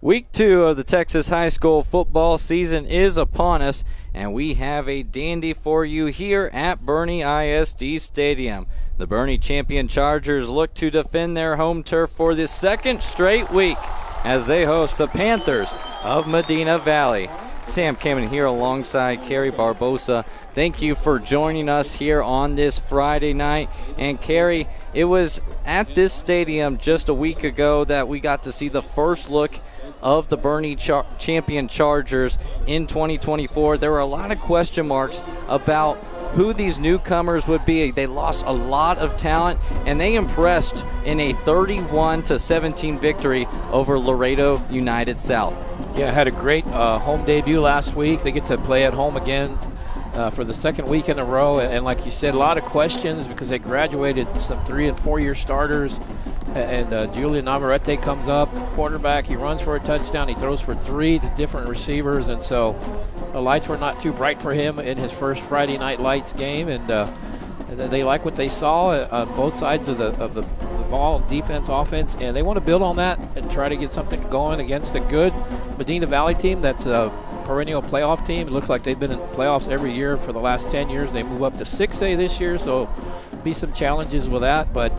Week 2 of the Texas high school football season is upon us, and we have a dandy for you here at Boerne ISD Stadium. The Boerne champion Chargers look to defend their home turf for the second straight week as they host the Panthers of Medina Valley. Sam Kamen here alongside Carrie Barbosa. Thank you for joining us here on this Friday night. And Carrie, it was at this stadium just a week ago that we got to see the first look of the Boerne champion Chargers in 2024. There were a lot of question marks about who these newcomers would be. They lost a lot of talent, and they impressed in a 31-17 victory over Laredo United South. Yeah, had a great home debut last week. They get to play at home again for the second week in a row. And like you said, a lot of questions because they graduated some 3- and 4-year starters. And Julian Navarrete comes up, quarterback. He runs for a touchdown. He throws for 3 to different receivers. And so the lights were not too bright for him in his first Friday Night Lights game. And they like what they saw on both sides of the ball, defense, offense. And they want to build on that and try to get something going against a good Medina Valley team that's a perennial playoff team. It looks like they've been in playoffs every year for the last 10 years. They move up to 6A this year, so be some challenges with that. But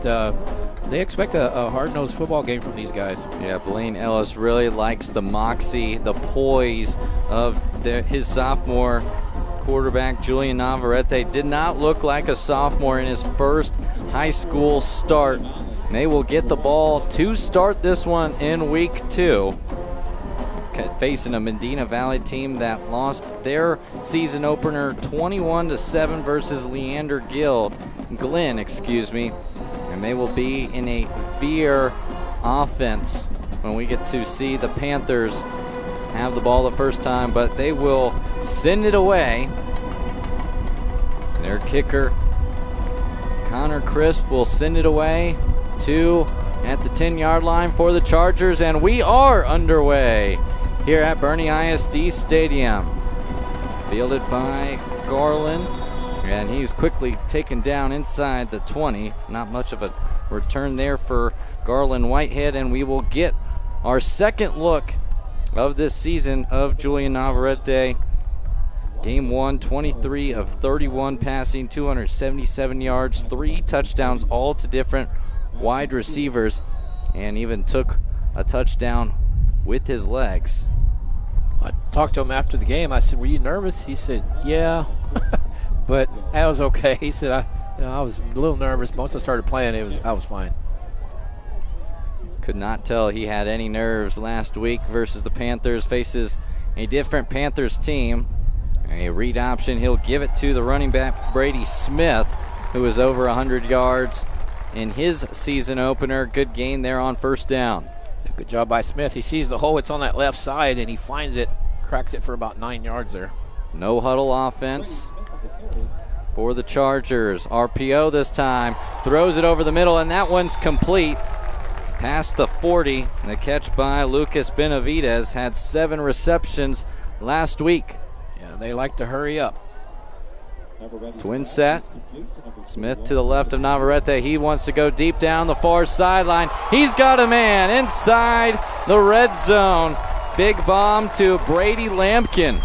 they expect a hard-nosed football game from these guys. Yeah, Blaine Ellis really likes the moxie, the poise of his sophomore quarterback. Julian Navarrete did not look like a sophomore in his first high school start. They will get the ball to start this one in week 2. Facing a Medina Valley team that lost their season opener 21-7 versus Leander Glenn, and they will be in a veer offense when we get to see the Panthers have the ball the first time, but they will send it away. Their kicker, Connor Crisp, will send it away to at the 10-yard line for the Chargers, and we are underway here at Boerne ISD Stadium. Fielded by Garland, and he's quickly taken down inside the 20. Not much of a return there for Garland Whitehead, and we will get our second look of this season of Julian Navarrete. Game 1, 23 of 31 passing, 277 yards, 3 touchdowns, all to different wide receivers, and even took a touchdown with his legs. I talked to him after the game. I said, "Were you nervous?" He said, "Yeah," but I was okay. He said, "I was a little nervous. But once I started playing, I was fine." Could not tell he had any nerves last week versus the Panthers. Faces a different Panthers team. A read option. He'll give it to the running back Brady Smith, who was over 100 yards in his season opener. Good gain there on first down. Good job by Smith. He sees the hole. It's on that left side, and he finds it, cracks it for about 9 yards there. No huddle offense for the Chargers. RPO this time. Throws it over the middle, and that one's complete. Past the 40. The catch by Lucas Benavides. Had 7 receptions last week. Yeah, they like to hurry up. Twin set. Smith to the left of Navarrete. He wants to go deep down the far sideline. He's got a man inside the red zone. Big bomb to Brady Lampkin.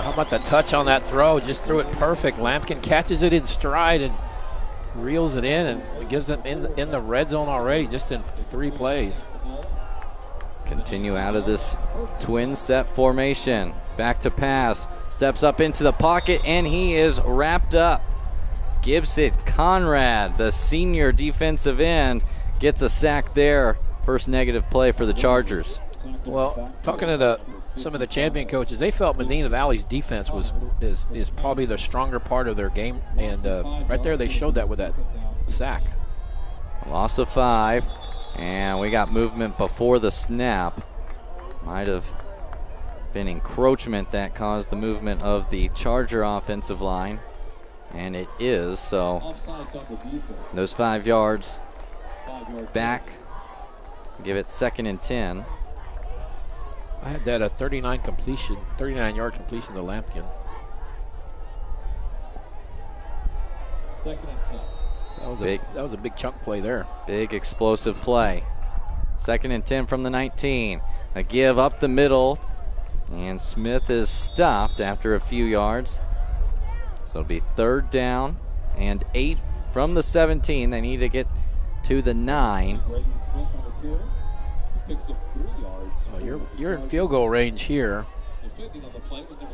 How about the touch on that throw? Just threw it perfect. Lampkin catches it in stride and reels it in, and gives them in the red zone already, just in 3 plays. Continue out of this twin set formation. Back to pass. Steps up into the pocket, and he is wrapped up. Gibson Conrad, the senior defensive end, gets a sack there. First negative play for the Chargers. Well, talking to some of the champion coaches, they felt Medina Valley's defense is probably the stronger part of their game, and right there they showed that with that sack. Loss of 5, and we got movement before the snap. Might have been encroachment that caused the movement of the Charger offensive line, and it is. So those 5 yards back, give it 2nd and 10. I had that a 39-yard completion to Lampkin. 2nd and 10. That was a big chunk play there. Big explosive play. 2nd and 10 from the 19. A give up the middle, and Smith is stopped after a few yards. So it'll be 3rd down and 8 from the 17. They need to get to the 9. Well, you're in field goal range here.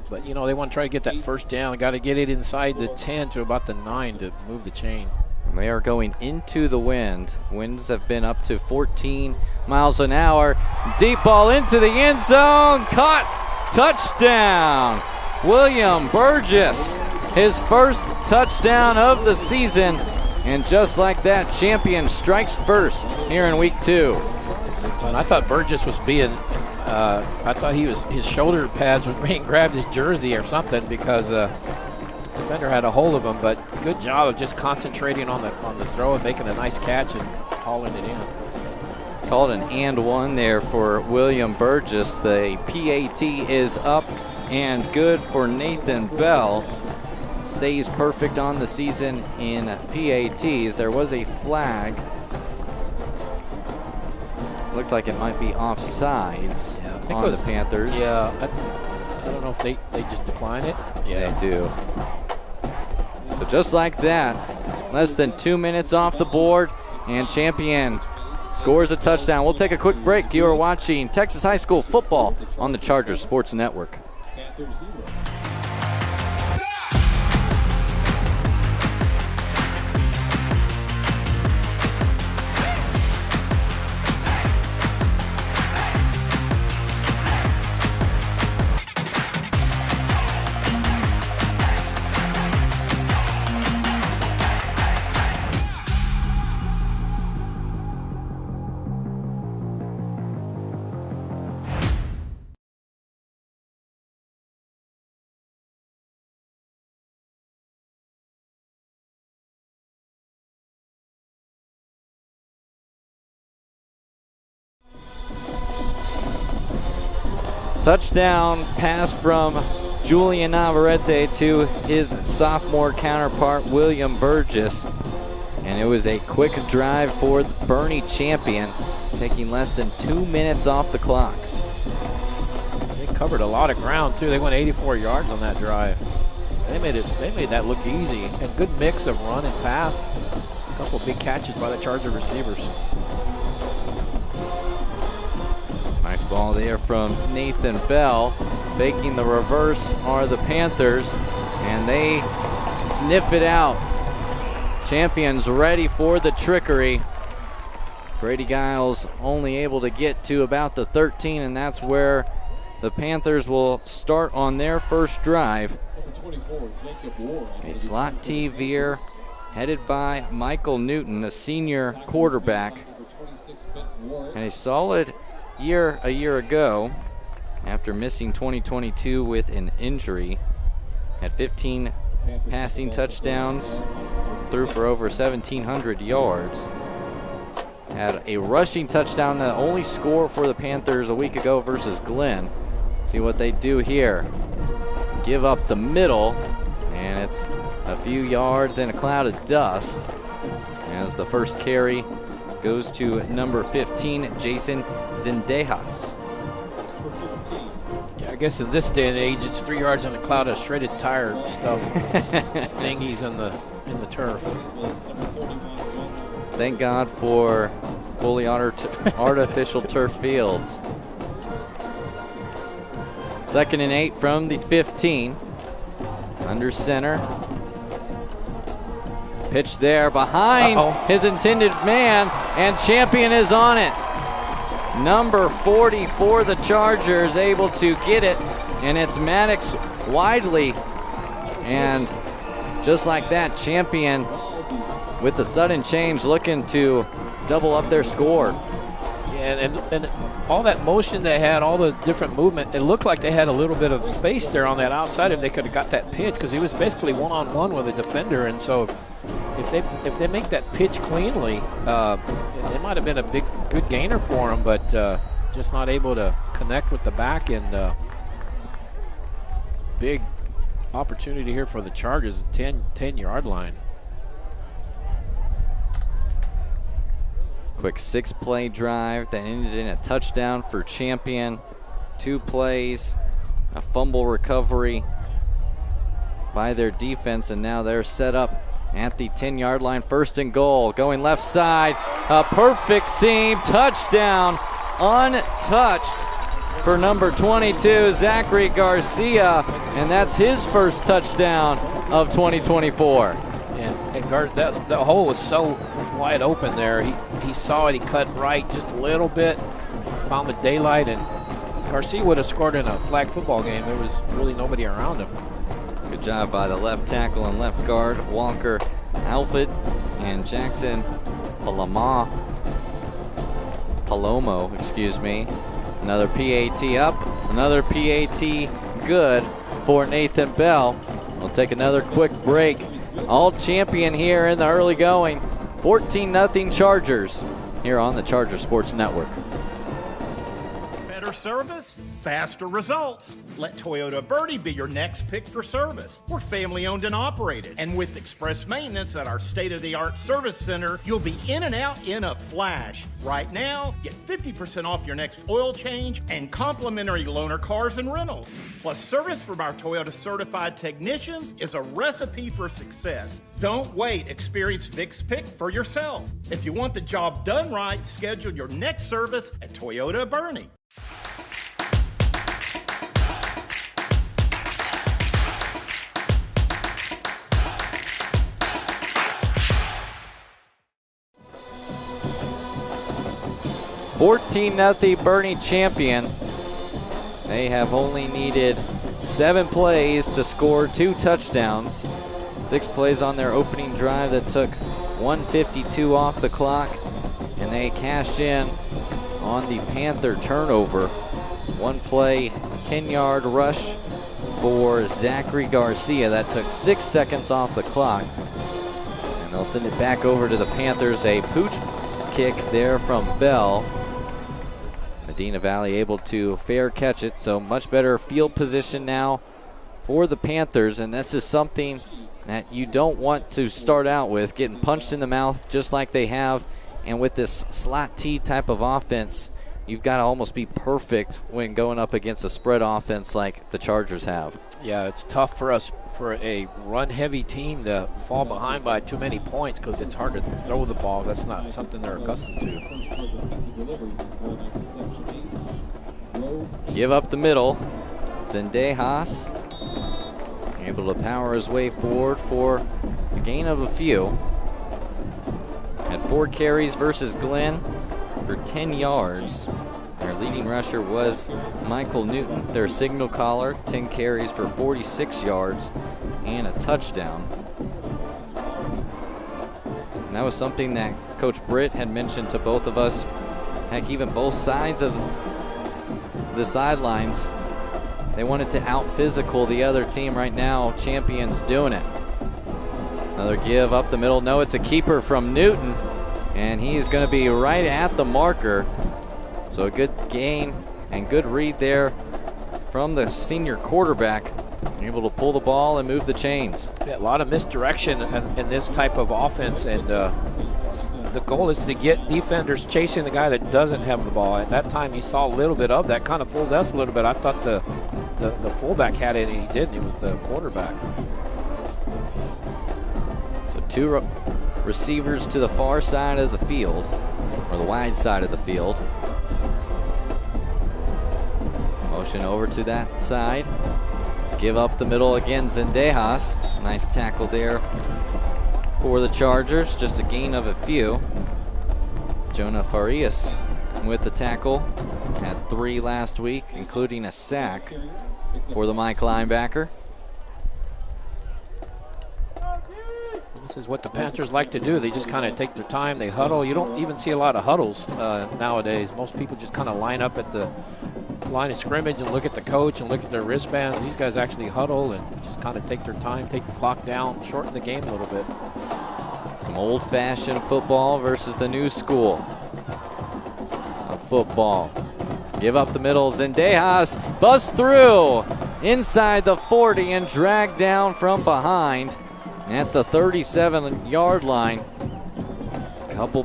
But, you know, they want to try to get that 1st down. Got to get it inside the 10 to about the 9 to move the chain. They are going into the wind. Winds have been up to 14 miles an hour. Deep ball into the end zone. Caught. Touchdown. William Burgess. His first touchdown of the season. And just like that, Champion strikes first here in week 2. And I thought Burgess was being, I thought his shoulder pads were being grabbed his jersey or something because defender had a hold of him. But good job of just concentrating on the throw and making a nice catch and hauling it in. Called an and one there for William Burgess. The PAT is up and good for Nathan Bell. Stays perfect on the season in PATs. There was a flag. Looked like it might be offsides on the Panthers. Yeah, I don't know if they just decline it. Yeah, they do. So just like that, less than 2 minutes off the board, and Champion scores a touchdown. We'll take a quick break. You are watching Texas High School football on the Chargers Sports Network. Touchdown pass from Julian Navarrete to his sophomore counterpart, William Burgess. And it was a quick drive for the Bernie Champion, taking less than 2 minutes off the clock. They covered a lot of ground, too. They went 84 yards on that drive. They made that look easy. And good mix of run and pass. A couple of big catches by the Charger receivers. Nice ball there from Nathan Bell. Faking the reverse are the Panthers, and they sniff it out. Champions ready for the trickery. Brady Giles only able to get to about the 13, and that's where the Panthers will start on their first drive. A slot T veer headed by Michael Newton, a senior quarterback, and a solid year a year ago after missing 2022 with an injury. Had 15 passing touchdowns, threw for over 1,700 yards. Had a rushing touchdown, the only score for the Panthers a week ago versus Glenn. See what they do here. Give up the middle, and it's a few yards and a cloud of dust as the first carry goes to number 15, Jason Zendejas. Yeah, I guess in this day and age, it's 3 yards on a cloud of shredded tire stuff. Dinghies in the turf. Thank God for fully artificial turf fields. 2nd and 8 from the 15. Under center. Pitch there behind his intended man, and Champion is on it. Number 40 for the Chargers, able to get it, and it's Maddox Widely. And just like that, Champion with the sudden change looking to double up their score. Yeah, and all that motion they had, all the different movement, it looked like they had a little bit of space there on that outside if they could have got that pitch, because he was basically one-on-one with a defender. And so if they make that pitch cleanly, it might have been a good gainer for him, but just not able to connect with the back end. Big opportunity here for the Chargers, 10-yard line. Quick 6-play drive that ended in a touchdown for Champion. 2 plays, a fumble recovery by their defense, and now they're set up at the 10-yard line. 1st and goal, going left side. A perfect seam, touchdown, untouched for number 22, Zachary Garcia, and that's his first touchdown of 2024. And that hole was so wide open there. He saw it, he cut right just a little bit, found the daylight, and Garcia would have scored in a flag football game. There was really nobody around him. Good job by the left tackle and left guard, Walker Alfred and Jackson Palomo, Another PAT up, another PAT good for Nathan Bell. We'll take another quick break. All Champion here in the early going. 14-0 Chargers here on the Charger Sports Network. Better service, faster results. Let Toyota Bertie be your next pick for service. We're family owned and operated. And with express maintenance at our state-of-the-art service center, you'll be in and out in a flash. Right now, get 50% off your next oil change and complimentary loaner cars and rentals. Plus, service from our Toyota certified technicians is a recipe for success. Don't wait. Experience Vic's Pick for yourself. If you want the job done right, schedule your next service at Toyota Bernie. $14-0 Bernie Champion. They have only needed 7 plays to score 2 touchdowns. 6 plays on their opening drive that took 1:52 off the clock, and they cashed in on the Panther turnover. 1 play, 10-yard rush for Zachary Garcia. That took 6 seconds off the clock. And they'll send it back over to the Panthers. A pooch kick there from Bell. Medina Valley able to fair catch it, so much better field position now for the Panthers, and this is something that you don't want to start out with, getting punched in the mouth just like they have. And with this slot T type of offense, you've got to almost be perfect when going up against a spread offense like the Chargers have. Yeah, it's tough for us, for a run-heavy team, to fall behind by too many points because it's hard to throw the ball. That's not something they're accustomed to. Give up the middle. Zendejas able to power his way forward for a gain of a few. Had 4 carries versus Glenn for 10 yards. Their leading rusher was Michael Newton, their signal caller. 10 carries for 46 yards and a touchdown. And that was something that Coach Britt had mentioned to both of us. Heck, even both sides of the sidelines, they wanted to out-physical the other team. Right now, Champion's doing it. Another give up the middle. No, it's a keeper from Newton, and he's going to be right at the marker. So a good gain and good read there from the senior quarterback. Able to pull the ball and move the chains. Yeah, a lot of misdirection in this type of offense, and the goal is to get defenders chasing the guy that doesn't have the ball. At that time, you saw a little bit of that. Kind of fooled us a little bit. I thought the fullback had it, and he didn't. It was the quarterback. So 2 receivers to the far side of the field, or the wide side of the field. Motion over to that side. Give up the middle again, Zendejas. Nice tackle there for the Chargers. Just a gain of a few. Jonah Farias with the tackle. Had 3 last week, including a sack for the Mike linebacker. This is what the Panthers like to do. They just kind of take their time. They huddle. You don't even see a lot of huddles nowadays. Most people just kind of line up at the line of scrimmage and look at the coach and look at their wristbands. These guys actually huddle and just kind of take their time, take the clock down, shorten the game a little bit. Some old-fashioned football versus the new school of football. Give up the middle. Zendejas busts through inside the 40 and dragged down from behind at the 37-yard line. Couple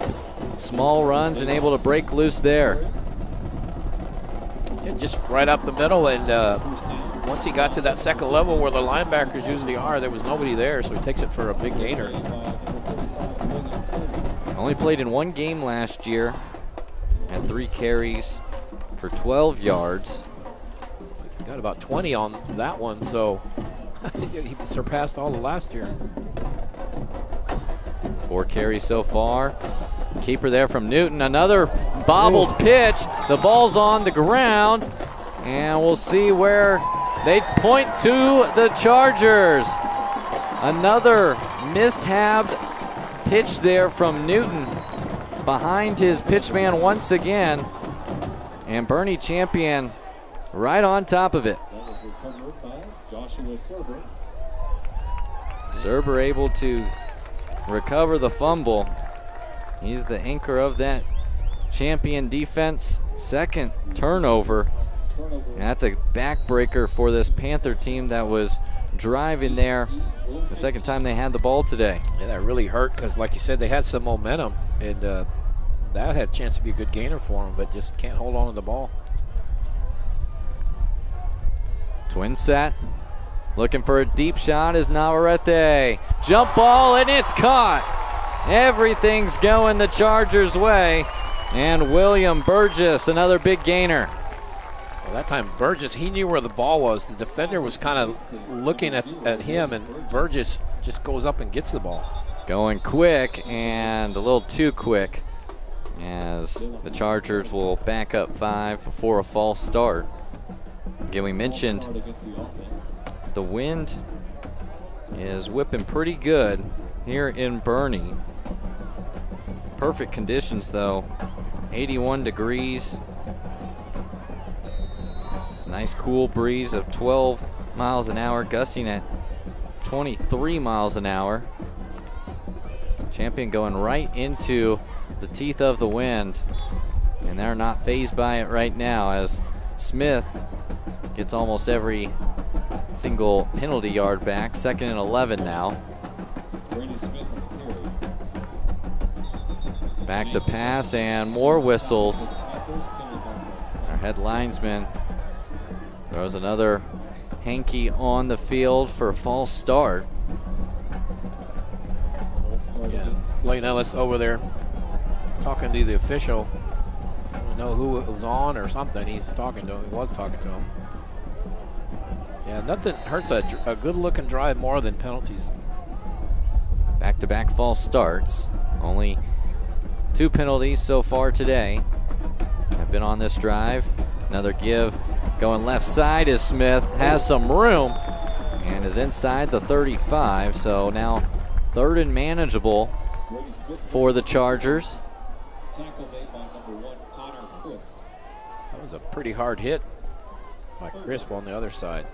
small runs and able to break loose there. Yeah, just right up the middle, and once he got to that second level where the linebackers usually are, there was nobody there, so he takes it for a big gainer. Only played in one game last year, had 3 carries for 12 yards. He got about 20 on that one, so he surpassed all of last year. 4 carries so far. Keeper there from Newton. Another bobbled pitch. The ball's on the ground, and we'll see where they point to the Chargers. Another mishapped pitch there from Newton behind his pitchman once again, and Bernie Champion right on top of it. Serber able to recover the fumble. He's the anchor of that Champion defense. Second turnover. And that's a backbreaker for this Panther team that was driving there the second time they had the ball today. Yeah, that really hurt because, like you said, they had some momentum, and that had a chance to be a good gainer for them, but just can't hold on to the ball. Twin set. Looking for a deep shot is Navarrete. Jump ball, and it's caught. Everything's going the Chargers' way. And William Burgess, another big gainer. Well, that time Burgess, he knew where the ball was. The defender was kind of looking at him, and Burgess just goes up and gets the ball. Going quick, and a little too quick, as the Chargers will back up 5 for a false start. Again, we mentioned the wind is whipping pretty good here in Bernie. Perfect conditions though, 81 degrees. Nice cool breeze of 12 miles an hour, gusting at 23 miles an hour. Champion going right into the teeth of the wind, and they're not fazed by it right now as Smith gets almost every single penalty yard back. 2nd and 11 now. Back to pass and more whistles. Our head linesman throws another hanky on the field for a false start. Yeah, Lane Ellis over there talking to the official. I don't know who it was on or something. He's talking to him. He was talking to him. Yeah, nothing hurts a good-looking drive more than penalties. Back-to-back false starts. Only 2 penalties so far today have been on this drive. Another give going left side as Smith has some room and is inside the 35. So now 3rd and manageable for the Chargers. That was a pretty hard hit by Crisp on the other side.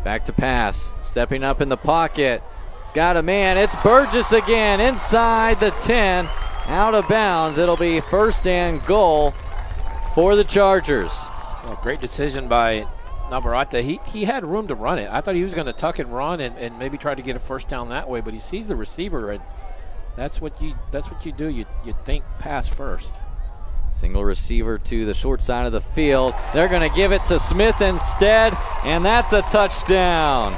Back to pass, stepping up in the pocket. It's got a man, it's Burgess again, inside the 10, out of bounds. It'll be 1st and goal for the Chargers. Well, great decision by Navarrete. He had room to run it. I thought he was going to tuck and run and maybe try to get a first down that way, but he sees the receiver, and that's what you do. You think pass first. Single receiver to the short side of the field. They're going to give it to Smith instead, and that's a touchdown.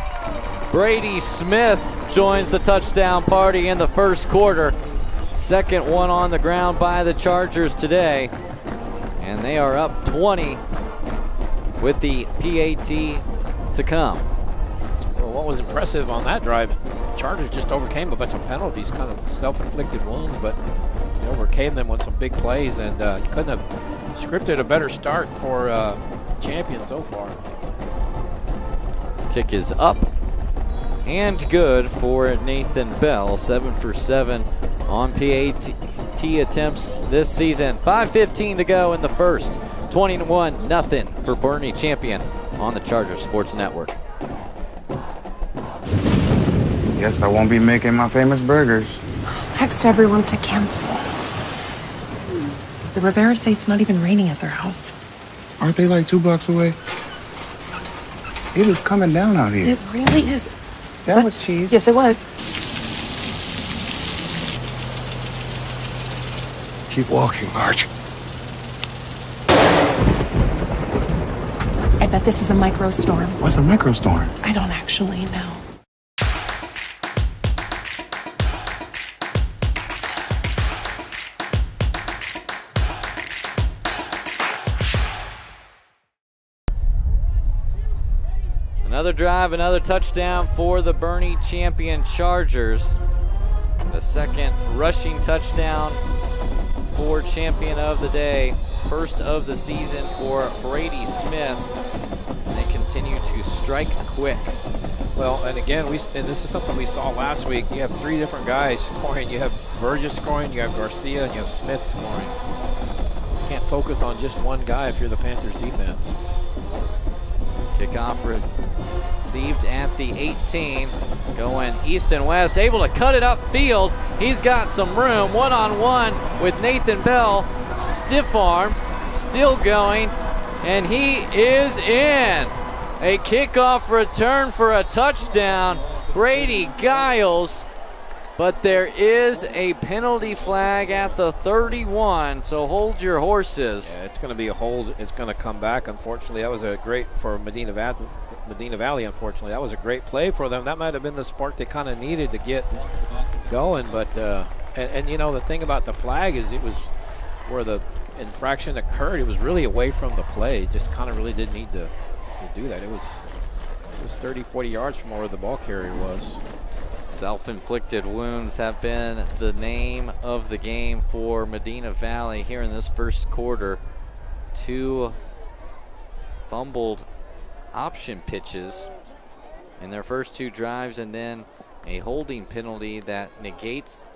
Brady Smith joins the touchdown party in the 1st quarter. 2nd one on the ground by the Chargers today, and they are up 20 with the PAT to come. Well, what was impressive on that drive, Chargers just overcame a bunch of penalties, kind of self-inflicted wounds, but they overcame them with some big plays, and you couldn't have scripted a better start for Champion so far. Kick is up and good for Nathan Bell. 7 for 7 on PAT attempts this season. 5:15 to go in the 1st. 21-0 for Bernie Champion on the Chargers Sports Network. Guess I won't be making my famous burgers. Text everyone to cancel. The Rivera say it's not even raining at their house. Aren't they like 2 blocks away? It is coming down out here. It really is. That was cheese. Yes, it was. Keep walking, Marge. I bet this is a microstorm. What's a microstorm? I don't actually know. Another drive, another touchdown for the Bernie champion Chargers. The second rushing touchdown for champion of the day. First of the season for Brady Smith. And they continue to strike quick. Well, and again, and this is something we saw last week. You have three different guys scoring. You have Burgess scoring, you have Garcia, and you have Smith scoring. You can't focus on just one guy if you're the Panthers defense. Kickoff received at the 18, going east and west, able to cut it upfield. He's got some room, one-on-one with Nathan Bell. Stiff arm, still going, and he is in. A kickoff return for a touchdown. Brady Giles, but there is a penalty flag at the 31, so hold your horses. Yeah, it's going to be a hold. It's going to come back, unfortunately. That was a great for Medina Valley, unfortunately. That was a great play for them. That might have been the spark they kind of needed to get going. But, and you know, the thing about the flag is it was where the infraction occurred. It was really away from the play. Just kind of really didn't need to do that. It was 30, 40 yards from where the ball carrier was. Self-inflicted wounds have been the name of the game for Medina Valley here in this first quarter. Two fumbled option pitches in their first two drives, and then a holding penalty that negates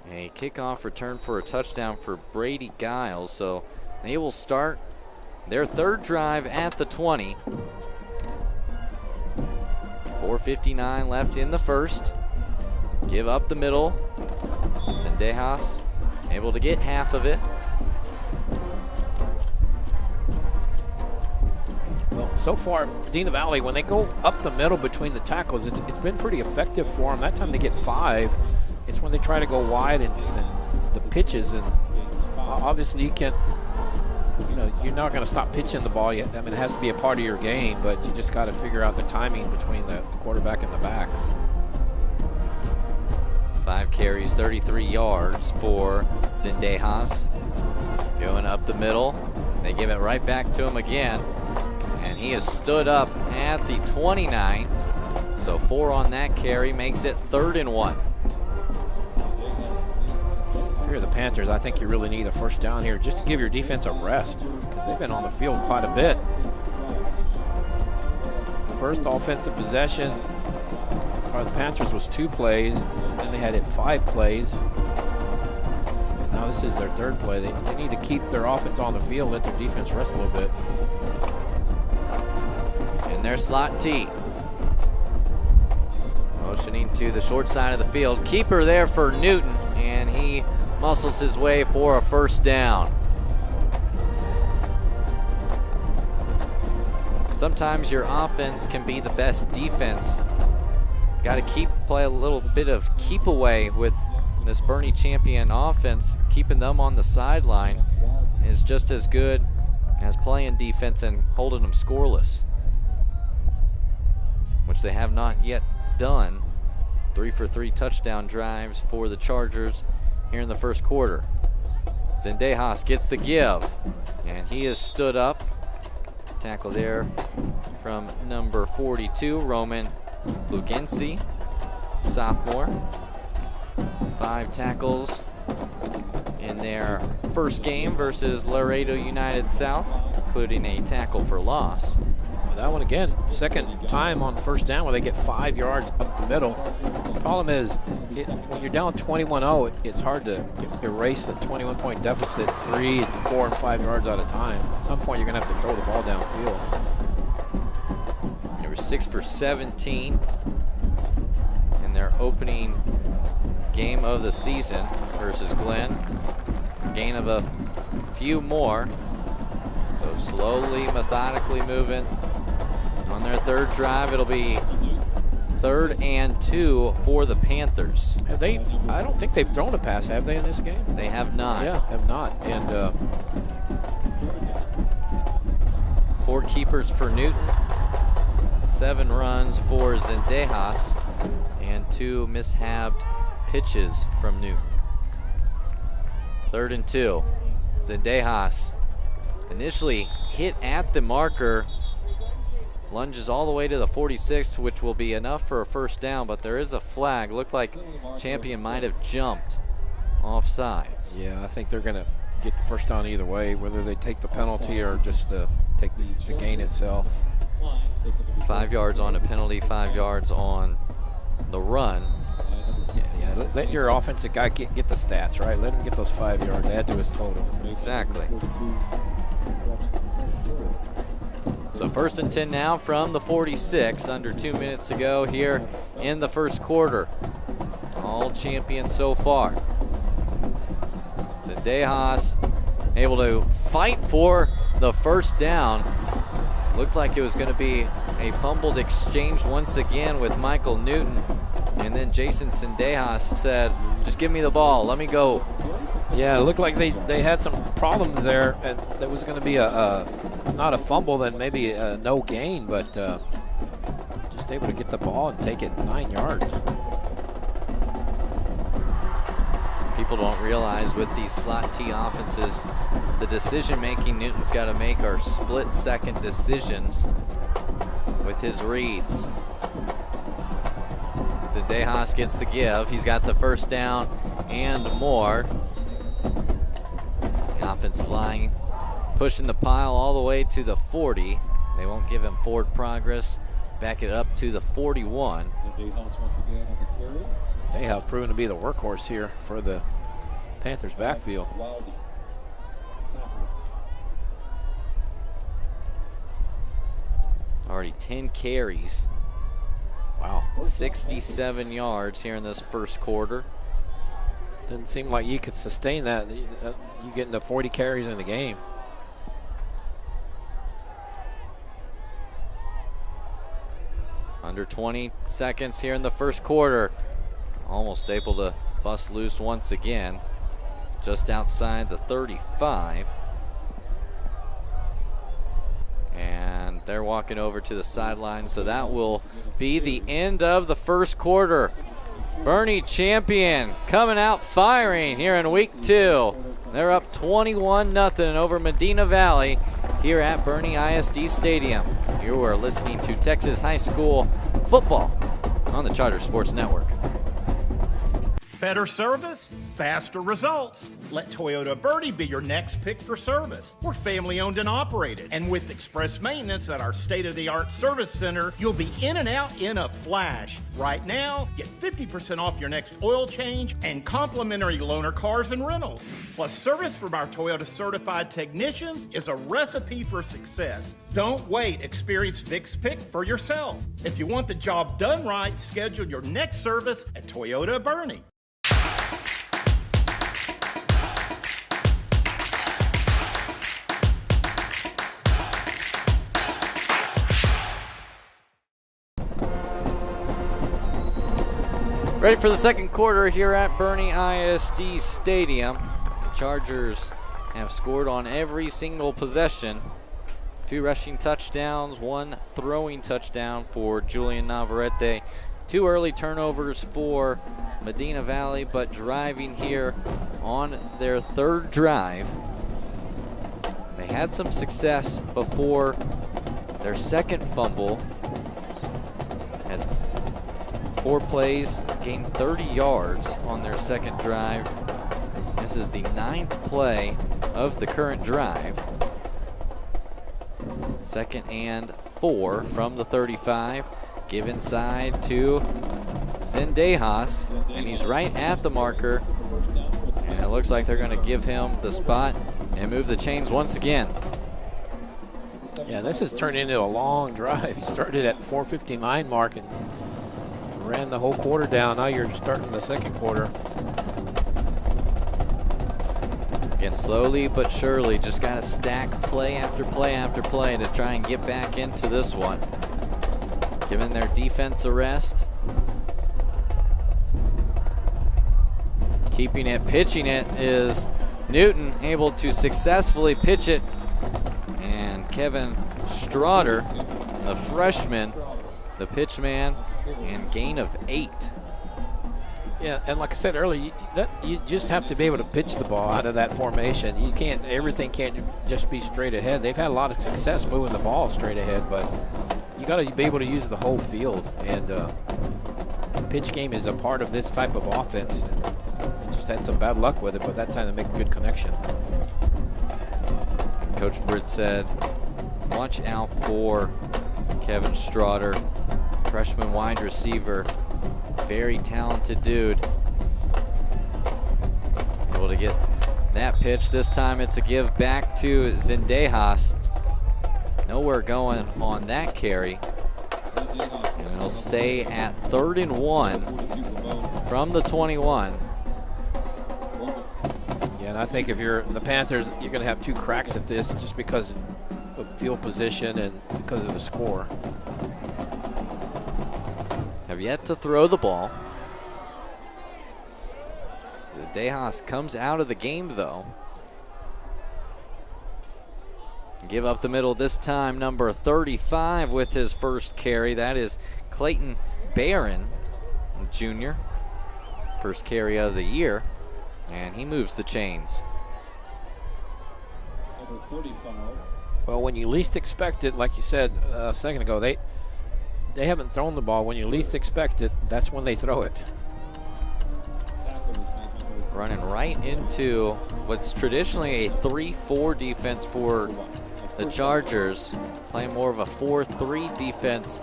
a kickoff return for a touchdown for Brady Giles. So they will start their third drive at the 20. 4:59 left in the first. Give up the middle. Zendejas able to get half of it. Well, so far, Medina Valley, when they go up the middle between the tackles, it's been pretty effective for them. That time they get 5. It's when they try to go wide and the pitches, and obviously you can't, you know, you're not going to stop pitching the ball yet. I mean, it has to be a part of your game, but you just got to figure out the timing between the quarterback and the backs. 5 carries, 33 yards for Zendejas. Going up the middle. They give it right back to him again. And he has stood up at the 29. So 4 on that carry makes it 3rd and 1. If you're the Panthers, I think you really need a first down here just to give your defense a rest, because they've been on the field quite a bit. First offensive possession for the Panthers was 2 plays, and then they had it 5 plays. And now this is their 3rd play. They need to keep their offense on the field, let their defense rest a little bit. In their slot T. Motioning to the short side of the field. Keeper there for Newton, and he muscles his way for a first down. Sometimes your offense can be the best defense. Got to play a little bit of keep away with this Bernie champion offense. Keeping them on the sideline is just as good as playing defense and holding them scoreless, which they have not yet done. 3-for-3 touchdown drives for the Chargers here in the first quarter. Zendejas gets the give, and he is stood up. Tackle there from number 42, Roman Flugensi, sophomore. 5 tackles in their first game versus Laredo United South, including a tackle for loss. That one again, second time on first down where they get 5 yards up the middle. The problem is, when you're down 21-0, it's hard to erase a 21-point deficit 3, 4, and 5 yards at a time. At some point, you're going to have to throw the ball downfield. They were 6 for 17 in their opening game of the season versus Glenn. Gain of a few more. So slowly, methodically moving. On their 3rd drive, it'll be 3rd and 2 for the Panthers. Have they? I don't think they've thrown a pass, have they, in this game? They have not. Yeah, have not. And 4 keepers for Newton, 7 runs for Zendejas, and 2 mishapped pitches from Newton. 3rd and 2. Zendejas initially hit at the marker, lunges all the way to the 46, which will be enough for a first down, but there is a flag. Looked like Champion might have jumped off sides. yeah, I think they're going to get the first down either way, whether they take the penalty or just take the gain itself. 5 yards on a penalty, 5 yards on the run. Yeah, let your offensive guy get the stats, right? Let him get those 5 yards, add to his total. Exactly. So 1st and 10 now from the 46, under 2 minutes to go here in the first quarter. All Champions so far. Zendejas able to fight for the first down. Looked like it was going to be a fumbled exchange once again with Michael Newton. And then Jason Zendejas said, just give me the ball, let me go. Yeah, it looked like they had some problems there, and that was going to be not a fumble, then maybe a no gain, but just able to get the ball and take it 9 yards. People don't realize with these slot T offenses, the decision-making Newton's got to make are split-second decisions with his reads. Zendejas gets the give. He's got the first down and more. The offensive line pushing the pile all the way to the 40. They won't give him forward progress. Back it up to the 41. Zendejas proven to be the workhorse here for the Panthers backfield. Already 10 carries. Wow. 67 yards here in this first quarter. Didn't seem like you could sustain that. You get into 40 carries in the game. Under 20 seconds here in the first quarter. Almost able to bust loose once again. Just outside the 35. And they're walking over to the sideline, so that will be the end of the first quarter. Bernie Champion coming out firing here in week 2. They're up 21-0 over Medina Valley here at Bernie ISD Stadium. You are listening to Texas High School football on the Charter Sports Network. Better service, faster results. Let Toyota Birdie be your next pick for service. We're family owned and operated. And with express maintenance at our state-of-the-art service center, you'll be in and out in a flash. Right now, get 50% off your next oil change and complimentary loaner cars and rentals. Plus, service from our Toyota certified technicians is a recipe for success. Don't wait. Experience Vic's Pick for yourself. If you want the job done right, schedule your next service at Toyota Bernie. Ready for the second quarter here at Bernie ISD Stadium. The Chargers have scored on every single possession. 2 rushing touchdowns, 1 throwing touchdown for Julian Navarrete. 2 early turnovers for Medina Valley, but driving here on their 3rd drive. They had some success before their second fumble. Had 4 plays, gained 30 yards on their second drive. This is the 9th play of the current drive. 2nd and 4 from the 35. Give inside to Zendejas, and he's right at the marker. And it looks like they're going to give him the spot and move the chains once again. Yeah, this has turned into a long drive. He started at 4:59 mark and ran the whole quarter down. Now you're starting the second quarter. Again, slowly but surely, just got to stack play after play after play to try and get back into this one. Giving their defense a rest. Keeping it, pitching it is Newton, able to successfully pitch it. And Kevin Straughter, the freshman, the pitch man, and gain of 8. Yeah, and like I said earlier, you just have to be able to pitch the ball out of that formation. You can't, everything can't just be straight ahead. They've had a lot of success moving the ball straight ahead, but you got to be able to use the whole field. And pitch game is a part of this type of offense. And just had some bad luck with it, but that time they make a good connection. Coach Britt said, watch out for Kevin Straughter, freshman wide receiver. Very talented dude. Able to get that pitch. This time it's a give back to Zendejas. Nowhere going on that carry. And it'll stay at 3rd and 1 from the 21. Yeah, and I think if you're the Panthers, you're going to have 2 cracks at this just because of field position and because of the score. Have yet to throw the ball. Zendejas comes out of the game though. Give up the middle this time, number 35 with his first carry. That is Clayton Barron, Jr. First carry of the year, and he moves the chains. Number 45. Well, when you least expect it, like you said a second ago, they haven't thrown the ball. When you least expect it, that's when they throw it. Running right into what's traditionally a 3-4 defense for the Chargers. Playing more of a 4-3 defense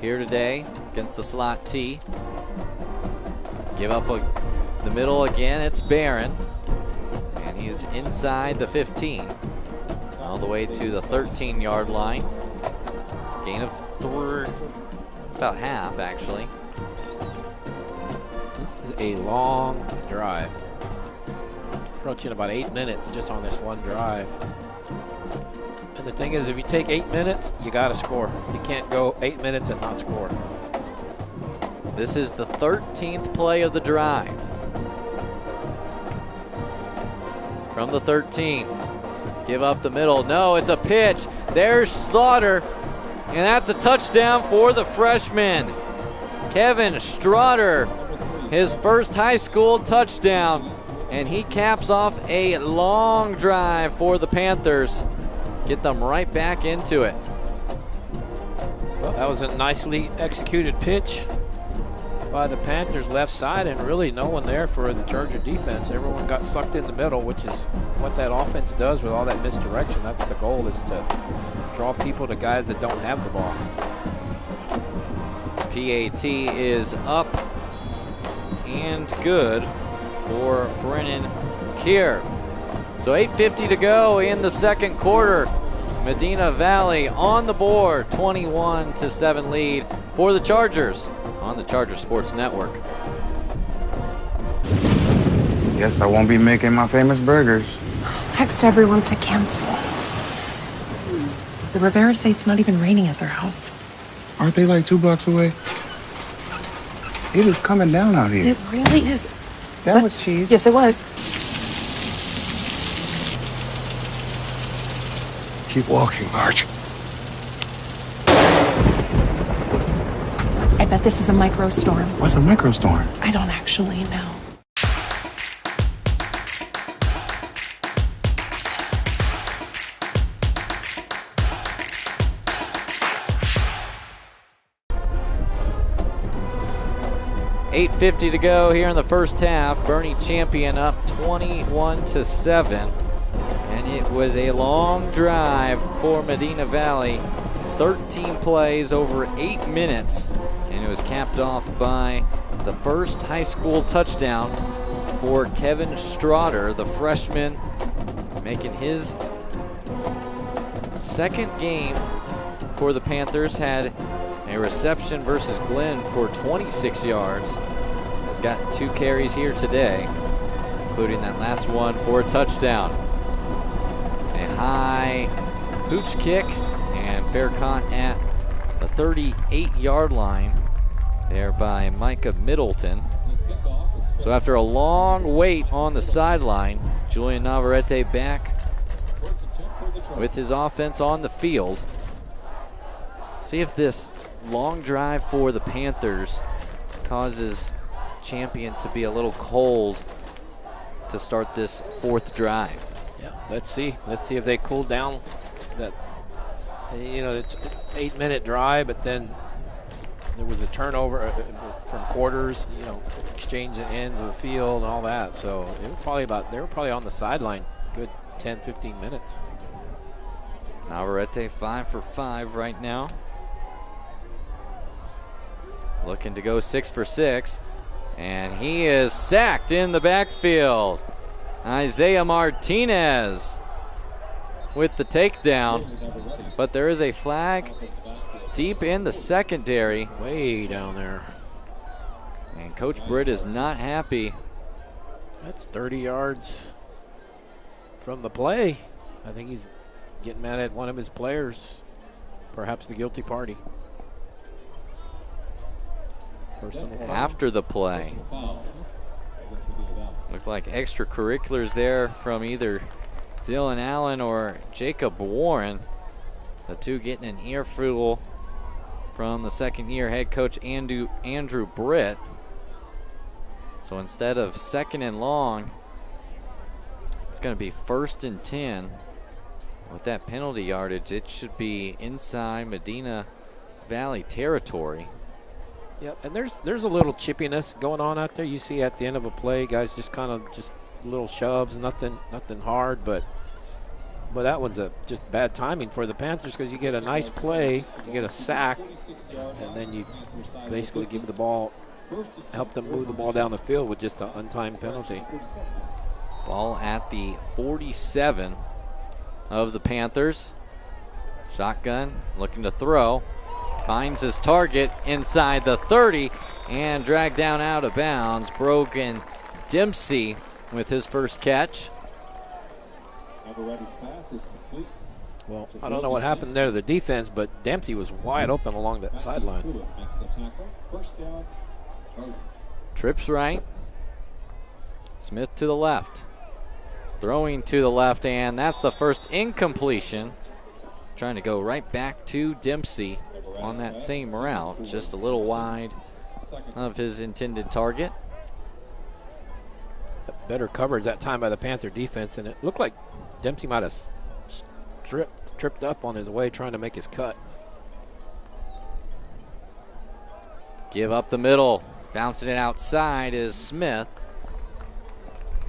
here today against the slot T. Give up the middle again, it's Barron. And he's inside the 15. All the way to the 13-yard line. Gain of 3. About half, actually. This is a long drive. Approaching about 8 minutes just on this one drive. And the thing is, if you take 8 minutes, you got to score. You can't go 8 minutes and not score. This is the 13th play of the drive. From the 13. Give up the middle. No, it's a pitch. There's Slaughter. And that's a touchdown for the freshman. Kevin Straughter, his first high school touchdown. And he caps off a long drive for the Panthers. Get them right back into it. Well, that was a nicely executed pitch by the Panthers left side, and really no one there for the Charger defense. Everyone got sucked in the middle, which is what that offense does with all that misdirection. That's the goal, is to draw people to guys that don't have the ball. PAT is up and good for Brennan Keir. So 8:50 to go in the second quarter. Medina Valley on the board, 21-7 lead for the Chargers on the Charger Sports Network. Guess I won't be making my famous burgers. Text everyone to cancel. The Rivera say it's not even raining at their house. Aren't they like 2 blocks away? It is coming down out here. It really is. That was cheese. Yes, it was. Keep walking, Marge. I bet this is a microstorm. What's a microstorm? I don't actually know. $8:50 to go here in the first half. Bernie Champion up 21-7. And it was a long drive for Medina Valley. 13 plays over 8 minutes. And it was capped off by the first high school touchdown for Kevin Straughter, the freshman, making his second game for the Panthers. Had a reception versus Glenn for 26 yards. Has got 2 carries here today, including that last one for a touchdown. A high pooch kick and fair caught at the 38-yard line there by Micah Middleton. So after a long wait on the sideline, Julian Navarrete back with his offense on the field. See if this long drive for the Panthers causes Champion to be a little cold to start this fourth drive. Yeah, let's see. Let's see if they cool down. That, you know, it's an 8-minute drive, but then there was a turnover from quarters, you know, exchange the ends of the field and all that. So they were probably on the sideline a good 10, 15 minutes. Navarrete 5 for 5 right now. Looking to go 6 for 6. And he is sacked in the backfield. Isaiah Martinez with the takedown. But there is a flag deep in the secondary. Way down there. And Coach Britt is not happy. That's 30 yards from the play. I think he's getting mad at one of his players, perhaps the guilty party. After the play. Looked like extracurriculars there from either Dylan Allen or Jacob Warren. The two getting an earful from the second-year head coach Andrew Britt. So instead of 2nd and long, it's going to be 1st and 10. With that penalty yardage, it should be inside Medina Valley territory. Yeah, and there's a little chippiness going on out there. You see at the end of a play, guys just kind of just little shoves, nothing hard, but that one's just bad timing for the Panthers because you get a nice play, you get a sack, and then you basically give the ball, help them move the ball down the field with just an untimed penalty. Ball at the 47 of the Panthers. Shotgun looking to throw. Finds his target inside the 30 and dragged down out of bounds. Brogan Dempsey with his first catch. Well, I don't know what happened there to the defense, but Dempsey was wide open along that sideline. Trips right. Smith to the left. Throwing to the left, and that's the first incompletion. Trying to go right back to Dempsey on that same route, just a little wide of his intended target. Better coverage that time by the Panther defense, and it looked like Dempsey might have tripped up on his way trying to make his cut. Give up the middle. Bouncing it outside is Smith.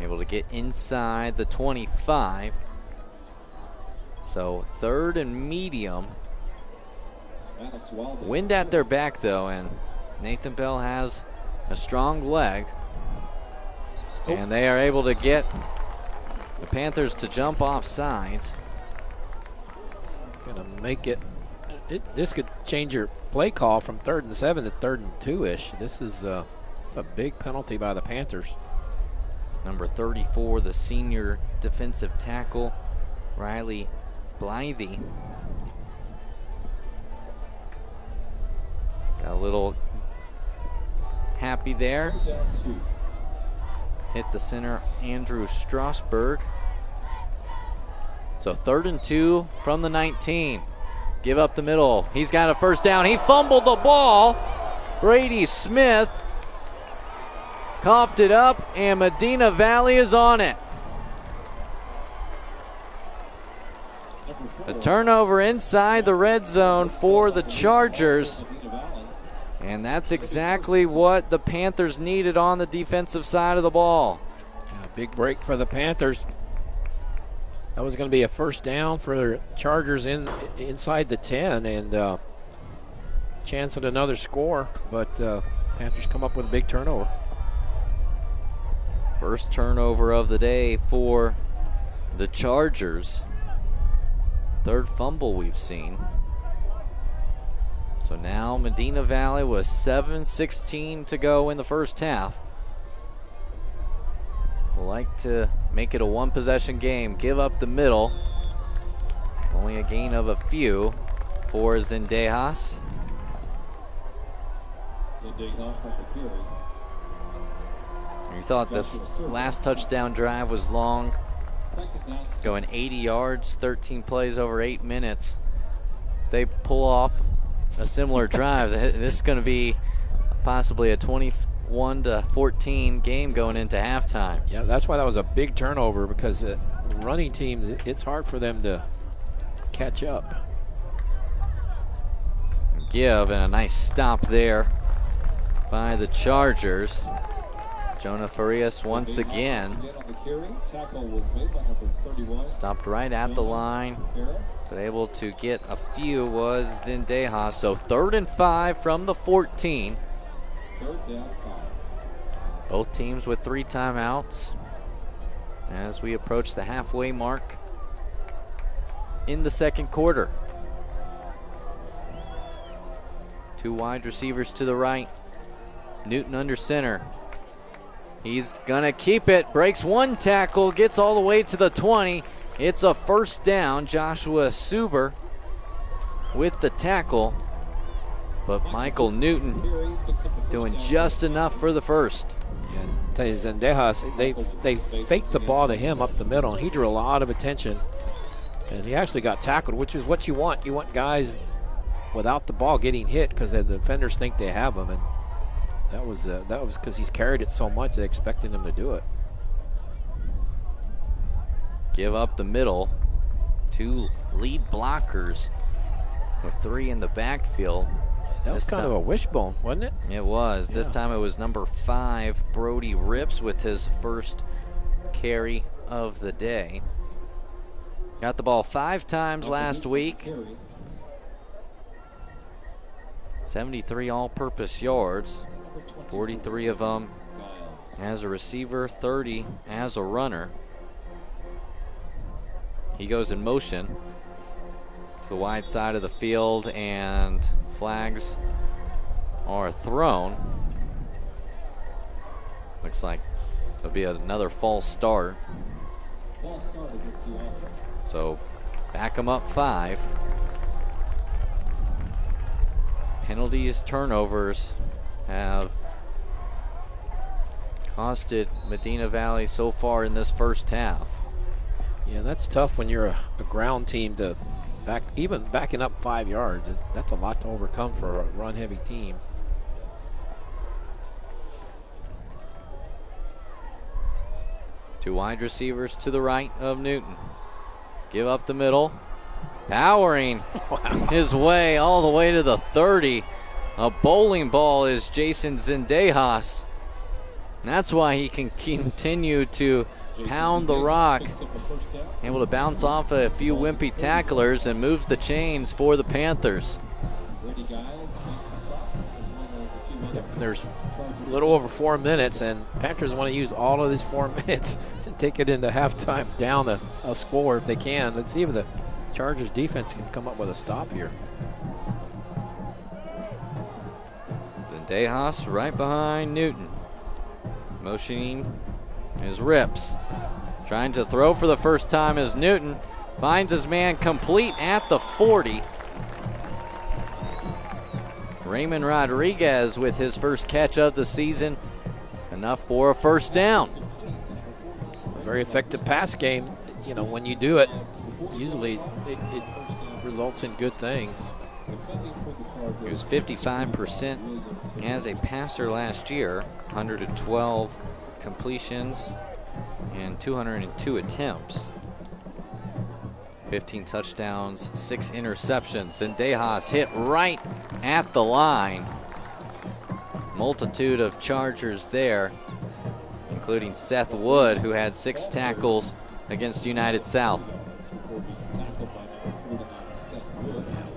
Able to get inside the 25. So 3rd and medium. Wind at their back though, and Nathan Bell has a strong leg. And they are able to get the Panthers to jump off sides. Gonna make it, this could change your play call from 3rd and 7 to 3rd and 2-ish. This is a big penalty by the Panthers. Number 34, the senior defensive tackle, Riley Blythe. Got a little happy there. Hit the center, Andrew Strasburg. So 3rd and 2 from the 19. Give up the middle. He's got a first down. He fumbled the ball. Brady Smith coughed it up, and Medina Valley is on it. A turnover inside the red zone for the Chargers. And that's exactly what the Panthers needed on the defensive side of the ball. A big break for the Panthers. That was going to be a first down for the Chargers inside the 10, and chance at another score, but Panthers come up with a big turnover. First turnover of the day for the Chargers. 3rd fumble we've seen. So now Medina Valley with 7:16 to go in the first half. We'll like to make it a one-possession game. Give up the middle. Only a gain of a few for Zendejas. You thought the last touchdown drive was long, going 80 yards, 13 plays over 8 minutes. They pull off a similar drive. This is going to be possibly a 21-14 game going into halftime. Yeah, that's why that was a big turnover, because the running teams, it's hard for them to catch up. Give, and a nice stop there by the Chargers. Jonah Farias once again stopped right at the line, but able to get a few was Zendejas. So 3rd and 5 from the 14. Both teams with 3 timeouts as we approach the halfway mark in the second quarter. 2 wide receivers to the right. Newton under center. He's gonna keep it, breaks 1 tackle, gets all the way to the 20. It's a first down. Joshua Suber with the tackle, but Michael Newton doing just enough for the first. Yeah, I tell you, Zendejas, they faked the ball to him up the middle, and he drew a lot of attention, and he actually got tackled, which is what you want. You want guys without the ball getting hit, because the defenders think they have him, and that was because he's carried it so much, they expected him to do it. Give up the middle. 2 lead blockers with 3 in the backfield. That was kind of a wishbone, wasn't it? It was. Yeah. This time it was number 5, Brody Rips, with his first carry of the day. Got the ball 5 times last week. 73 all-purpose yards, 43 of them as a receiver, 30 as a runner. He goes in motion to the wide side of the field, and flags are thrown. Looks like there'll be another false start. So back them up 5. Penalties, turnovers have costed Medina Valley so far in this first half. Yeah, that's tough when you're a ground team to even backing up 5 yards. That's a lot to overcome for a run-heavy team. Two wide receivers to the right of Newton. Give up the middle. Powering his way all the way to the 30. A bowling ball is Jason Zendejas. That's why he can continue to pound the rock. Able to bounce off a few wimpy tacklers and moves the chains for the Panthers. There's a little over 4 minutes, and Panthers want to use all of these 4 minutes to take it into halftime down a score if they can. Let's see if the Chargers defense can come up with a stop here. Zendejas right behind Newton. Motioning is Rips. Trying to throw for the first time is Newton. Finds his man complete at the 40. Raymond Rodriguez with his first catch of the season. Enough for a first down. Very effective pass game. You know, when you do it, usually it results in good things. He was 55% as a passer last year, 112 completions and 202 attempts. 15 touchdowns, 6 interceptions. Zendejas hit right at the line. Multitude of Chargers there, including Seth Wood, who had 6 tackles against United South.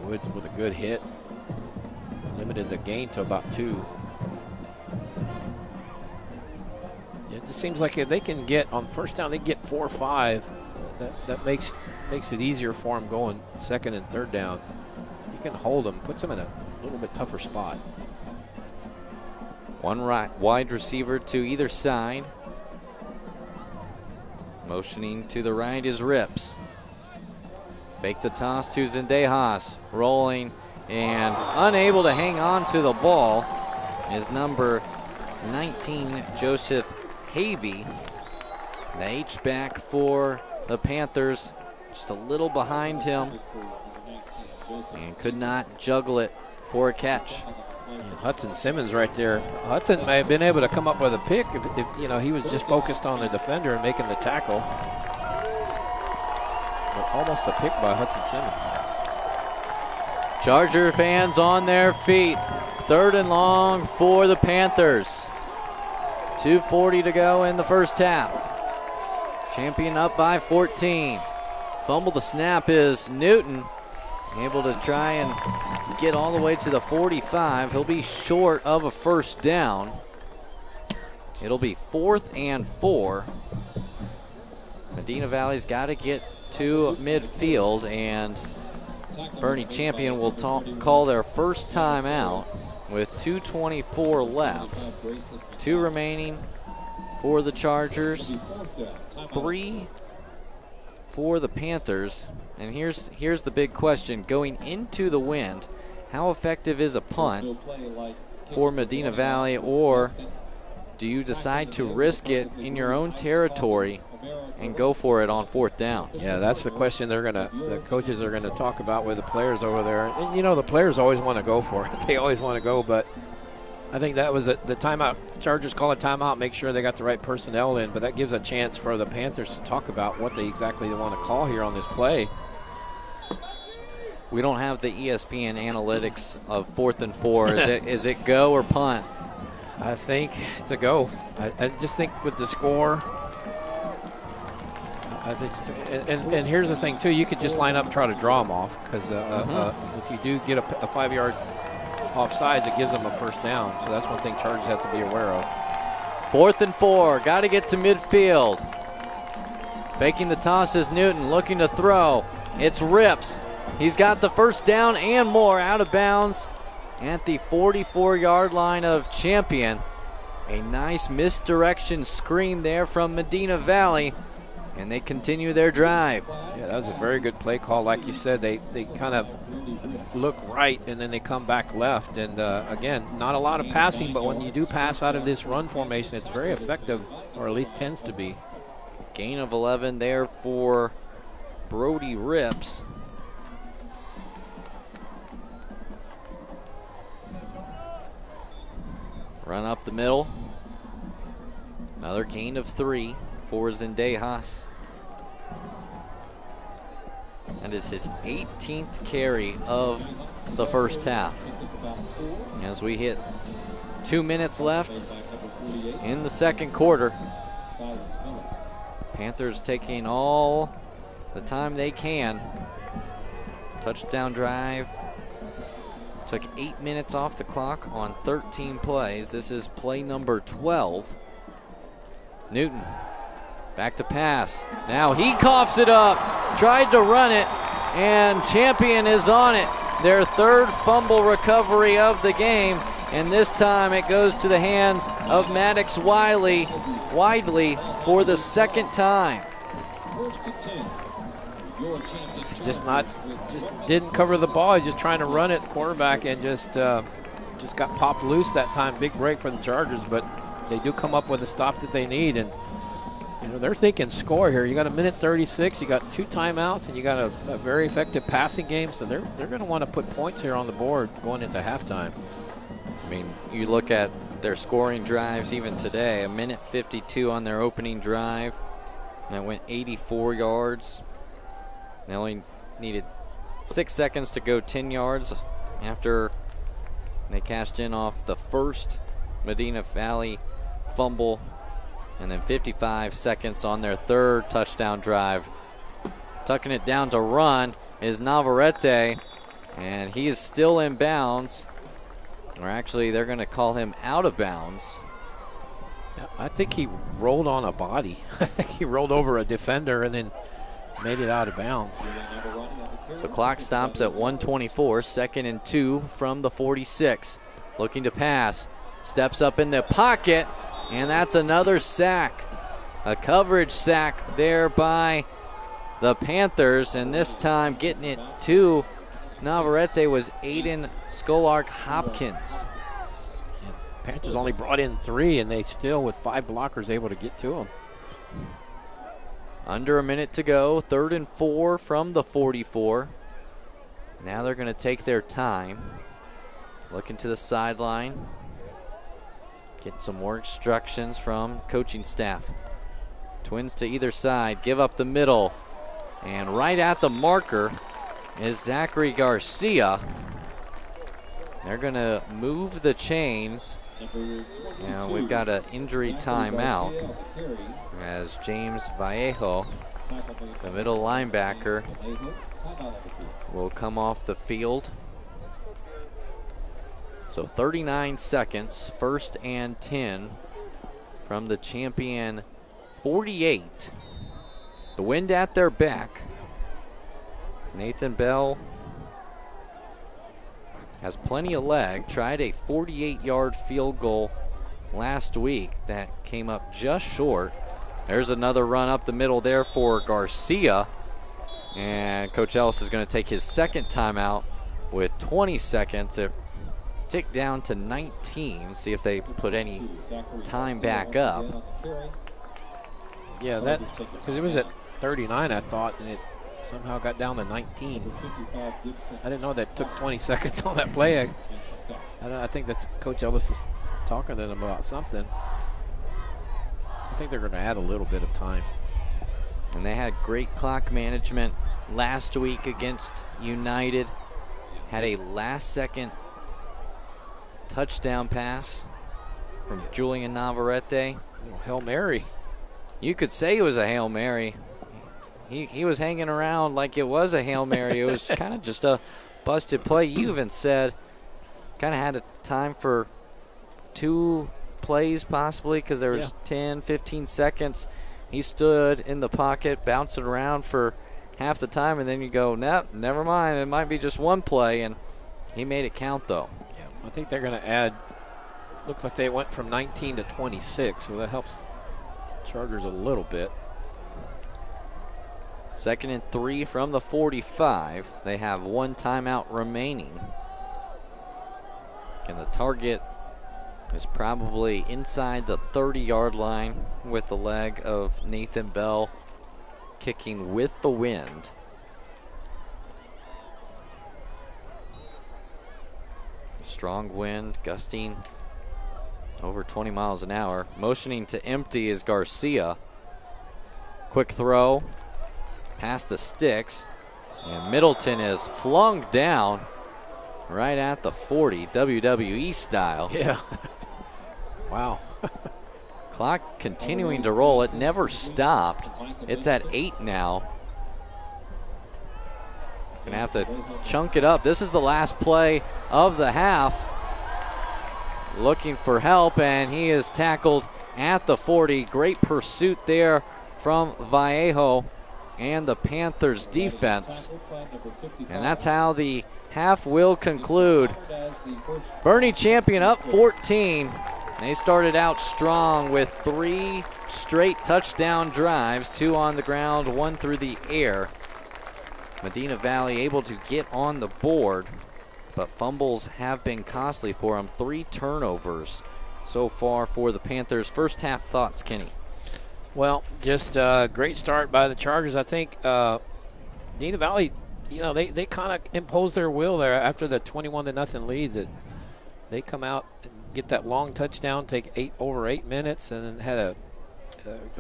Wood with a good hit. Limited the gain to about 2. It just seems like if they can get on first down, they get 4 or 5. That makes it easier for them going second and third down. You can hold them, puts them in a little bit tougher spot. One wide receiver to either side. Motioning to the right is Rips. Fake the toss to Zendejas. Rolling and unable to hang on to the ball. is number 19, Joseph Habe. The H-back for the Panthers, just a little behind him, and could not juggle it for a catch. Hudson Simmons right there. Hudson may have been able to come up with a pick if you know, he was just focused on the defender and making the tackle. But almost a pick by Hudson Simmons. Charger fans on their feet. 3rd and long for the Panthers. 2:40 to go in the first half. Champion up by 14. Fumble the snap is Newton. Able to try and get all the way to the 45. He'll be short of a first down. It'll be 4th and 4. Medina Valley's got to get to midfield, and Bernie Champion will call their first timeout with 2:24 left. 2 remaining for the Chargers, 3 for the Panthers. And here's the big question. Going into the wind, how effective is a punt for Medina Valley, or do you decide to risk it in your own territory and go for it on 4th down? Yeah, that's the question the coaches are gonna talk about with the players over there. And you know, the players always want to go for it. They always want to go, but I think that was the timeout. Chargers call a timeout, make sure they got the right personnel in, but that gives a chance for the Panthers to talk about what they exactly want to call here on this play. We don't have the ESPN analytics of 4th and 4. Is it go or punt? I think it's a go. I just think with the score, and here's the thing too, you could just line up and try to draw them off, because if you do get a 5-yard offsides, it gives them a first down. So that's one thing Chargers have to be aware of. 4th and 4, got to get to midfield. Faking the toss is Newton, looking to throw. It's Rips. He's got the first down and more, out of bounds at the 44-yard line of Champion. A nice misdirection screen there from Medina Valley, and they continue their drive. Yeah, that was a very good play call. Like you said, they kind of look right, and then they come back left. And again, not a lot of passing, but when you do pass out of this run formation, it's very effective, or at least tends to be. Gain of 11 there for Brody Rips. Run up the middle. Another gain of 3 for Zendejas. That is his 18th carry of the first half. As we hit 2 minutes left in the second quarter. Panthers taking all the time they can. Touchdown drive. Took 8 minutes off the clock on 13 plays. This is play number 12. Newton back to pass. Now he coughs it up. Tried to run it, and Champion is on it. Their 3rd fumble recovery of the game, and this time it goes to the hands of Maddox Widely for the 2nd time. Just didn't cover the ball. He's just trying to run it, quarterback, and just got popped loose that time. Big break for the Chargers, but they do come up with the stop that they need. And you know, they're thinking score here. You got 1:36. You got 2 timeouts, and you got a very effective passing game. So they're going to want to put points here on the board going into halftime. I mean, you look at their scoring drives even today. 1:52 on their opening drive. And that went 84 yards. They only needed 6 seconds to go 10 yards after they cashed in off the first Medina Valley fumble, and then 55 seconds on their 3rd touchdown drive. Tucking it down to run is Navarrete, and he is still in bounds. Or actually, they're going to call him out of bounds. I think he rolled on a body. I think he rolled over a defender and then made it out of bounds. So clock stops at 1:24, 2nd and 2 from the 46. Looking to pass, steps up in the pocket, and that's another sack. A coverage sack there by the Panthers, and this time getting it to Navarrete was Aiden Scholark Hopkins. Panthers only brought in 3, and they still, with 5 blockers, able to get to them. Under a minute to go, 3rd and 4 from the 44. Now they're going to take their time. Looking to the sideline. Get some more instructions from coaching staff. Twins to either side, give up the middle. And right at the marker is Zachary Garcia. They're going to move the chains. And we've got an injury timeout as James Vallejo, the middle linebacker, will come off the field. So 39 seconds, 1st and 10 from the champion 48. The wind at their back. Nathan Bell has plenty of leg, tried a 48-yard field goal last week that came up just short. There's another run up the middle there for Garcia. And Coach Ellis is going to take his second timeout with 20 seconds. It ticked down to 19. See if they put any time back up. Yeah, that, because it was at 39, I thought, and it somehow got down to 19. I didn't know that took 20 seconds on that play. I think that's Coach Ellis is talking to them about something. I think they're going to add a little bit of time. And they had great clock management last week against United. Had a last-second touchdown pass from Julian Navarrete. Hail Mary. You could say it was a Hail Mary. He was hanging around like it was a Hail Mary. It was kind of just a busted play. You even said kind of had a time for 2 plays possibly because there was 10, 15 seconds. He stood in the pocket, bouncing around for half the time, and then you go, nope, never mind. It might be just 1 play, and he made it count, though. Yeah, I think they're going to add, looked like they went from 19 to 26, so that helps Chargers a little bit. 2nd and 3 from the 45. They have 1 timeout remaining. And the target is probably inside the 30-yard line with the leg of Nathan Bell kicking with the wind. Strong wind gusting over 20 miles an hour. Motioning to empty is Garcia. Quick throw past the sticks, and Middleton is flung down right at the 40, WWE style. Yeah. Wow. Clock continuing to roll. It never stopped. It's at 8 now. Gonna have to chunk it up. This is the last play of the half. Looking for help, and he is tackled at the 40. Great pursuit there from Vallejo and the Panthers defense. And that's how the half will conclude. Bernie Champion up 14. They started out strong with 3 straight touchdown drives, 2 on the ground, 1 through the air. Medina Valley able to get on the board, but fumbles have been costly for them. 3 turnovers so far for the Panthers. First half thoughts, Kenny? Well, just a great start by the Chargers. I think Medina Valley, you know, they kind of imposed their will there after the 21-0 lead. That they come out and get that long touchdown, take over 8 minutes, and then had a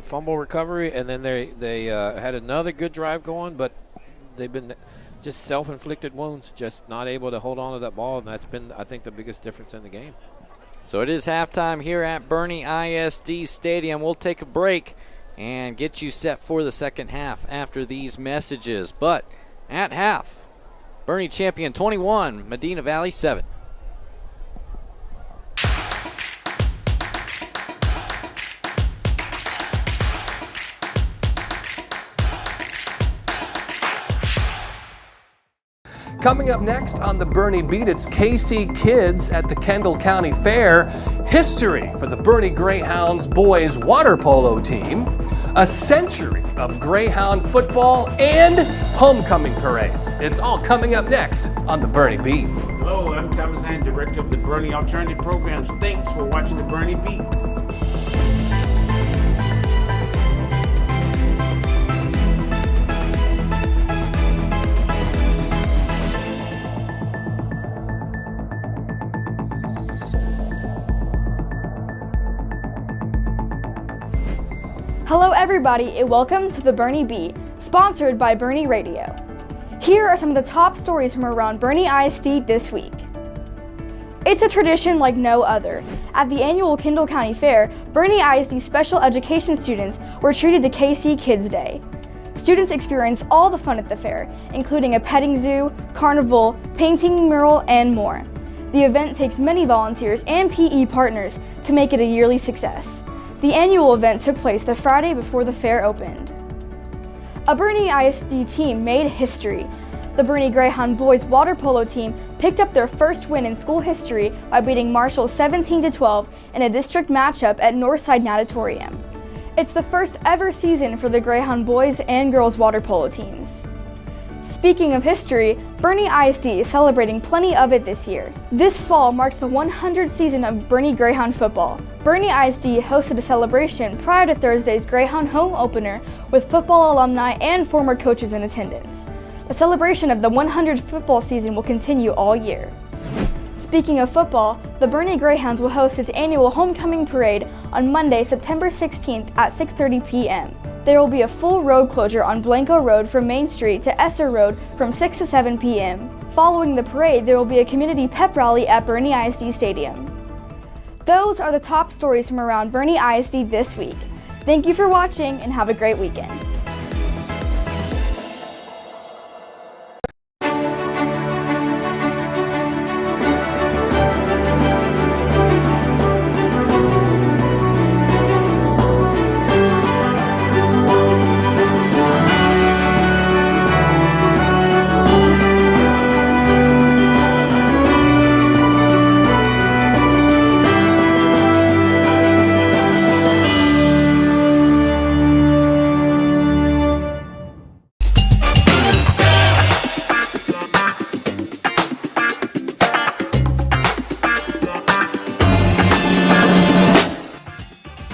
fumble recovery, and then they had another good drive going, but they've been just self-inflicted wounds, just not able to hold on to that ball, and that's been, I think, the biggest difference in the game. So it is halftime here at Bernie ISD Stadium. We'll take a break and get you set for the second half after these messages. But at half, Bernie Champion 21, Medina Valley 7. Coming up next on the Bernie Beat, it's KC Kids at the Kendall County Fair. History for the Bernie Greyhounds boys water polo team. A century of Greyhound football and homecoming parades. It's all coming up next on the Bernie Beat. Hello, I'm Thomas Hand, Director of the Bernie Alternative Programs. Thanks for watching the Bernie Beat. Hello everybody and welcome to the Bernie Beat, sponsored by Bernie Radio. Here are some of the top stories from around Bernie ISD this week. It's a tradition like no other. At the annual Kendall County Fair, Bernie ISD special education students were treated to KC Kids Day. Students experience all the fun at the fair, including a petting zoo, carnival, painting mural, and more. The event takes many volunteers and PE partners to make it a yearly success. The annual event took place the Friday before the fair opened. A Bernie ISD team made history. The Bernie Greyhound boys water polo team picked up their first win in school history by beating Marshall 17-12 in a district matchup at Northside Natatorium. It's the first ever season for the Greyhound boys and girls water polo teams. Speaking of history, Bernie ISD is celebrating plenty of it this year. This fall marks the 100th season of Bernie Greyhound football. Bernie ISD hosted a celebration prior to Thursday's Greyhound home opener with football alumni and former coaches in attendance. The celebration of the 100th football season will continue all year. Speaking of football, the Bernie Greyhounds will host its annual homecoming parade on Monday, September 16th at 6:30 p.m. There will be a full road closure on Blanco Road from Main Street to Esser Road from 6 to 7 p.m. Following the parade, there will be a community pep rally at Bernie ISD Stadium. Those are the top stories from around Bernie ISD this week. Thank you for watching and have a great weekend.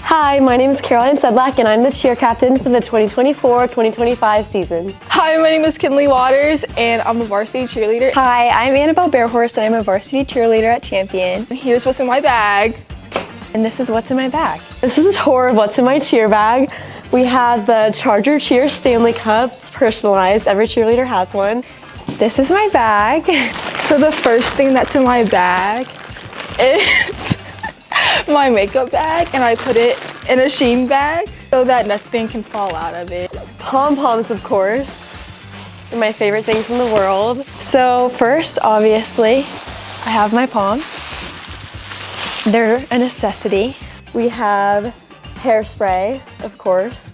Hi, my name is Caroline Sedlak and I'm the cheer captain for the 2024-2025 season. Hi, my name is Kinley Waters and I'm a varsity cheerleader. Hi, I'm Annabelle Bearhorst and I'm a varsity cheerleader at Champion. Here's what's in my bag. And this is what's in my bag. This is a tour of what's in my cheer bag. We have the Charger Cheer Stanley Cup. It's personalized. Every cheerleader has one. This is my bag. So the first thing that's in my bag is my makeup bag, and I put it in a Sheen bag so that nothing can fall out of it. Pom-poms, of course. They're my favorite things in the world. So first, obviously, I have my poms. They're a necessity. We have hairspray, of course.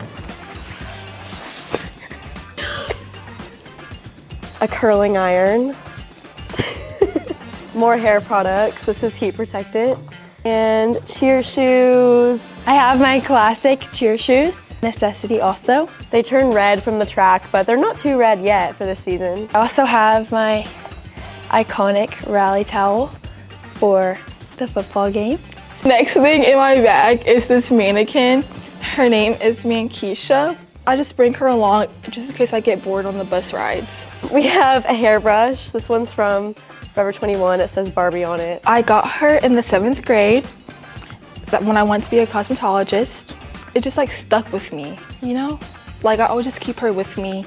A curling iron. More hair products. This is heat protectant. And cheer shoes. I have my classic cheer shoes, necessity also. They turn red from the track, but they're not too red yet for this season. I also have my iconic rally towel for the football games. Next thing in my bag is this mannequin. Her name is Mankisha. I just bring her along just in case I get bored on the bus rides. We have a hairbrush. This one's from Forever 21. It says Barbie on it. I got her in the 7th grade when I wanted to be a cosmetologist. It just like stuck with me, you know? Like I always just keep her with me,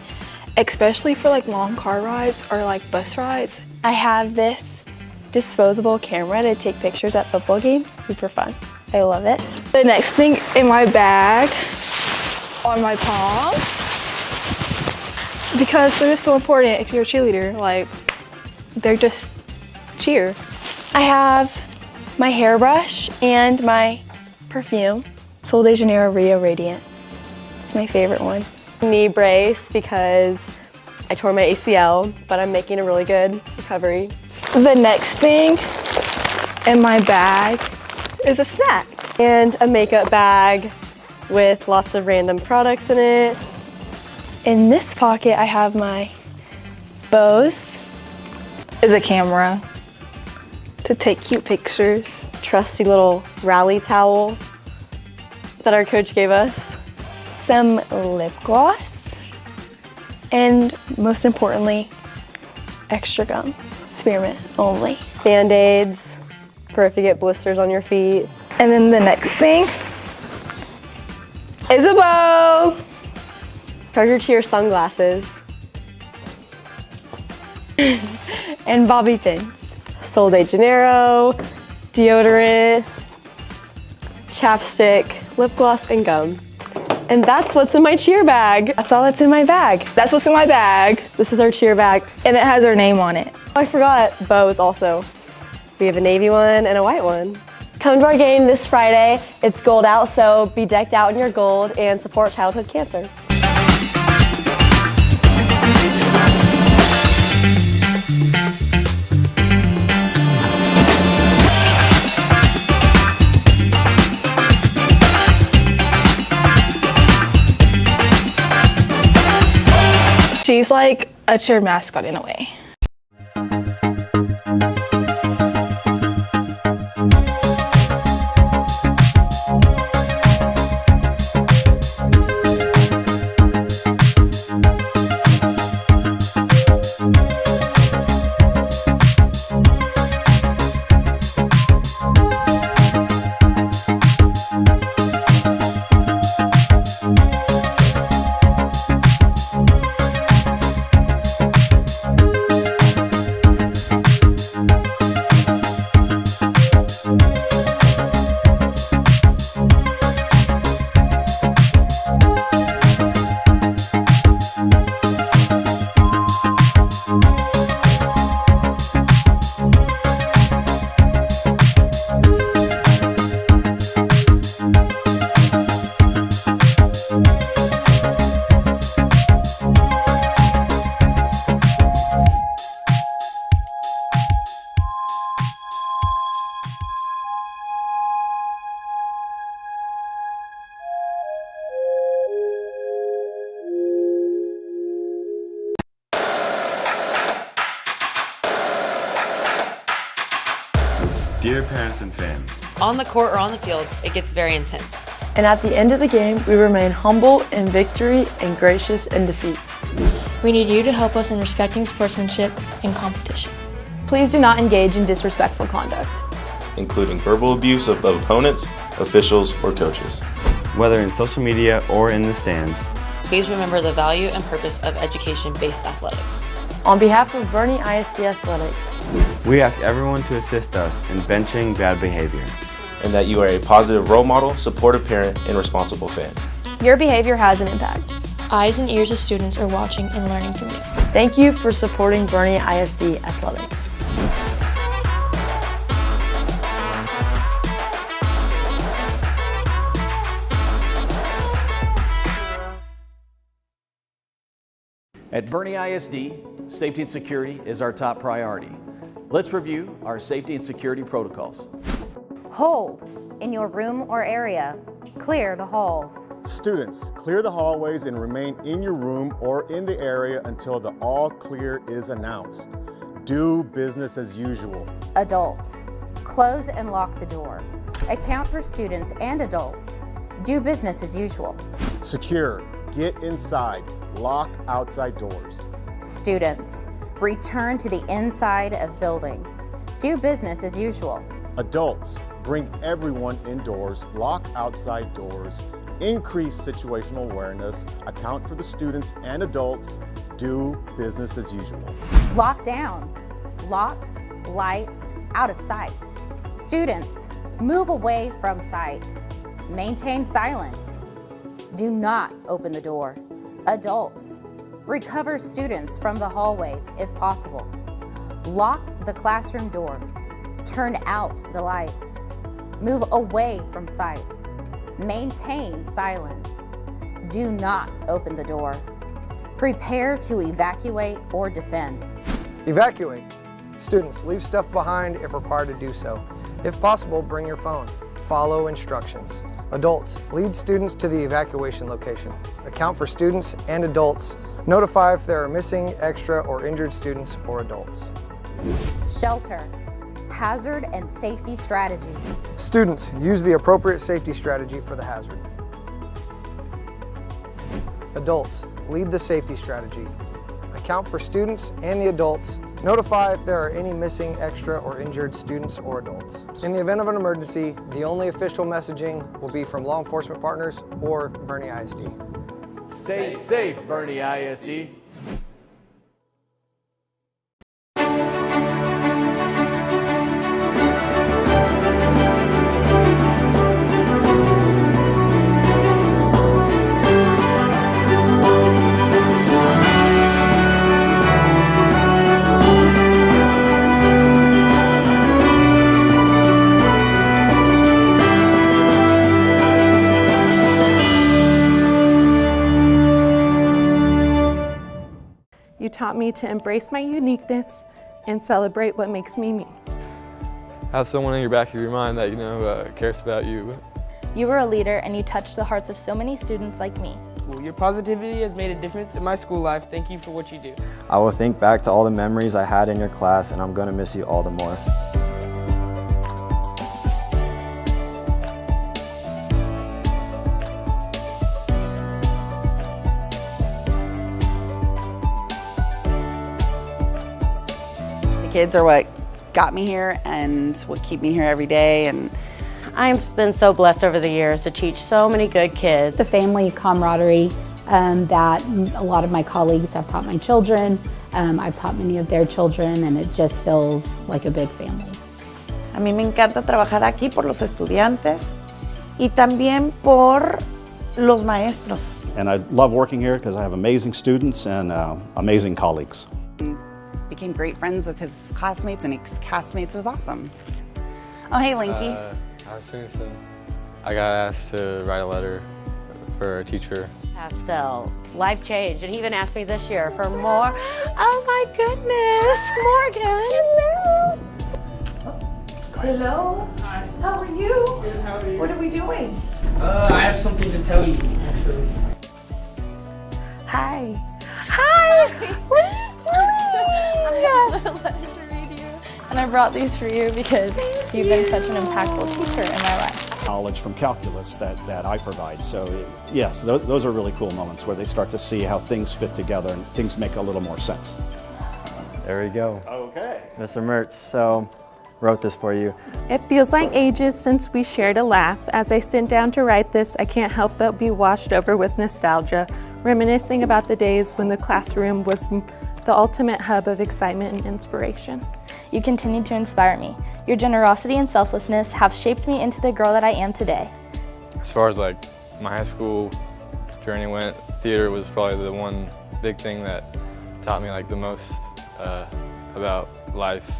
especially for like long car rides or like bus rides. I have this disposable camera to take pictures at football games. Super fun. I love it. The next thing in my bag are my palms, because they're just so important if you're a cheerleader. Like they're just cheer. I have my hairbrush and my perfume, Sol de Janeiro Rio Radiance. It's my favorite one. Knee brace because I tore my ACL, but I'm making a really good recovery. The next thing in my bag is a snack. And a makeup bag with lots of random products in it. In this pocket, I have my bows. Is a camera. to take cute pictures. Trusty little rally towel that our coach gave us. Some lip gloss. And most importantly, extra gum. Spearmint only. Band-aids for if you get blisters on your feet. And then the next thing is a bow. Charger Cheer sunglasses. And bobby pins. Sol de Janeiro, deodorant, chapstick, lip gloss, and gum. And that's what's in my cheer bag. That's all that's in my bag. That's what's in my bag. This is our cheer bag. And it has our name on it. Oh, I forgot bows also. We have a navy one and a white one. Come to our game this Friday. It's gold out, so be decked out in your gold and support childhood cancer. She's like a cheer mascot in a way. Dear parents and fans, on the court or on the field, it gets very intense. And at the end of the game, we remain humble in victory and gracious in defeat. We need you to help us in respecting sportsmanship and competition. Please do not engage in disrespectful conduct, including verbal abuse of opponents, officials, or coaches. Whether in social media or in the stands. Please remember the value and purpose of education-based athletics. On behalf of Boerne ISD Athletics, we ask everyone to assist us in benching bad behavior. And that you are a positive role model, supportive parent, and responsible fan. Your behavior has an impact. Eyes and ears of students are watching and learning from you. Thank you for supporting Boerne ISD Athletics. At Boerne ISD, safety and security is our top priority. Let's review our safety and security protocols. Hold in your room or area. Clear the halls. Students, clear the hallways and remain in your room or in the area until the all clear is announced. Do business as usual. Adults, close and lock the door. Account for students and adults. Do business as usual. Secure, get inside. Lock outside doors. Students, return to the inside of building. Do business as usual. Adults, bring everyone indoors, lock outside doors, increase situational awareness, account for the students and adults, do business as usual. Lock down. Locks, lights, out of sight. Students, move away from sight. Maintain silence. Do not open the door. Adults, recover students from the hallways if possible. Lock the classroom door. Turn out the lights. Move away from sight. Maintain silence. Do not open the door. Prepare to evacuate or defend. Evacuate. Students, leave stuff behind if required to do so. If possible, bring your phone. Follow instructions. Adults, lead students to the evacuation location. Account for students and adults. Notify if there are missing, extra, or injured students or adults. Shelter. hazard and safety strategy. Students, use the appropriate safety strategy for the hazard. Adults, lead the safety strategy. Account for students and the adults. Notify if there are any missing, extra, or injured students or adults. In the event of an emergency, the only official messaging will be from law enforcement partners or Bernie ISD. Stay safe, Bernie ISD. You taught me to embrace my uniqueness and celebrate what makes me me. Have someone in your back of your mind that cares about you. You were a leader and you touched the hearts of so many students like me. Your positivity has made a difference in my school life. Thank you for what you do. I will think back to all the memories I had in your class, and I'm going to miss you all the more. Kids are what got me here and what keep me here every day. And I've been so blessed over the years to teach so many good kids. The family camaraderie that a lot of my colleagues have taught my children. I've taught many of their children, and it just feels like a big family. A mí me encanta trabajar aquí por los estudiantes y también por los maestros. And I love working here because I have amazing students and amazing colleagues. Became great friends with his classmates and his castmates. It was awesome. Oh, hey, Linky. I was Susan. I got asked to write a letter for a teacher. So, life changed, and he even asked me this year for more. Oh my goodness, Morgan. Hello. Hi. How are you? Good, how are you? What are we doing? I have something to tell you, actually. Hi. Hi. What are you doing? I have a letter to read you. And I brought these for you because you've been such an impactful teacher in my life. Knowledge from calculus that I provide. So yes, those are really cool moments where they start to see how things fit together and things make a little more sense. There we go. Okay. Mr. Mertz, so wrote this for you. It feels like ages since we shared a laugh. As I sit down to write this, I can't help but be washed over with nostalgia, reminiscing about the days when the classroom was the ultimate hub of excitement and inspiration. You continue to inspire me. Your generosity and selflessness have shaped me into the girl that I am today. As far as like my high school journey went, theater was probably the one big thing that taught me like the most about life.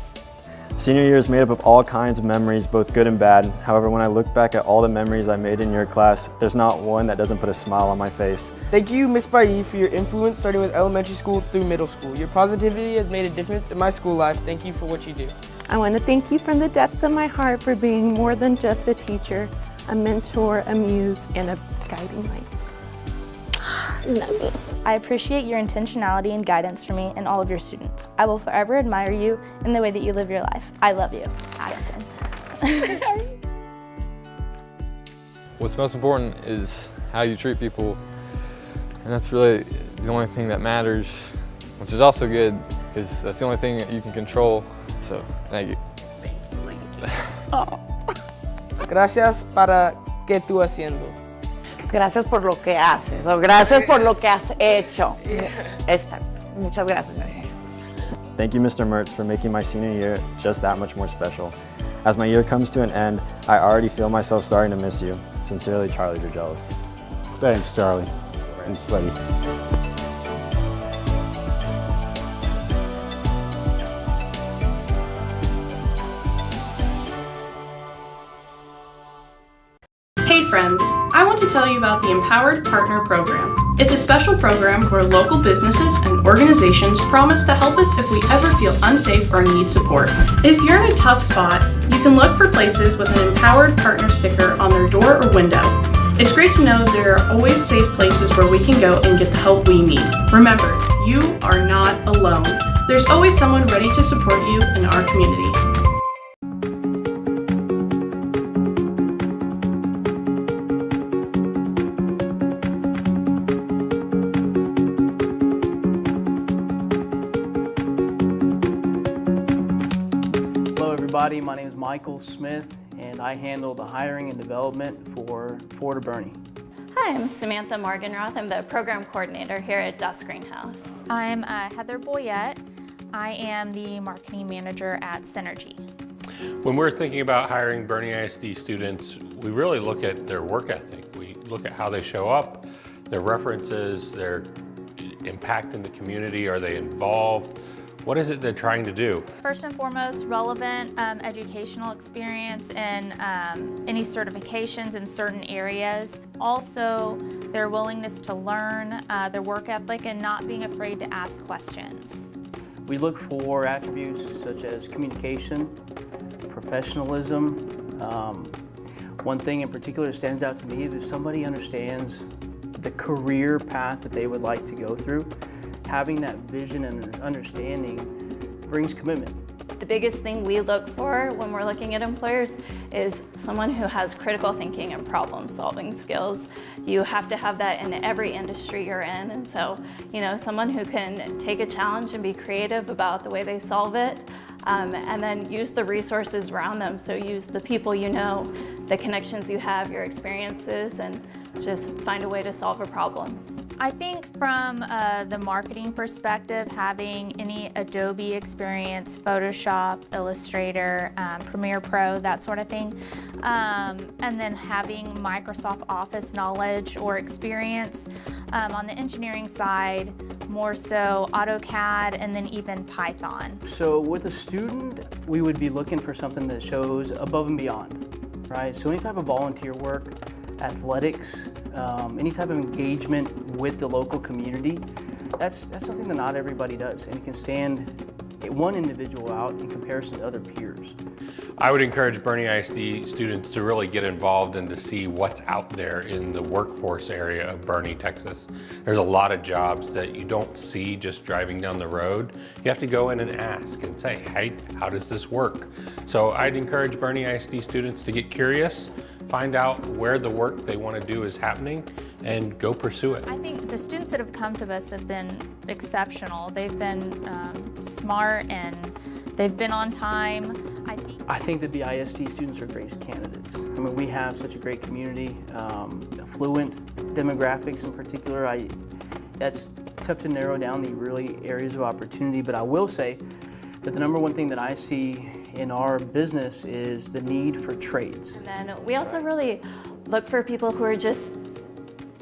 Senior year is made up of all kinds of memories, both good and bad. However, when I look back at all the memories I made in your class, there's not one that doesn't put a smile on my face. Thank you, Ms. Bailly, for your influence starting with elementary school through middle school. Your positivity has made a difference in my school life. Thank you for what you do. I want to thank you from the depths of my heart for being more than just a teacher, a mentor, a muse, and a guiding light. Love it. I appreciate your intentionality and guidance for me and all of your students. I will forever admire you in the way that you live your life. I love you, Addison. What's most important is how you treat people, and that's really the only thing that matters, which is also good because that's the only thing that you can control. So, thank you. Oh. Gracias para que tú haciendo. Gracias por lo que haces, o gracias por lo que has hecho. Muchas gracias. Thank you, Mr. Mertz, for making my senior year just that much more special. As my year comes to an end, I already feel myself starting to miss you. Sincerely, Charlie, you're jealous. Thanks, Charlie. Thanks, buddy. Hey friends, I want to tell you about the Empowered Partner Program. It's a special program where local businesses and organizations promise to help us if we ever feel unsafe or need support. If you're in a tough spot, you can look for places with an Empowered Partner sticker on their door or window. It's great to know there are always safe places where we can go and get the help we need. Remember, you are not alone. There's always someone ready to support you in our community. everybody. My name is Michael Smith, and I handle the hiring and development for Florida Bernie. Hi, I'm Samantha Morganroth. I'm the program coordinator here at Dusk Greenhouse. I'm Heather Boyette. I am the marketing manager at Synergy. When we're thinking about hiring Bernie ISD students, we really look at their work ethic. We look at how they show up, their references, their impact in the community. Are they involved? What is it they're trying to do? First and foremost, relevant educational experience and any certifications in certain areas. Also, their willingness to learn, their work ethic, and not being afraid to ask questions. We look for attributes such as communication, professionalism. One thing in particular that stands out to me is if somebody understands the career path that they would like to go through, having that vision and understanding brings commitment. The biggest thing we look for when we're looking at employers is someone who has critical thinking and problem-solving skills. You have to have that in every industry you're in, and so, someone who can take a challenge and be creative about the way they solve it, and then use the resources around them. So use the people you know, the connections you have, your experiences, and just find a way to solve a problem. I think from the marketing perspective, having any Adobe experience, Photoshop, Illustrator, Premiere Pro, that sort of thing, and then having Microsoft Office knowledge or experience. On the engineering side, more so AutoCAD and then even Python. So with a student, we would be looking for something that shows above and beyond, right? So any type of volunteer work, athletics, any type of engagement with the local community, that's something that not everybody does, and it can stand one individual out in comparison to other peers. I would encourage Bernie ISD students to really get involved and to see what's out there in the workforce area of Bernie, Texas. There's a lot of jobs that you don't see just driving down the road. You have to go in and ask and say, hey, how does this work? So I'd encourage Bernie ISD students to get curious, find out where the work they want to do is happening, and go pursue it. I think the students that have come to us have been exceptional. They've been smart and they've been on time. I think the BISD students are great candidates. I mean, we have such a great community, affluent demographics in particular. That's tough to narrow down the really areas of opportunity, but I will say that the number one thing that I see in our business is the need for trades. And then we also really look for people who are just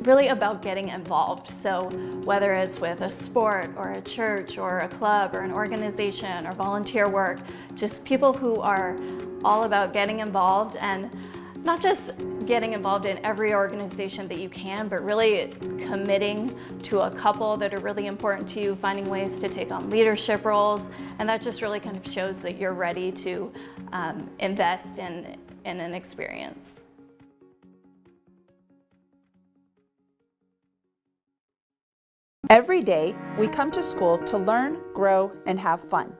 really about getting involved. So whether it's with a sport or a church or a club or an organization or volunteer work, just people who are all about getting involved, and not just getting involved in every organization that you can, but really committing to a couple that are really important to you, finding ways to take on leadership roles, and that just really kind of shows that you're ready to invest in an experience. Every day, we come to school to learn, grow, and have fun.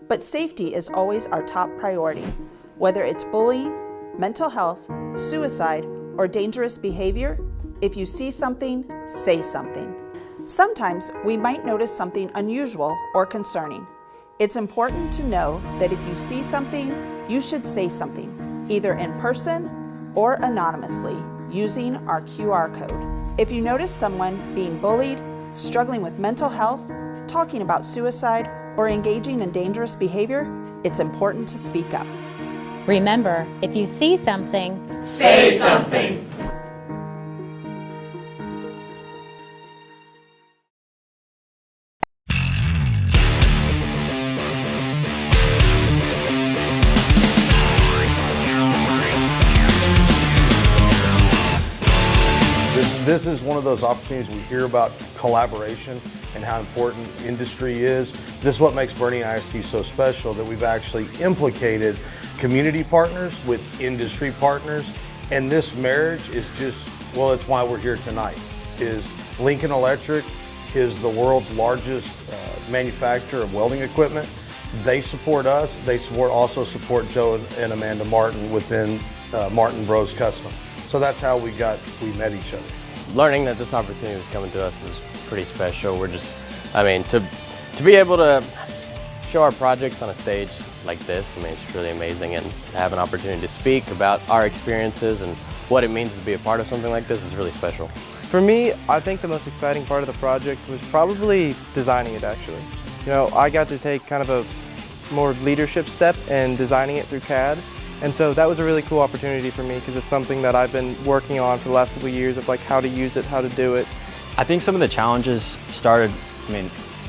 But safety is always our top priority. Whether it's bullying, mental health, suicide, or dangerous behavior, if you see something, say something. Sometimes we might notice something unusual or concerning. It's important to know that if you see something, you should say something, either in person or anonymously, using our QR code. If you notice someone being bullied, struggling with mental health, talking about suicide, or engaging in dangerous behavior, it's important to speak up. Remember, if you see something, say something. This is one of those opportunities we hear about collaboration and how important industry is. This is what makes Bernie ISD so special, that we've actually implicated community partners with industry partners, and this marriage is just, well, it's why we're here tonight. Lincoln Electric is the world's largest manufacturer of welding equipment. They support us. They also support Joe and Amanda Martin within Martin Bros Custom. So that's how we met each other. Learning that this opportunity was coming to us is pretty special. We're just, to be able to show our projects on a stage like this, I mean, it's really amazing, and to have an opportunity to speak about our experiences and what it means to be a part of something like this is really special. For me, I think the most exciting part of the project was probably designing it, actually. You know, I got to take kind of a more leadership step in designing it through CAD, and so that was a really cool opportunity for me because it's something that I've been working on for the last couple of years of like how to use it, how to do it. I think some of the challenges started,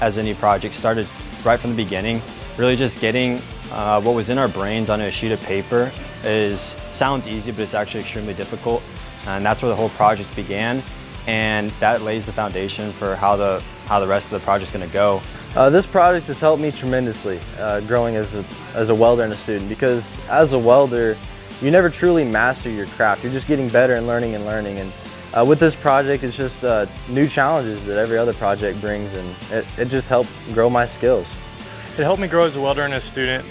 as any project, started right from the beginning. Really just getting what was in our brains on a sheet of paper sounds easy, but it's actually extremely difficult. And that's where the whole project began. And that lays the foundation for how the rest of the project's gonna go. This project has helped me tremendously growing as a welder and a student, because as a welder, you never truly master your craft. You're just getting better and learning. And with this project, it's just new challenges that every other project brings, and it just helped grow my skills. It helped me grow as a welder and a student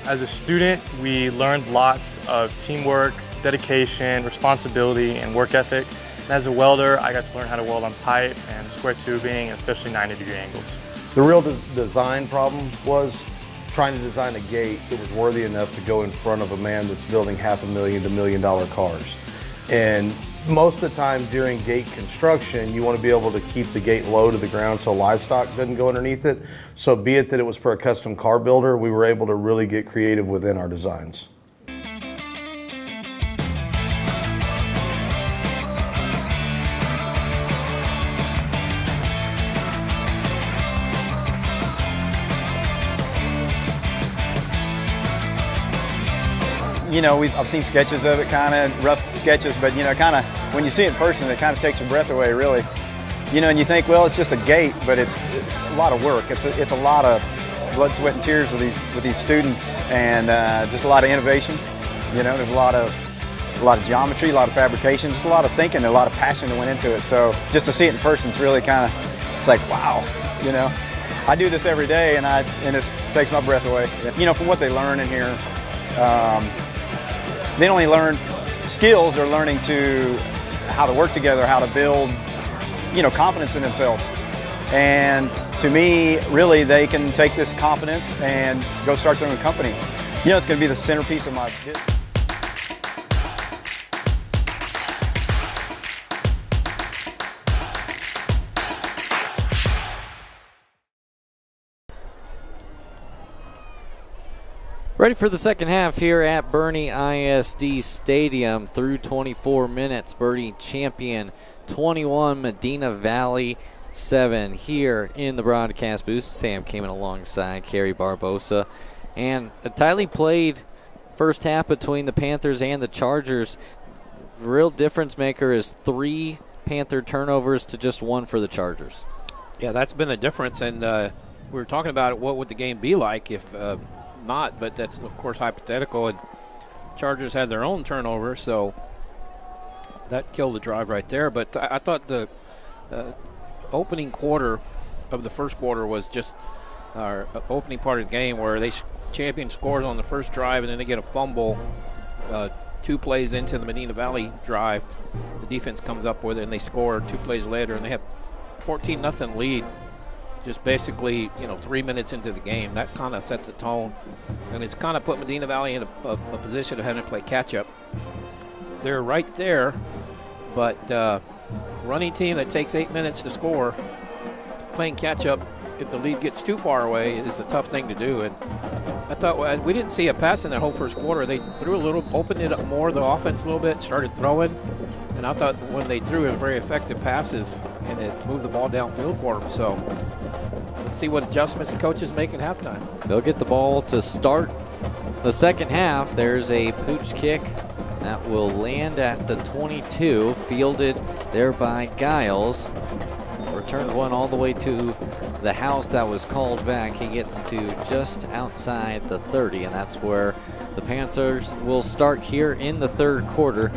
as a student, we learned lots of teamwork, dedication, responsibility, and work ethic. And as a welder, I got to learn how to weld on pipe and square tubing, and especially 90-degree angles. The real design problem was trying to design a gate that was worthy enough to go in front of a man that's building $500,000 to $1 million cars. And most of the time during gate construction, you want to be able to keep the gate low to the ground so livestock doesn't go underneath it. So be it that it was for a custom car builder, we were able to really get creative within our designs. You know, I've seen sketches of it, kind of rough sketches, but you know, kind of when you see it in person, it kind of takes your breath away, really. You know, and you think, well, it's just a gate, but it's a lot of work. It's a lot of blood, sweat, and tears with these students, and just a lot of innovation. You know, there's a lot of geometry, a lot of fabrication, just a lot of thinking, a lot of passion that went into it. So just to see it in person, it's really kind of, it's like, wow, you know. I do this every day, and it takes my breath away. You know, from what they learn in here. They don't only learn skills, they're learning how to work together, how to build, you know, confidence in themselves. And to me, really, they can take this confidence and go start their own company. You know, it's going to be the centerpiece of my business. Ready for the second half here at Boerne ISD Stadium. Through 24 minutes, Boerne champion 21, Medina Valley 7 here in the broadcast booth. Sam came in alongside Kerry Barbosa. And a tightly played first half between the Panthers and the Chargers. The real difference maker is 3 Panther turnovers to just 1 for the Chargers. Yeah, that's been a difference. And we were talking about what would the game be like if not, but that's of course hypothetical, and Chargers had their own turnover, so that killed the drive right there. But I thought the opening quarter of the first quarter was just our opening part of the game where champion scores on the first drive, and then they get a fumble 2 plays into the Medina Valley drive. The defense comes up with it, and they score 2 plays later, and they have 14-0 lead. Just basically, 3 minutes into the game. That kind of set the tone. And it's kind of put Medina Valley in a position of having to play catch-up. They're right there, but running team that takes 8 minutes to score, playing catch-up if the lead gets too far away is a tough thing to do. And I thought we didn't see a pass in that whole first quarter. They threw a little, opened it up more, the offense a little bit, started throwing. And I thought when they threw, it was very effective passes, and it moved the ball downfield for them. So let's see what adjustments the coaches make at halftime. They'll get the ball to start the second half. There's a pooch kick that will land at the 22, fielded there by Giles. Returned one all the way to the house that was called back. He gets to just outside the 30, and that's where the Panthers will start here in the third quarter.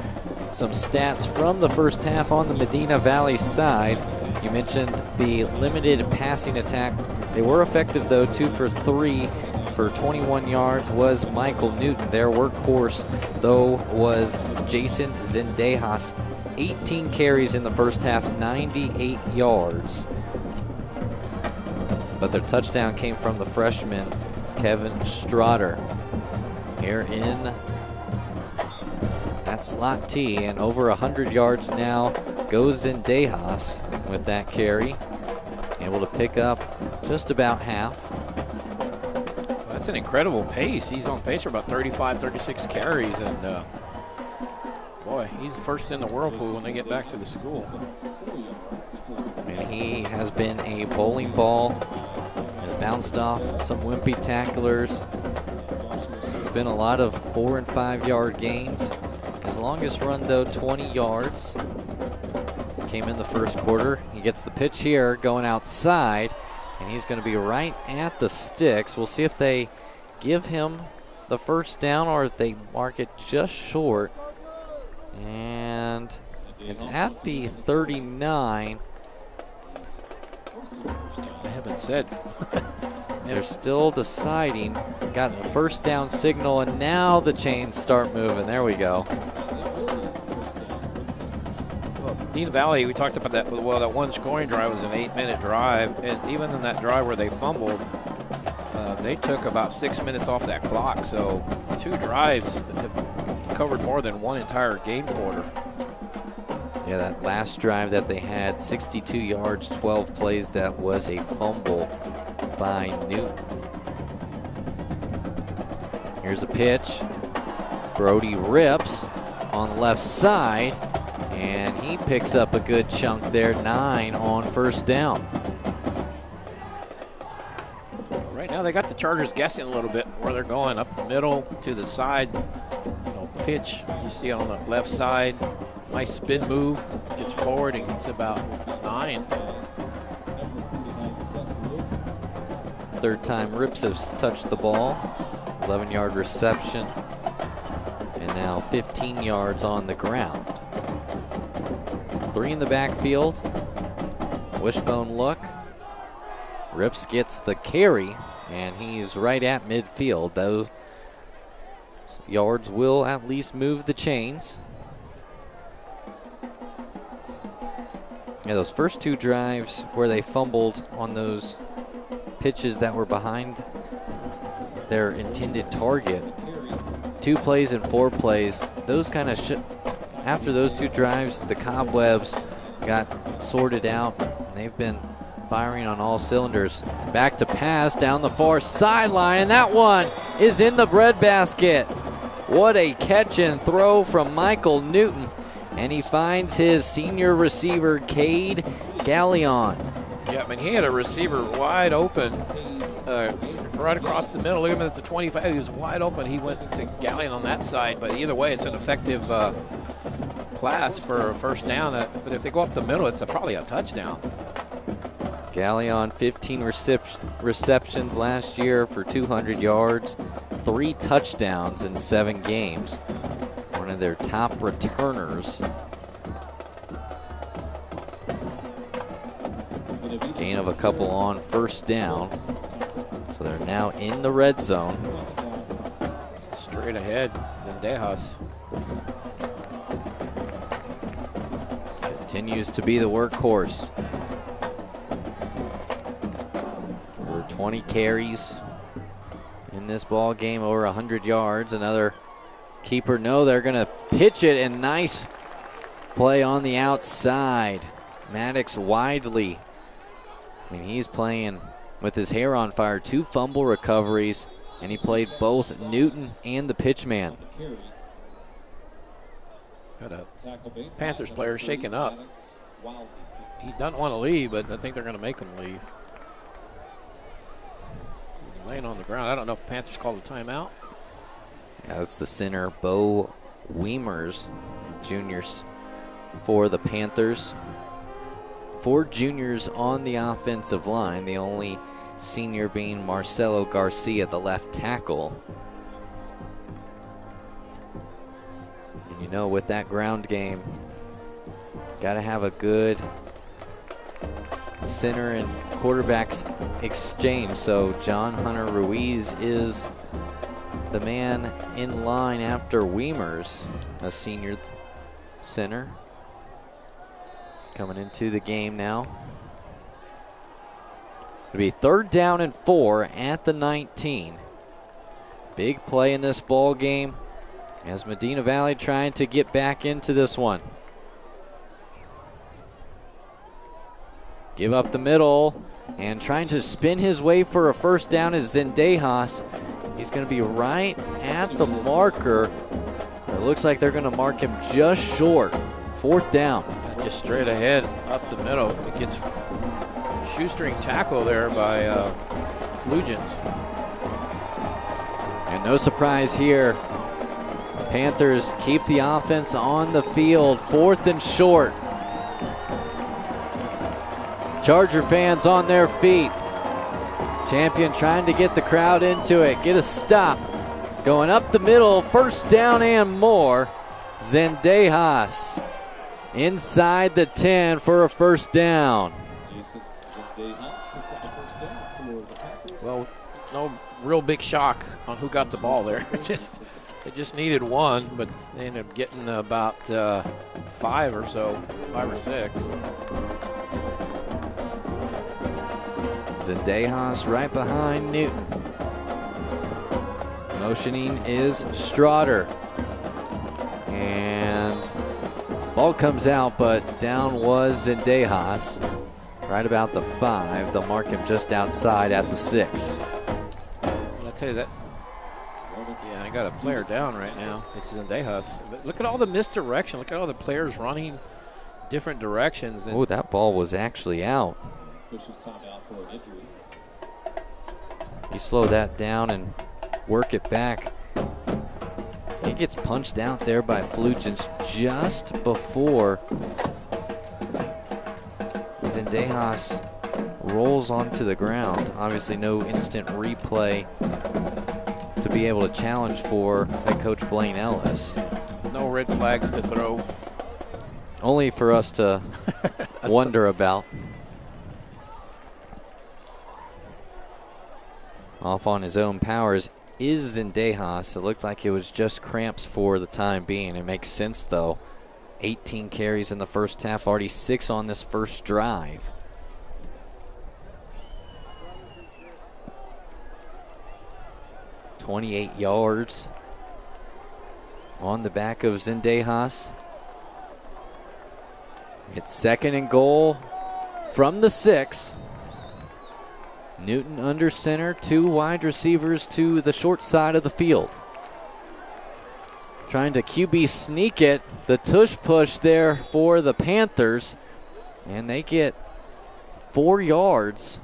Some stats from the first half on the Medina Valley side. You mentioned the limited passing attack. They were effective, though. 2 for 3 for 21 yards was Michael Newton. Their workhorse, though, was Jason Zendejas. 18 carries in the first half, 98 yards. but their touchdown came from the freshman, Kevin Strotter. Here in that slot T, and over 100 yards now goes in Dejas with that carry. Able to pick up just about half. That's an incredible pace. He's on pace for about 35, 36 carries, and boy, he's first in the whirlpool when they get back to the school. And he has been a bowling ball, has bounced off some wimpy tacklers. It's been a lot of 4 and 5 yard gains. His longest run though, 20 yards. Came in the first quarter. He gets the pitch here going outside, and he's going to be right at the sticks. We'll see if they give him the first down or if they mark it just short. And it's at the 39. I haven't said. They're still deciding. Got the first down signal, and now the chains start moving. There we go. Medina Valley, we talked about that. Well, that one scoring drive was an 8-minute drive, and even in that drive where they fumbled, they took about 6 minutes off that clock. So 2 drives have covered more than one entire game quarter. Yeah, that last drive that they had, 62 yards, 12 plays, that was a fumble by Newton. Here's a pitch. Brody rips on the left side, and he picks up a good chunk there, 9 on first down. Right now they got the Chargers guessing a little bit where they're going, up the middle, to the side. Pitch you see on the left side. Nice spin move, gets forward and gets about 9. Third time Rips has touched the ball. 11-yard reception. And now 15 yards on the ground. 3 in the backfield. Wishbone look. Rips gets the carry, and he's right at midfield. Those yards will at least move the chains. Yeah, those first 2 drives where they fumbled on those pitches that were behind their intended target. 2 plays and 4 plays. Those kind of after those 2 drives, the cobwebs got sorted out. They've been firing on all cylinders. Back to pass down the far sideline, and that one is in the breadbasket. What a catch and throw from Michael Newton. And he finds his senior receiver, Cade Gallion. Yeah, I mean, he had a receiver wide open, right across the middle. Look at him at the 25. He was wide open. He went to Gallion on that side. But either way, it's an effective pass for a first down. But if they go up the middle, it's probably a touchdown. Gallion, 15 receptions last year for 200 yards, 3 touchdowns in 7 games. One of their top returners. Gain of a couple on first down. So they're now in the red zone. Straight ahead, Zendejas. Continues to be the workhorse. Over 20 carries in this ball game, over 100 yards. Another keeper, no, they're gonna pitch it, and nice play on the outside. Maddox Widely, I mean, he's playing with his hair on fire. 2 fumble recoveries, and he played both Newton and the pitchman. Got a Panthers player shaking up. He doesn't want to leave, but I think they're going to make him leave. He's laying on the ground. I don't know if the Panthers called a timeout. Yeah, that's the center, Bo Weimers, juniors for the Panthers. 4 juniors on the offensive line, the only senior being Marcelo Garcia, the left tackle. And you know, with that ground game, got to have a good center and quarterbacks exchange. So John Hunter Ruiz is the man in line after Weimers, a senior center. Coming into the game now. It'll be 3rd down and 4 at the 19. Big play in this ball game as Medina Valley trying to get back into this one. Give up the middle and trying to spin his way for a first down is Zendejas. He's going to be right at the marker. It looks like they're going to mark him just short. 4th down. Just straight ahead up the middle. It gets shoestring tackle there by Flugents. And no surprise here. Panthers keep the offense on the field. 4th and short. Charger fans on their feet. Champion trying to get the crowd into it. Get a stop. Going up the middle. 1st down and more. Zendejas inside the 10 for a 1st down. Well, no real big shock on who got the ball there. They just needed one, but they ended up getting about 5 or 6. Zendejas right behind Newton. Motioning is Strotter. And ball comes out, but down was Zendejas. Right about the 5. They'll mark him just outside at the 6. I'll tell you that. Yeah, I got a player down right now. It's Zendejas. But look at all the misdirection. Look at all the players running different directions. Oh, that ball was actually out. You slow that down and work it back. He gets punched out there by Flugents just before Zendejas rolls onto the ground. Obviously no instant replay to be able to challenge for head coach Blaine Ellis. No red flags to throw. Only for us to wonder about. Off on his own powers is Zendejas. It looked like it was just cramps for the time being. It makes sense though. 18 carries in the first half, already 6 on this first drive. $28 yards on the back of Zendejas. It's 2nd and goal from the 6. Newton under center, 2 wide receivers to the short side of the field. Trying to QB sneak it. The tush push there for the Panthers. And they get 4 yards.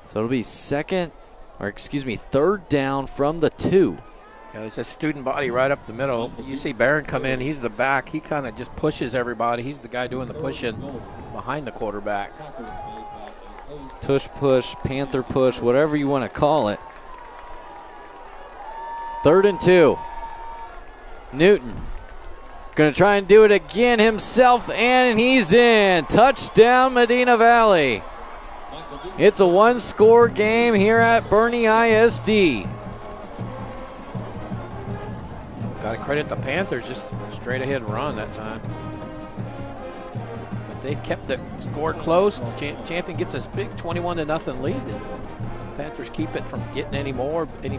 So it'll be 3rd down from the 2. Yeah, there's a student body right up the middle. You see Barron come in. He's the back. He kind of just pushes everybody. He's the guy doing the pushing behind the quarterback. Tush push, Panther push, whatever you want to call it. 3rd and 2. Newton going to try and do it again himself, and he's in. Touchdown, Medina Valley. It's a 1-score game here at Bernie ISD. Got to credit the Panthers, just straight ahead run that time. They kept the score close. Champion gets a big 21-0 lead. And Panthers keep it from getting any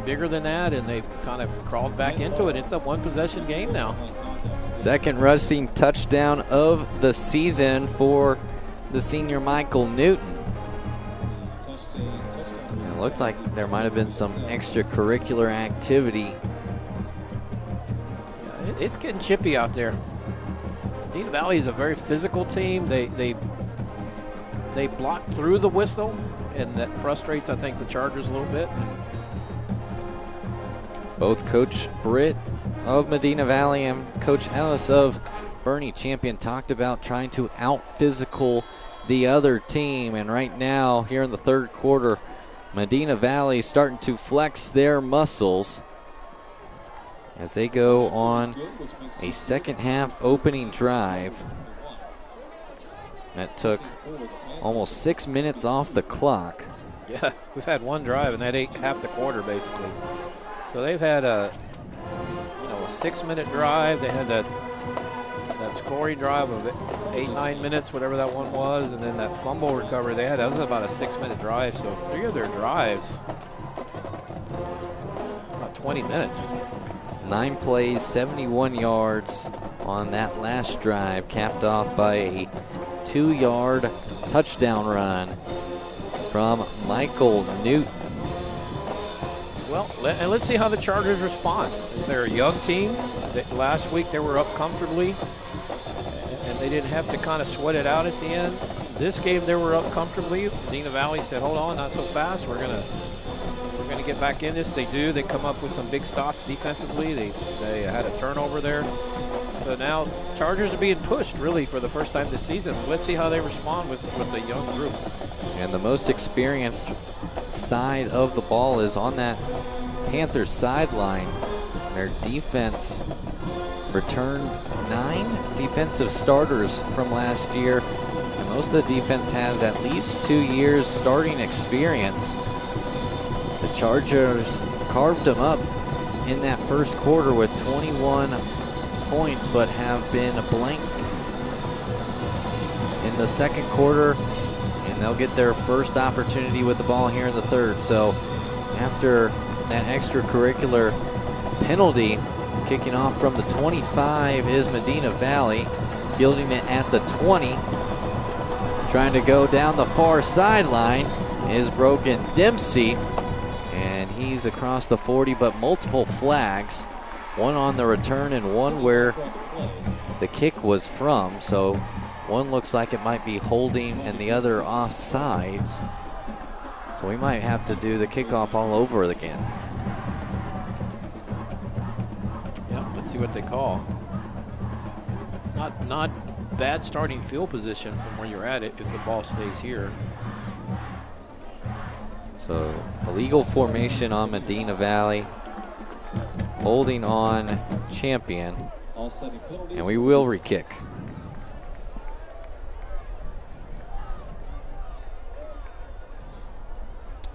bigger than that, and they kind of crawled back into it. It's a 1-possession game now. 2nd rushing touchdown of the season for the senior Michael Newton. It looked like there might have been some extracurricular activity. Yeah, it's getting chippy out there. Medina Valley is a very physical team. They block through the whistle, and that frustrates, I think, the Chargers a little bit. Both Coach Britt of Medina Valley and Coach Ellis of Bernie Champion talked about trying to out-physical the other team. And right now, here in the 3rd quarter, Medina Valley starting to flex their muscles as they go on a 2nd half opening drive that took almost 6 minutes off the clock. Yeah, we've had one drive, and that ate half the quarter basically. So they've had a 6-minute drive. They had that scoring drive of 8-9 minutes, whatever that one was, and then that fumble recovery they had, that was about a 6-minute drive. So 3 of their drives, about 20 minutes. 9 plays, 71 yards on that last drive, capped off by a 2-yard touchdown run from Michael Newton. Well, and let's see how the Chargers respond. They're a young team. Last week they were up comfortably, and they didn't have to kind of sweat it out at the end. This game they were up comfortably. Medina Valley said, hold on, not so fast. We're gonna get back in this. They do. They come up with some big stops defensively. They had a turnover there. So now Chargers are being pushed really for the first time this season. Let's see how they respond with the young group. And the most experienced side of the ball is on that Panthers sideline. Their defense returned 9 defensive starters from last year. And most of the defense has at least 2 years starting experience. The Chargers carved them up in that first quarter with 21 points, but have been blank in the second quarter, and they'll get their first opportunity with the ball here in the third. So after that extracurricular penalty, kicking off from the 25 is Medina Valley, fielding it at the 20. Trying to go down the far sideline is Brogan Dempsey, and he's across the 40, but multiple flags. One on the return and one where the kick was from. So one looks like it might be holding and the other offsides. So we might have to do the kickoff all over again. Yeah, let's see what they call. Not bad starting field position from where you're at it if the ball stays here. So illegal formation on Medina Valley. Holding on Champion, and we will re-kick.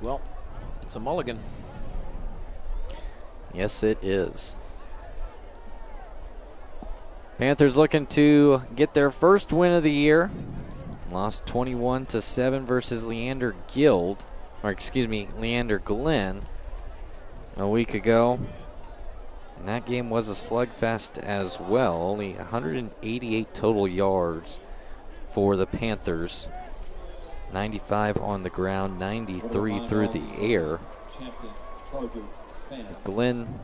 Well, it's a mulligan. Yes, it is. Panthers looking to get their first win of the year. Lost 21-7 versus Leander Glenn a week ago. And that game was a slugfest as well. Only 188 total yards for the Panthers. 95 on the ground, 93 through the air. Glenn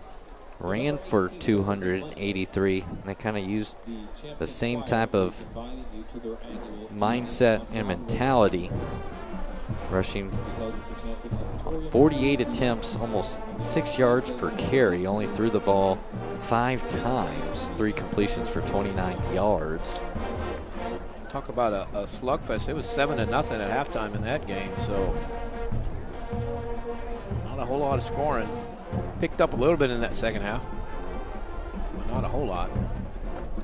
ran for 283. And they kind of used the same type of mindset and mentality. Rushing 48 attempts, almost 6 yards per carry, only threw the ball 5 times, 3 completions for 29 yards. Talk about a slugfest. It was 7-0 at halftime in that game, so not a whole lot of scoring. Picked up a little bit in that second half, but not a whole lot.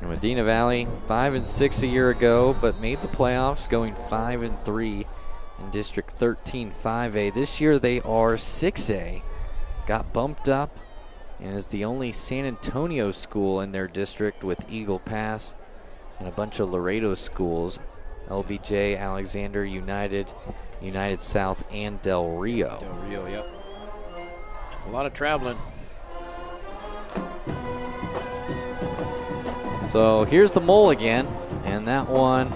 And Medina Valley 5-6 a year ago, but made the playoffs, going 5-3 in District 13 5A. This year they are 6A. Got bumped up and is the only San Antonio school in their district with Eagle Pass and a bunch of Laredo schools. LBJ, Alexander United, United South, and Del Rio. Del Rio, yep. It's a lot of traveling. So here's the mulligan, and that one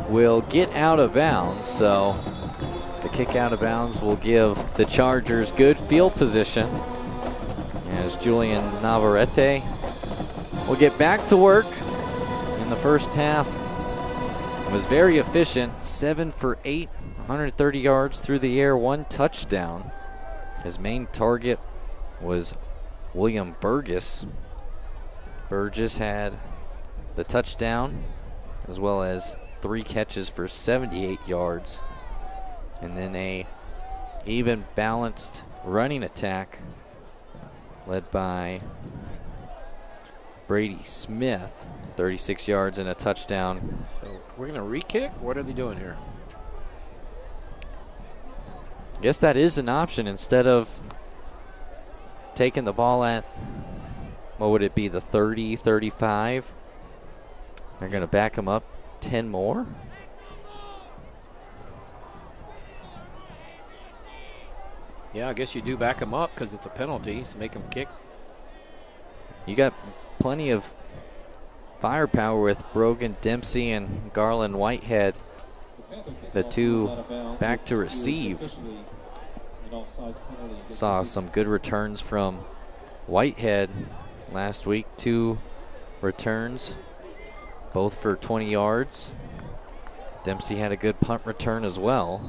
will get out of bounds. So the kick out of bounds will give the Chargers good field position as Julian Navarrete will get back to work. In the first half was very efficient, 7 for 8, 130 yards through the air, 1 touchdown. His main target was William Burgess. Burgess had the touchdown as well as 3 catches for 78 yards. And then a even balanced running attack led by Brady Smith, 36 yards and a touchdown. So we're going to re-kick? What are they doing here? I guess that is an option instead of taking the ball at, what would it be, the 30, 35. They're going to back them up 10 more. Yeah, I guess you do back them up because it's a penalty, so make them kick. You got plenty of firepower with Brogan, Dempsey, and Garland Whitehead. The two back to receive. Saw some good returns from Whitehead last week. 2 returns, both for 20 yards. Dempsey had a good punt return as well.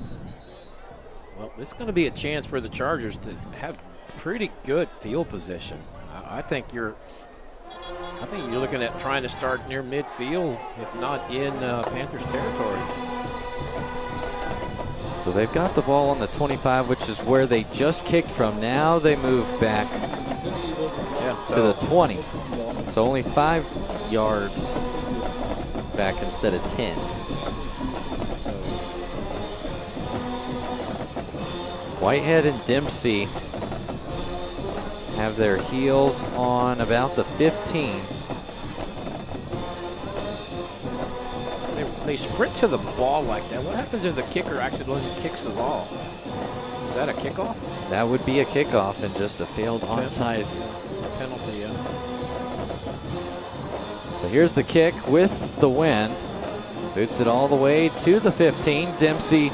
Well, this is going to be a chance for the Chargers to have pretty good field position. I think you're looking at trying to start near midfield, if not in Panthers territory. So they've got the ball on the 25, which is where they just kicked from. Now they move back to the 20. So only 5 yards back instead of 10. Whitehead and Dempsey have their heels on about the 15. They sprint to the ball like that. What happens if the kicker actually goes and kicks the ball? Is that a kickoff? That would be a kickoff and just a failed onside. Penalty, yeah. So here's the kick with the wind. Boots it all the way to the 15. Dempsey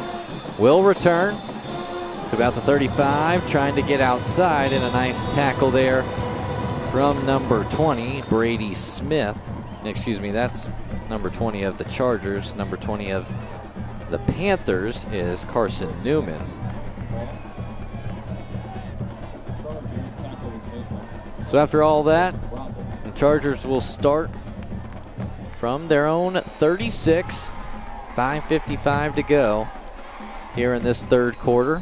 will return to about the 35, trying to get outside, and a nice tackle there from number 20, Brady Smith. Excuse me, that's number 20 of the Chargers. Number 20 of the Panthers is Carson Newman. So after all that, the Chargers will start from their own 36, 5:55 to go here in this third quarter.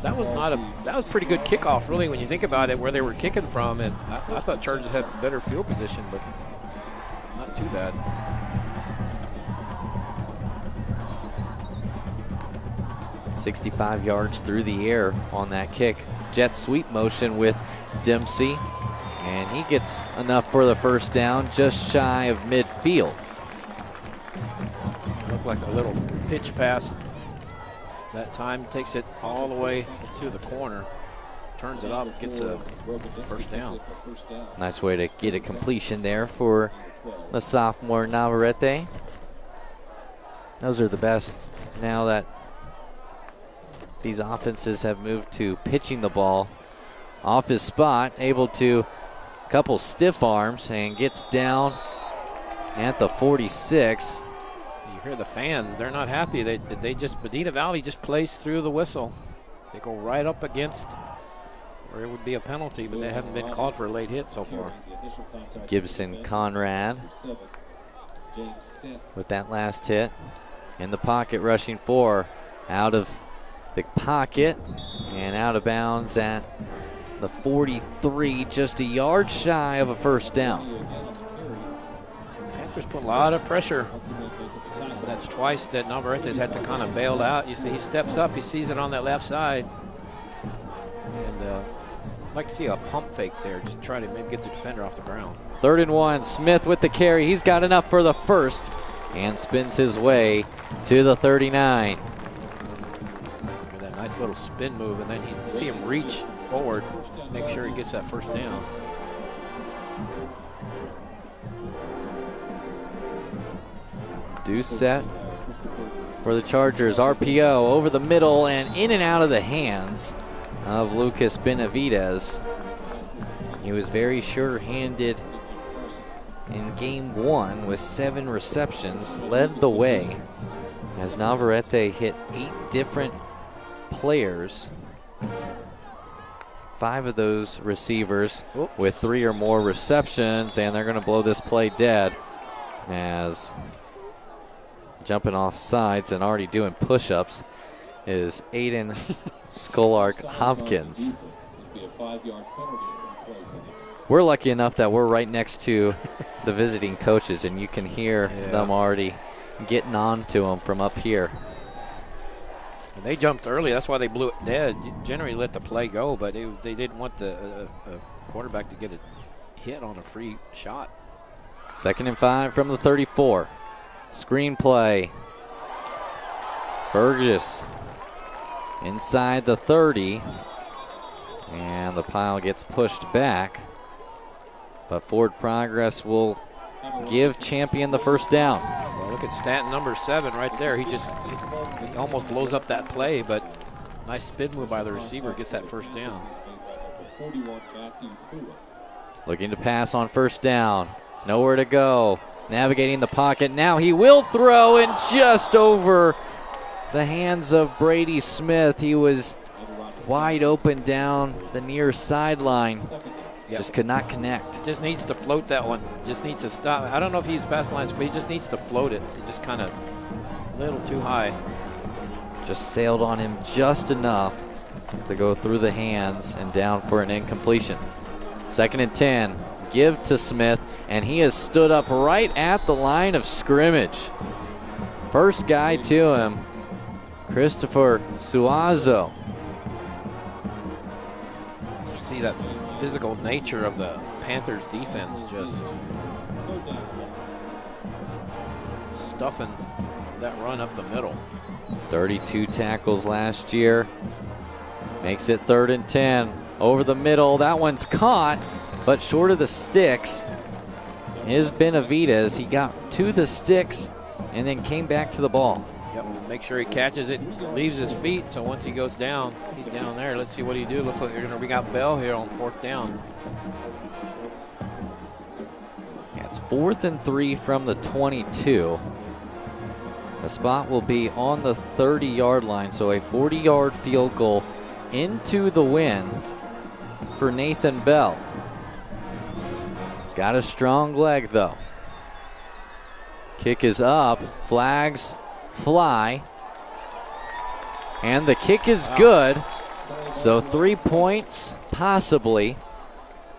That was pretty good kickoff, really, when you think about it, where they were kicking from. And I thought Chargers had better field position, but not too bad. .65 yards through the air on that kick. Jet sweep motion with Dempsey, and he gets enough for the first down, just shy of midfield. Looked like a little pitch pass that time. Takes it all the way to the corner, turns it up, gets a first down. Nice way to get a completion there for the sophomore Navarrete. Those are the best now that these offenses have moved to pitching the ball off his spot, able to couple stiff arms and gets down at the 46. So you hear the fans, they're not happy. Medina Valley just plays through the whistle. They go right up against where it would be a penalty, but they haven't been called for a late hit so far. Gibson Conrad with that last hit in the pocket, rushing 4 out of the pocket and out of bounds at the 43, just a yard shy of a first down. Panthers put a lot of pressure. That's twice that Navarrete's had to kind of bail out. You see he steps up, he sees it on that left side. And I'd like to see a pump fake there, just try to maybe get the defender off the ground. 3rd and 1, Smith with the carry. He's got enough for the first and spins his way to the 39. That nice little spin move, and then you see him reach forward, make sure he gets that first down. Deuce set for the Chargers. RPO over the middle and in and out of the hands of Lucas Benavidez. He was very sure-handed in game 1 with 7 receptions, led the way as Navarrete hit 8 different players. 5 of those receivers with 3 or more receptions, and they're going to blow this play dead as jumping off sides and already doing push-ups is Aiden Skolark Hopkins. We're lucky enough that we're right next to the visiting coaches, and you can hear them already getting on to them from up here. And they jumped early. That's why they blew it dead. You generally let the play go, but they didn't want the quarterback to get a hit on a free shot. 2nd and 5 from the 34. Screenplay. Burgess inside the 30. And the pile gets pushed back. But forward progress will give Champion the first down. Well, look at Stanton, number 7, right there. He almost blows up that play, but nice spin move by the receiver, gets that first down. Looking to pass on first down. Nowhere to go. Navigating the pocket. Now he will throw, and just over the hands of Brady Smith. He was wide open down the near sideline. Yep. Just could not connect. Just needs to float that one. Just needs to stop. I don't know if he's past lines, but he just needs to float it. He just kind of a little too high. Just sailed on him just enough to go through the hands and down for an incompletion. 2nd and 10. Give to Smith, and he has stood up right at the line of scrimmage. First guy to him, Christopher Suazo. You see that physical nature of the Panthers defense, just stuffing that run up the middle. 32 tackles last year. Makes it 3rd and 10. Over the middle, that one's caught, but short of the sticks is Benavidez. He got to the sticks and then came back to the ball. Yep, make sure he catches it, leaves his feet, so once he goes down, he's down there. Let's see what he do. Looks like they're going to bring out Bell here on 4th down. Yeah, it's 4th and 3 from the 22. The spot will be on the 30-yard line, so a 40-yard field goal into the wind for Nathan Bell. He's got a strong leg, though. Kick is up, flags fly, and the kick is good. So 3 points, possibly.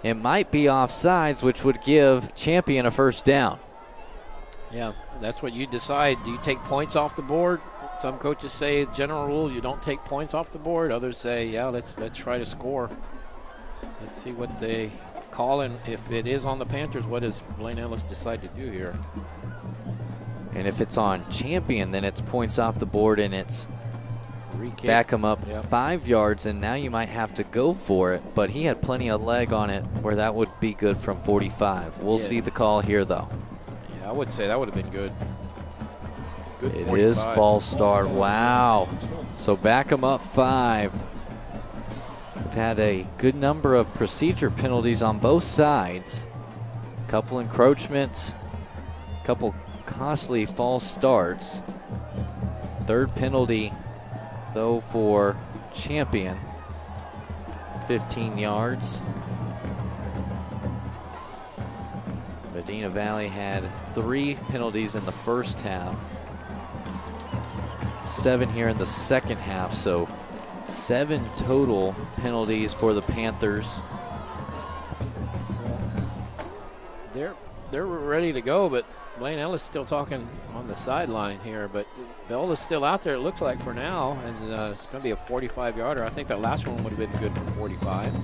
It might be offsides, which would give Champion a first down. Yeah, that's what you decide. Do you take points off the board? Some coaches say general rule you don't take points off the board. Others say, yeah, let's try to score. Let's see what they call, and if it is on the Panthers, what does Blaine Ellis decide to do here? And if it's on Champion, then it's points off the board, and it's Re-kick. back him up Yep. 5 yards, and now you might have to go for it. But he had plenty of leg on it where that would be good from 45. We'll see the call here, though. Yeah, I would say that would have been good. Good It 45. is false start. Wow. So back him up 5. We've had a good number of procedure penalties on both sides. A couple encroachments, a couple costly false starts. 3rd penalty, though, for Champion. 15 yards. Medina Valley had 3 penalties in the first half. 7 here in the second half, so 7 total penalties for the Panthers. They're ready to go, but Blaine Ellis still talking on the sideline here, but Bell is still out there, it looks like, for now, and it's going to be a 45-yarder. I think that last one would have been good from 45.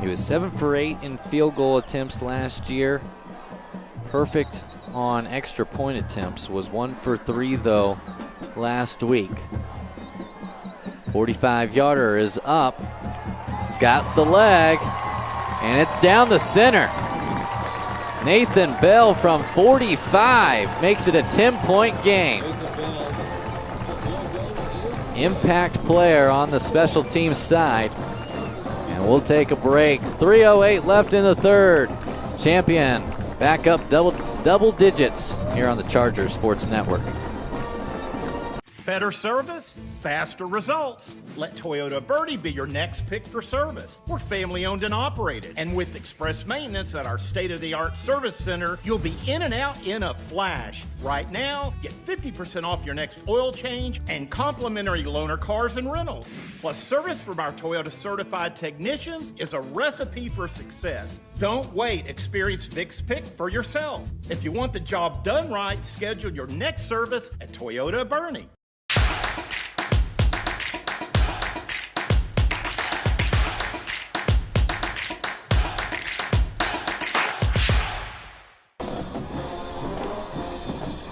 He was 7 for 8 in field goal attempts last year. Perfect on extra point attempts. Was 1 for 3, though, last week. 45-yarder is up. He's got the leg, and it's down the center. Nathan Bell from 45 makes it a 10-point game. Impact player on the special teams side. And we'll take a break. 3:08 left in the 3rd. Champion back up double digits here on the Chargers Sports Network. Better service, faster results. Let Toyota Bertie be your next pick for service. We're family owned and operated. And with express maintenance at our state-of-the-art service center, you'll be in and out in a flash. Right now, get 50% off your next oil change and complimentary loaner cars and rentals. Plus, service from our Toyota certified technicians is a recipe for success. Don't wait. Experience Vic's Pick for yourself. If you want the job done right, schedule your next service at Toyota Bernie.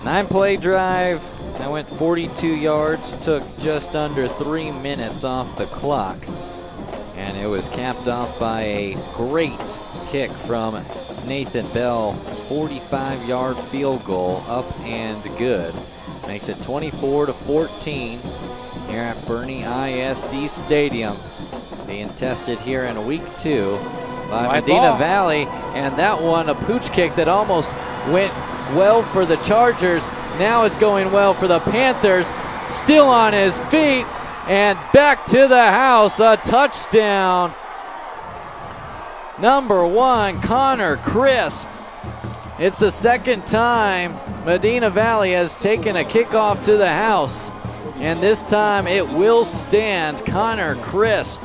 9-play drive that went 42 yards, took just under 3 minutes off the clock. And it was capped off by a great kick from Nathan Bell. 45-yard field goal, up and good. Makes it 24-14 here at Boerne ISD Stadium. Being tested here in week 2 by Medina Valley. And that one, a pooch kick that almost went well for the Chargers. Now it's going well for the Panthers. Still on his feet and back to the house. A touchdown. Number 1, Connor Crisp. It's the second time Medina Valley has taken a kickoff to the house, and this time it will stand. Connor Crisp.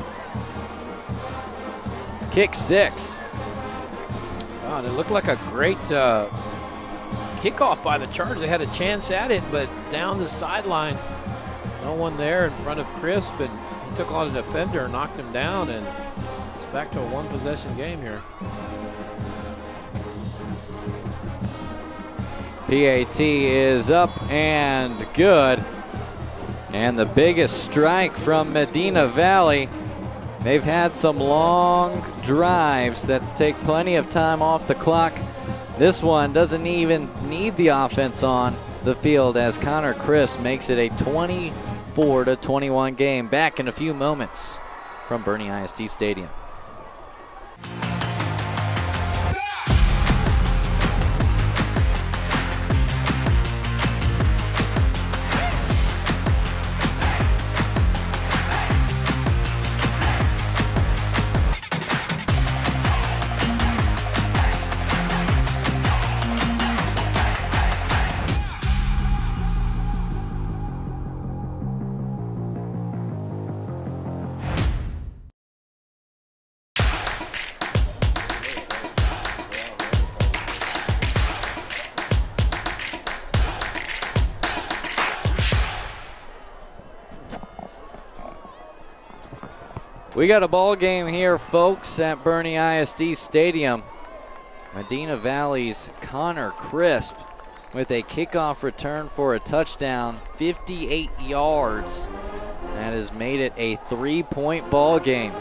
Kick 6. Wow, and it looked like a great kickoff by the Chargers. They had a chance at it, but down the sideline, no one there in front of Crisp, and he took on a defender, knocked him down, and it's back to a one-possession game here. PAT is up and good. And the biggest strike from Medina Valley. They've had some long drives that take plenty of time off the clock. This one doesn't even need the offense on the field as Connor Crisp makes it a 24-21 game. Back in a few moments from Boerne ISD Stadium. We got a ball game here, folks, at Boerne ISD Stadium. Medina Valley's Connor Crisp with a kickoff return for a touchdown, 58 yards. That has made it a 3-point ball game.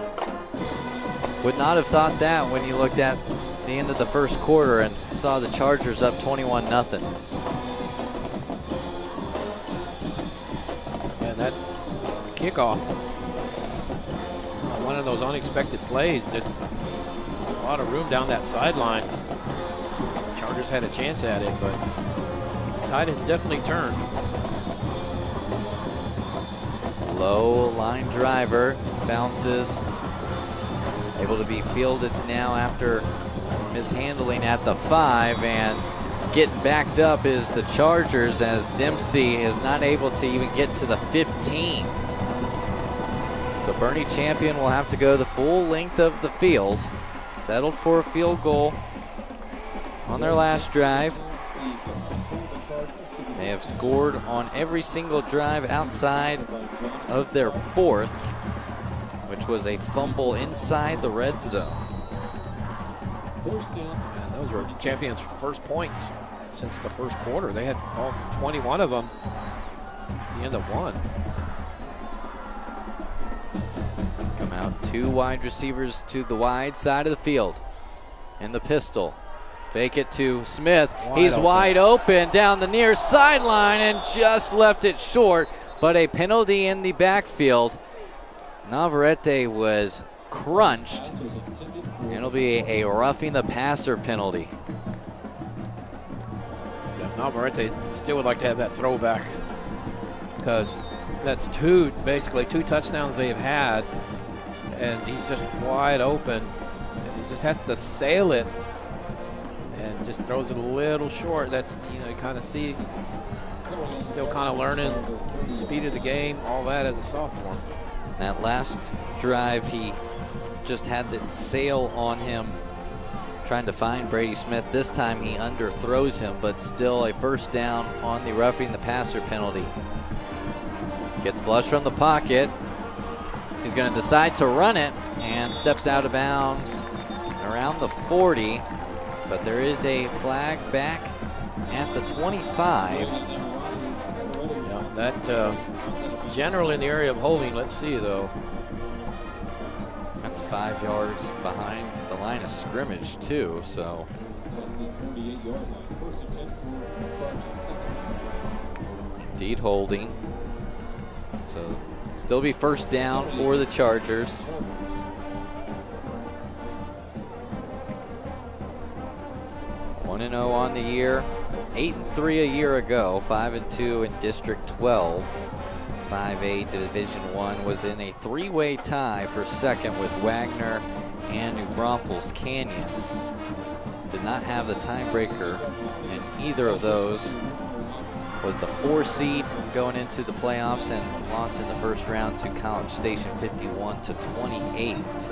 Would not have thought that when you looked at the end of the first quarter and saw the Chargers up 21-0. Yeah, that kickoff, one of those unexpected plays, just a lot of room down that sideline. Chargers had a chance at it, but the tide has definitely turned. Low line driver bounces, able to be fielded now after mishandling at the 5, and getting backed up is the Chargers as Dempsey is not able to even get to the 15. So Boerne Champion will have to go the full length of the field. Settled for a field goal on their last drive. They have scored on every single drive outside of their 4th, which was a fumble inside the red zone. And those were Champions' first points since the first quarter. They had all 21 of them at the end of 1. Come out 2 wide receivers to the wide side of the field. In the pistol. Fake it to Smith. He's wide open down the near sideline and just left it short, but a penalty in the backfield. Navarrete was crunched. It'll be a roughing the passer penalty. Yeah, Navarrete still would like to have that throwback because that's basically two touchdowns they've had, and he's just wide open, and he just has to sail it and just throws it a little short. That's, you kind of see, still kind of learning the speed of the game, all that as a sophomore. That last drive, he just had that sail on him trying to find Brady Smith. This time he underthrows him, but still a first down on the roughing the passer penalty. Gets flushed from the pocket. He's going to decide to run it and steps out of bounds around the 40, but there is a flag back at the 25. Yeah, that general in the area of holding. Let's see, though. That's 5 yards behind the line of scrimmage, too, so. Indeed holding. So still be first down for the Chargers. One 1-0 on the year, 8-3 a year ago, 5-2 in District 12. 5A Division I was in a three-way tie for second with Wagner and New Braunfels Canyon. Did not have the tiebreaker in either of those. Was the 4 seed going into the playoffs and lost in the first round to College Station 51-28.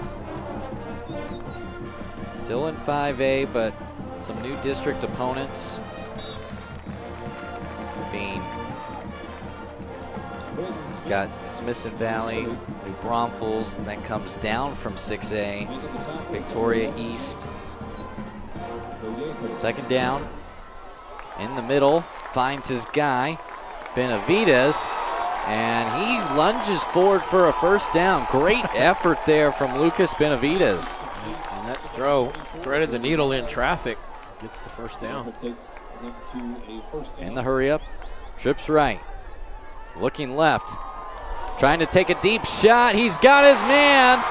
Still in 5A, but some new district opponents being got Smithson Valley, New Braunfels, that comes down from 6A, Victoria East. Second down, in the middle, finds his guy, Benavides, and he lunges forward for a first down. Great effort there from Lucas Benavides. And that throw threaded the needle in traffic, gets the first down. In the hurry up, trips right, looking left, trying to take a deep shot. He's got his man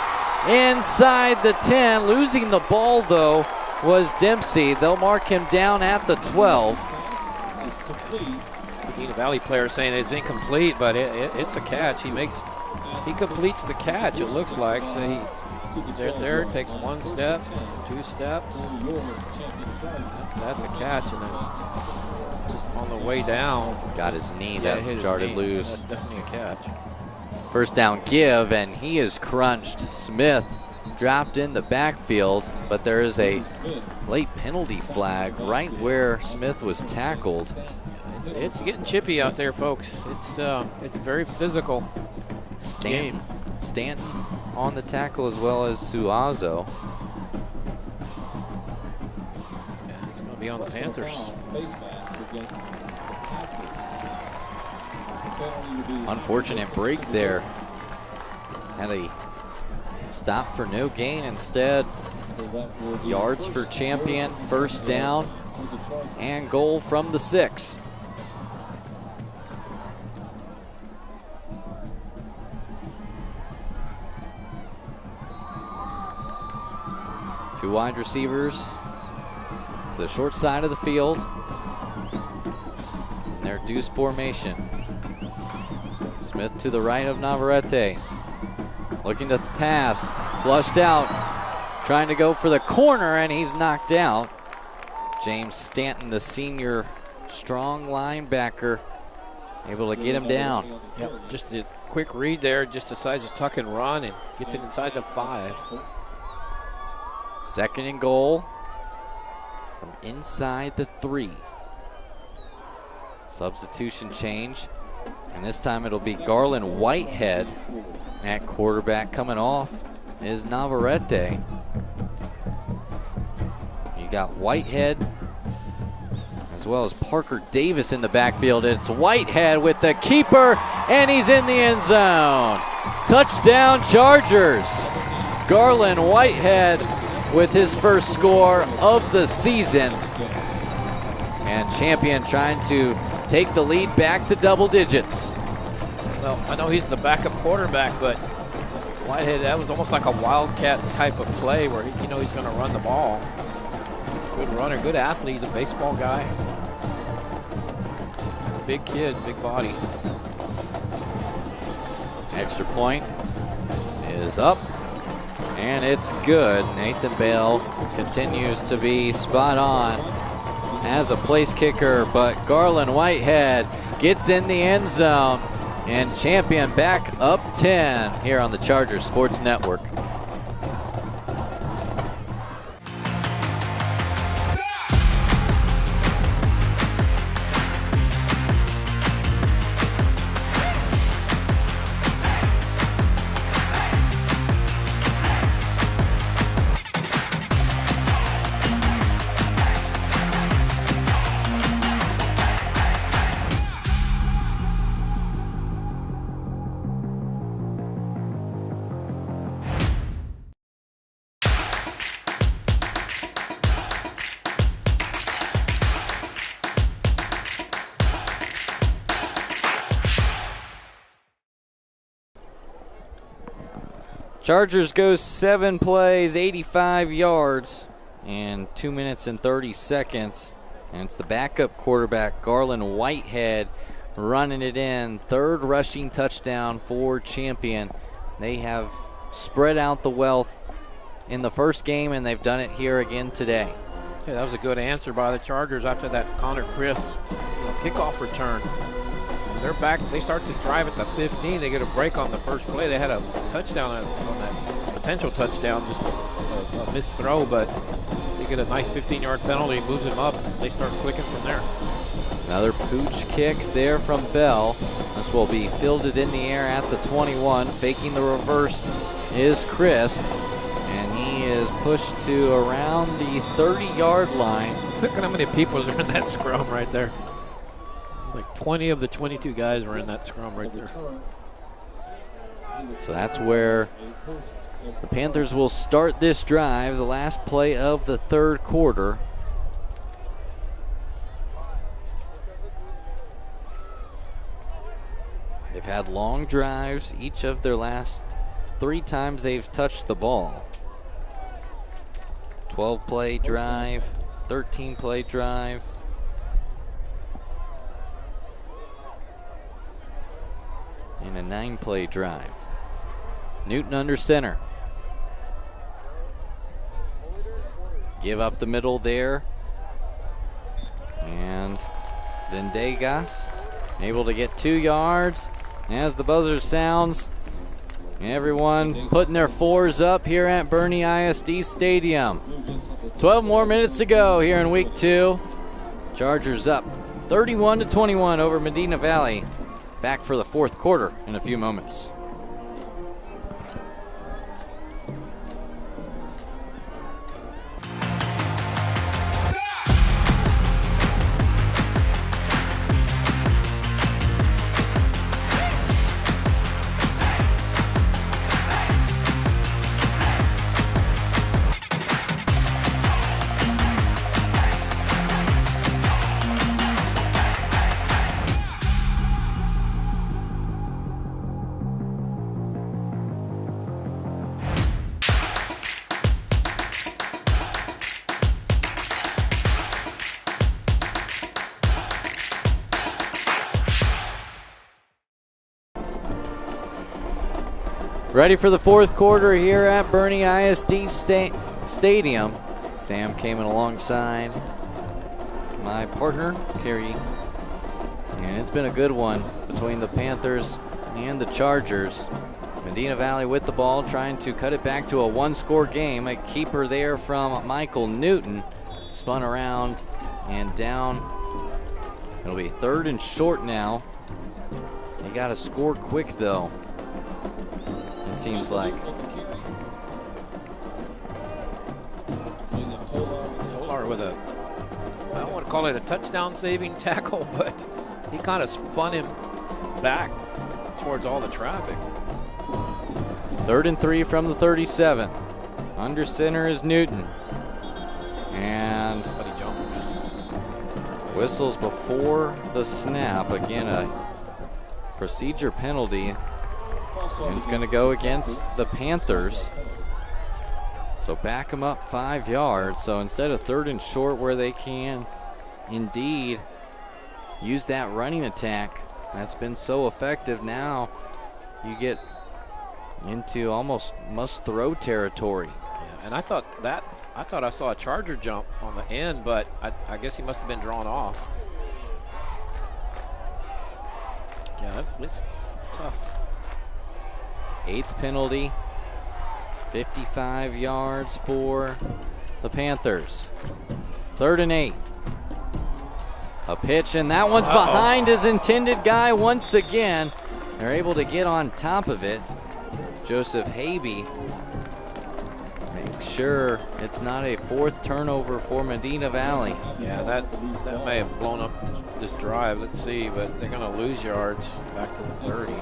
inside the 10. Losing the ball, though, was Dempsey. They'll mark him down at the 12. Medina Valley player saying it's incomplete, but it's a catch. He completes the catch, it looks like. So he takes 1 step, 2 steps. That's a catch, and then just on the way down, got his knee that jarred loose. That's definitely a catch. First down give, and he is crunched. Smith dropped in the backfield, but there is a late penalty flag right where Smith was tackled. It's getting chippy out there, folks. It's very physical. Stanton on the tackle as well as Suazo. And it's going to be on the Panthers. Unfortunate break there. Had a stop for no gain instead. Yards for Champion, first down, and goal from the 6. Two wide receivers to the short side of the field. In their deuce formation. Smith to the right of Navarrete. Looking to pass, flushed out, trying to go for the corner, and he's knocked out. James Stanton, the senior strong linebacker, able to get him down. Yep, just a quick read there, just decides to tuck and run and gets it inside the 5. Second and goal from inside the 3. Substitution change, and this time it'll be Garland Whitehead at quarterback. Coming off is Navarrete. You got Whitehead as well as Parker Davis in the backfield. It's Whitehead with the keeper, and he's in the end zone. Touchdown Chargers. Garland Whitehead with his first score of the season. And Champion trying to take the lead back to double digits. Well, I know he's the backup quarterback, but Whitehead, that was almost like a wildcat type of play where he's going to run the ball. Good runner, good athlete. He's a baseball guy. Big kid, big body. Extra point is up, and it's good. Nathan Bale continues to be spot on as a place kicker, but Garland Whitehead gets in the end zone, and Champion back up 10 here on the Chargers Sports Network. Chargers go 7 plays, 85 yards, and 2 minutes and 30 seconds. And it's the backup quarterback, Garland Whitehead, running it in. 3rd rushing touchdown for Champion. They have spread out the wealth in the first game, and they've done it here again today. Yeah, that was a good answer by the Chargers after that Connor Chris kickoff return. They're back. They start to drive at the 15. They get a break on the first play. They had a touchdown on that potential touchdown, just a missed throw, but they get a nice 15-yard penalty, moves them up. They start clicking from there. Another pooch kick there from Bell. This will be fielded in the air at the 21. Faking the reverse is Crisp, and he is pushed to around the 30-yard line. Look at how many people are in that scrum right there. Like 20 of the 22 guys were in that scrum right there. So that's where the Panthers will start this drive, the last play of the 3rd quarter. They've had long drives each of their last 3 times they've touched the ball. 12-play drive, 13-play drive. And a 9-play drive. Newton under center. Give up the middle there. And Zendegas able to get 2 yards. As the buzzer sounds, everyone putting their 4s up here at Boerne ISD Stadium. 12 more minutes to go here in week 2. Chargers up 31-21 over Medina Valley. Back for the 4th quarter in a few moments. Ready for the 4th quarter here at Boerne ISD Stadium. Sam came in alongside my partner, Kerry. And it's been a good one between the Panthers and the Chargers. Medina Valley with the ball, trying to cut it back to a 1-score game. A keeper there from Michael Newton. Spun around and down. It'll be 3rd and short now. They got to score quick, though. It seems like. Tolar with a, I don't want to call it a touchdown saving tackle, but he kind of spun him back towards all the traffic. 3rd and 3 from the 37. Under center is Newton. And whistles before the snap. Again, a procedure penalty. And it's going to go against the Panthers. So back them up 5 yards. So instead of 3rd and short, where they can indeed use that running attack that's been so effective, now you get into almost must-throw territory. Yeah, and I thought I saw a Charger jump on the end, but I guess he must have been drawn off. Yeah, it's tough. 8th penalty, 55 yards for the Panthers. 3rd and 8. A pitch, and that one's behind his intended guy once again. They're able to get on top of it. Joseph Habe make sure it's not a 4th turnover for Medina Valley. Yeah, that may have blown up this drive. Let's see, but they're going to lose yards back to the 30.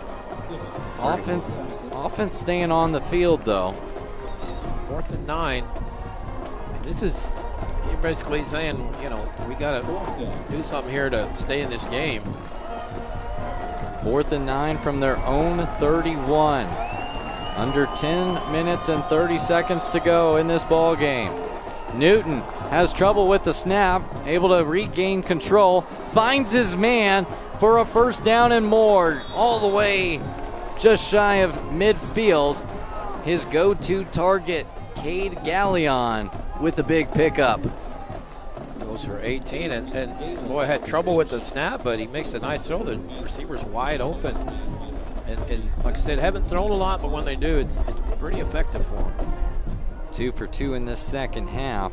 Offense staying on the field, though. 4th and 9. This is, you're basically saying, you know, we got to do something here to stay in this game. 4th and 9 from their own 31. Under 10 minutes and 30 seconds to go in this ball game. Newton has trouble with the snap, able to regain control, finds his man for a first down and more, all the way just shy of midfield. His go-to target, Cade Gallion, with the big pickup. Goes for 18, and boy, had trouble with the snap, but he makes a nice throw. The receiver's wide open. And like I said, haven't thrown a lot, but when they do, it's pretty effective for them. 2 for 2 in this second half.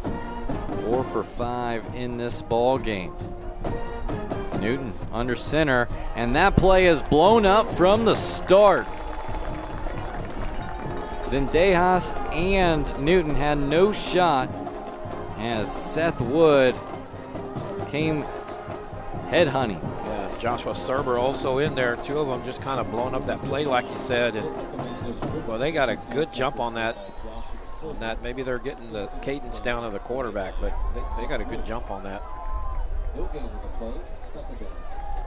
4 for 5 in this ball game. Newton under center, and that play is blown up from the start. Zendejas and Newton had no shot as Seth Wood came headhunting. Yeah, Joshua Serber also in there. Two of them just kind of blowing up that play, like you said. And well, they got a good jump on that. Maybe they're getting the cadence down of the quarterback, but they got a good jump on that.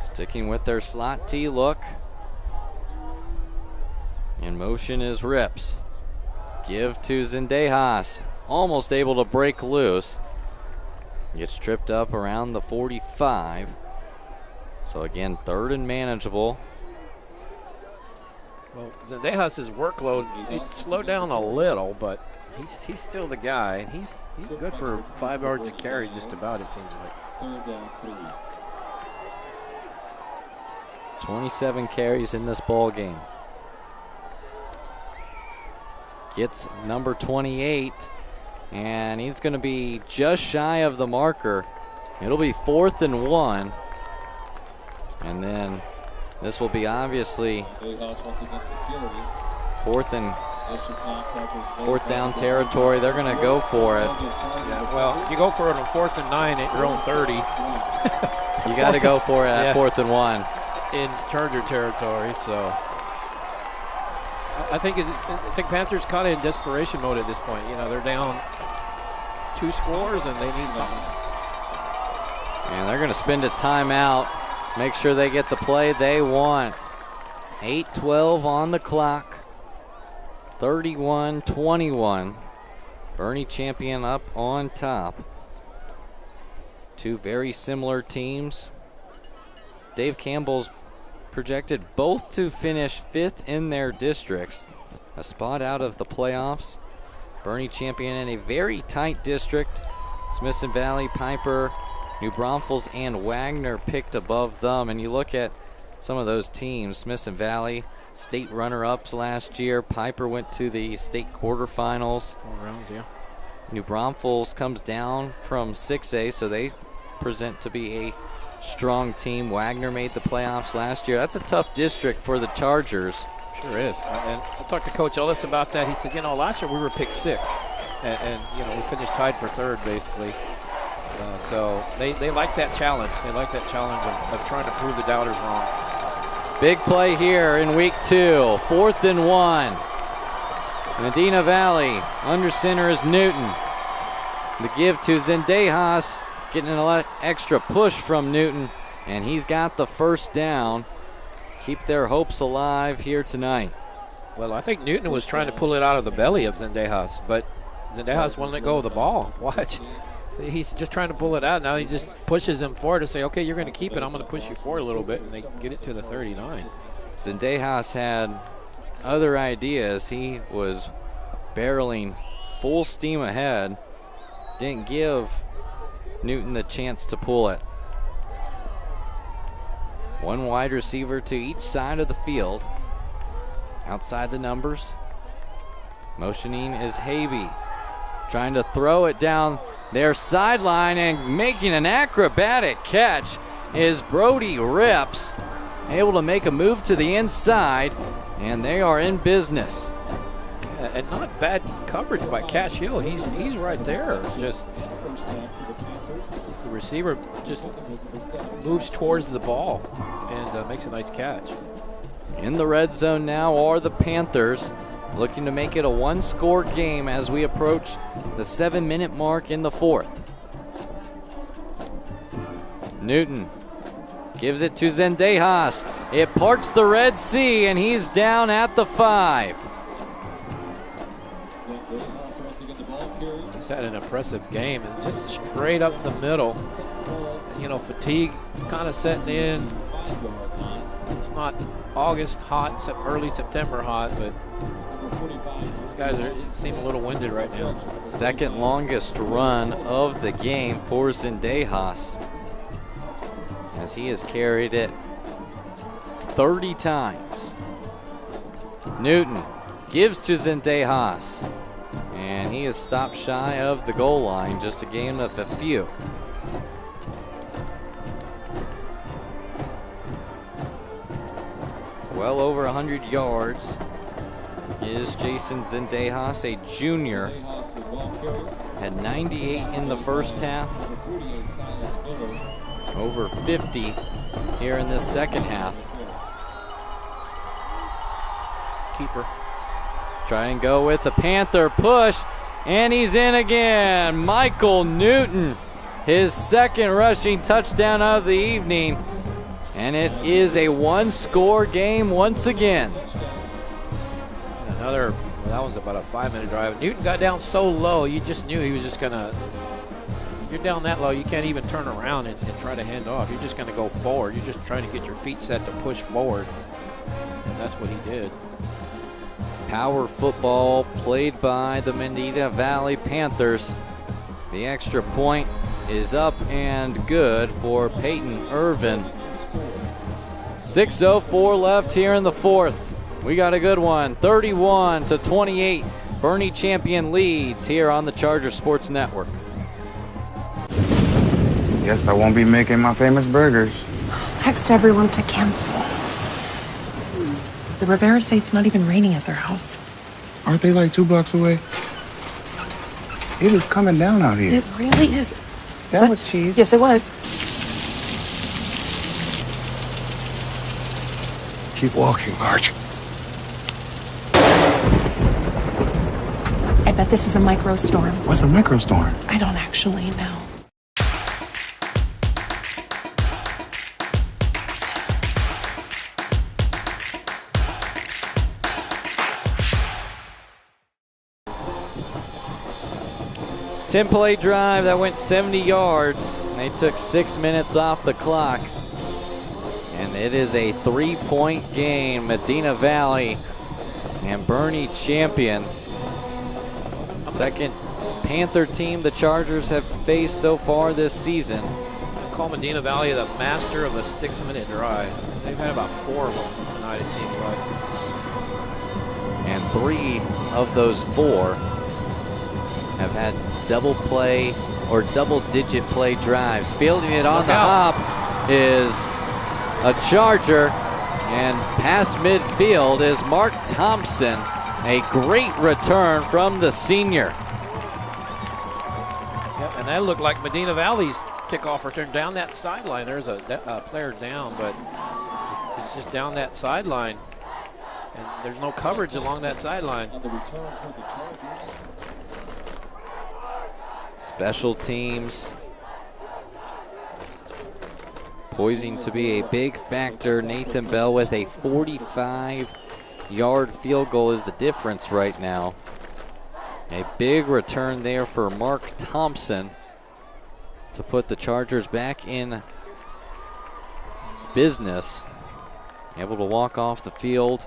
Sticking with their slot T look. In motion is Rips. Give to Zendejas. Almost able to break loose. Gets tripped up around the 45. So again, 3rd and manageable. Well, Zendejas' workload, it slowed down a little, but he's still the guy. And he's good for 5 yards a carry just about, it seems like. 27 carries in this ball game. Gets number 28, and he's going to be just shy of the marker. It'll be 4th and 1, and then this will be obviously 4th down territory. They're going to go for it. Yeah, well, if you go for it on 4th and 9 at your own 30. You got to go for it at 4th and 1. In Charger territory, so I think Panthers kind of in desperation mode at this point. You know, they're down 2 scores and they need something. And they're going to spend a timeout, make sure they get the play they want. 8:12 on the clock. 31-21. Bernie Champion up on top. Two very similar teams. Dave Campbell's projected both to finish 5th in their districts, a spot out of the playoffs. Bernie Champion in a very tight district. Smithson Valley, Piper, New Braunfels, and Wagner picked above them. And you look at some of those teams, Smithson Valley, state runner-ups last year. Piper went to the state quarterfinals. 4 rounds, yeah. New Braunfels comes down from 6A, so they present to be a strong team. Wagner made the playoffs last year. That's a tough district for the Chargers. Sure is. And I talked to Coach Ellis about that. He said, you know, last year we were picked 6, and you know, we finished tied for 3rd basically. So they like that challenge. They like that challenge of trying to prove the doubters wrong. Big play here in week 2. 4th and 1. Medina Valley. Under center is Newton. The give to Zendejas. Getting an extra push from Newton, and he's got the first down. Keep their hopes alive here tonight. Well, I think Newton was trying to pull it out of the belly of Zendejas, but Zendejas won't let go of the ball. Watch. See, he's just trying to pull it out. Now he just pushes him forward to say, okay, you're going to keep it. I'm going to push you forward a little bit, and they get it to the 39. Zendejas had other ideas. He was barreling full steam ahead. Didn't give Newton the chance to pull it. One wide receiver to each side of the field. Outside the numbers. Motioning is Habe. Trying to throw it down their sideline, and making an acrobatic catch is Brody Rips. Able to make a move to the inside, and they are in business. And not bad coverage by Cash Hill. He's right there. It's just the receiver just moves towards the ball and makes a nice catch. In the red zone now are the Panthers, looking to make it a 1-score game as we approach the 7-minute mark in the 4th. Newton gives it to Zendejas. It parts the Red Sea, and he's down at the 5. He's had an impressive game, and just straight up the middle. And, you know, fatigue kind of setting in. It's not August hot, early September hot, but these guys seem a little winded right now. Second longest run of the game for Zendejas, as he has carried it 30 times. Newton gives to Zendejas, and he is stopped shy of the goal line, just a gain of a few. Well over 100 yards is Jason Zendejas, a junior. Had 98 in the first half. Over 50 here in this second half. Keeper. Try and go with the Panther push, and he's in again. Michael Newton, his second rushing touchdown of the evening. And it is a one-score game once again. Another, well, that was about a 5-minute drive. Newton got down so low, you just knew he was just gonna, you're down that low, you can't even turn around and try to hand off. You're just gonna go forward. You're just trying to get your feet set to push forward. And that's what he did. Power football played by the Medina Valley Panthers. The extra point is up and good for Peyton Irvin. 6:04 left here in the fourth. We got a good one. 31-28. Bernie Champion leads here on the Charger Sports Network. Guess I won't be making my famous burgers. Text everyone to cancel. The Rivera say it's not even raining at their house. Aren't they like 2 blocks away? It is coming down out here. It really is. That was cheese. Yes, it was. Keep walking, Marge. I bet this is a microstorm. What's a microstorm? I don't actually know. Ten-play drive that went 70 yards. They took 6 minutes off the clock. And it is a 3-point game. Medina Valley and Bernie Champion. Second Panther team the Chargers have faced so far this season. I call Medina Valley the master of the 6-minute drive. They've had about 4 of them tonight, it seems like. And 3 of those 4 have had double play or double-digit play drives. Fielding it on the hop is a Charger, and past midfield is Mark Thompson. A great return from the senior. Yep, and that looked like Medina Valley's kickoff return down that sideline. There's a player down, but it's just down that sideline. And there's no coverage along that sideline. Special teams poising to be a big factor. Nathan Bell with a 45-yard field goal is the difference right now. A big return there for Mark Thompson to put the Chargers back in business. Able to walk off the field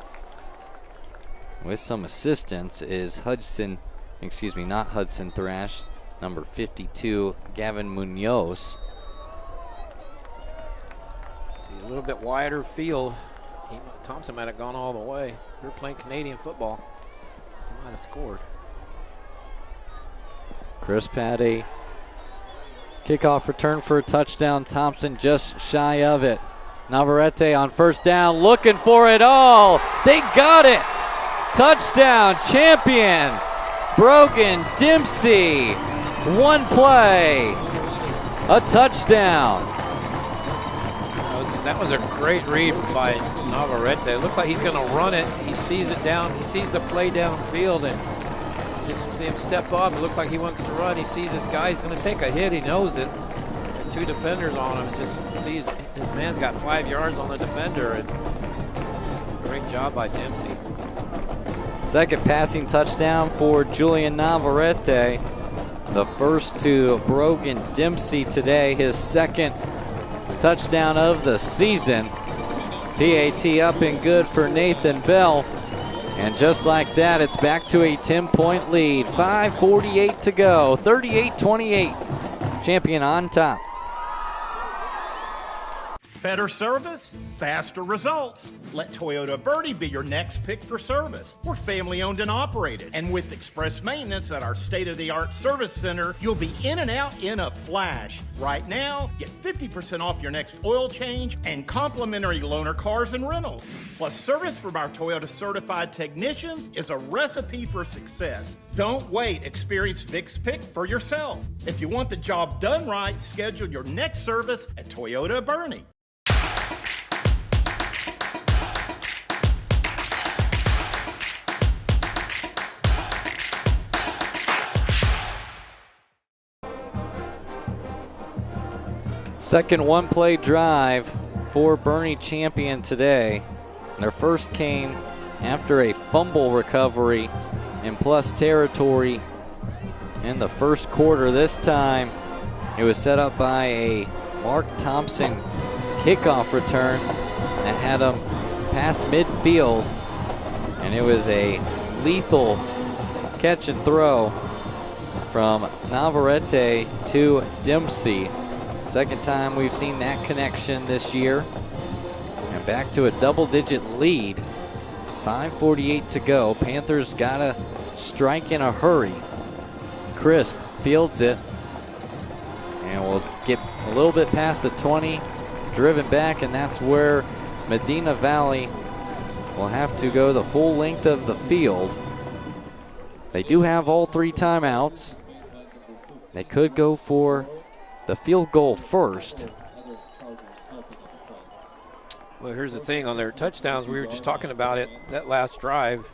with some assistance is not Hudson Thrash, number 52, Gavin Munoz. A little bit wider field. Thompson might have gone all the way. We're playing Canadian football. He might have scored. Chris Patty. Kickoff return for a touchdown. Thompson just shy of it. Navarrete on first down, looking for it all. They got it. Touchdown, Champion. Brogan Dempsey. One play. A touchdown. That was a great read by Navarrete. It looked like he's going to run it. He sees it down. He sees the play downfield, and just see him step up. It looks like he wants to run. He sees this guy. He's going to take a hit. He knows it. 2 defenders on him. And just sees his man's got 5 yards on the defender. And great job by Dempsey. Second passing touchdown for Julian Navarrete. The first to Brogan Dempsey today, his second touchdown of the season. PAT up and good for Nathan Bell. And just like that, it's back to a 10-point lead. 5:48 to go, 38-28. Champion on top. Better service, faster results. Let Toyota Birdie be your next pick for service. We're family owned and operated. And with express maintenance at our state-of-the-art service center, you'll be in and out in a flash. Right now, get 50% off your next oil change and complimentary loaner cars and rentals. Plus, service from our Toyota certified technicians is a recipe for success. Don't wait. Experience Vic's Pick for yourself. If you want the job done right, schedule your next service at Toyota Bernie. Second one-play drive for Bernie Champion today. Their first came after a fumble recovery in plus territory in the first quarter. This time it was set up by a Mark Thompson kickoff return that had him past midfield, and it was a lethal catch and throw from Navarrete to Dempsey. Second time we've seen that connection this year. And back to a double-digit lead. 5:48 to go. Panthers gotta strike in a hurry. Crisp fields it. And we'll get a little bit past the 20, driven back, and that's where Medina Valley will have to go the full length of the field. They do have all 3 timeouts. They could go for the field goal first. Well, here's the thing on their touchdowns. We were just talking about it. That last drive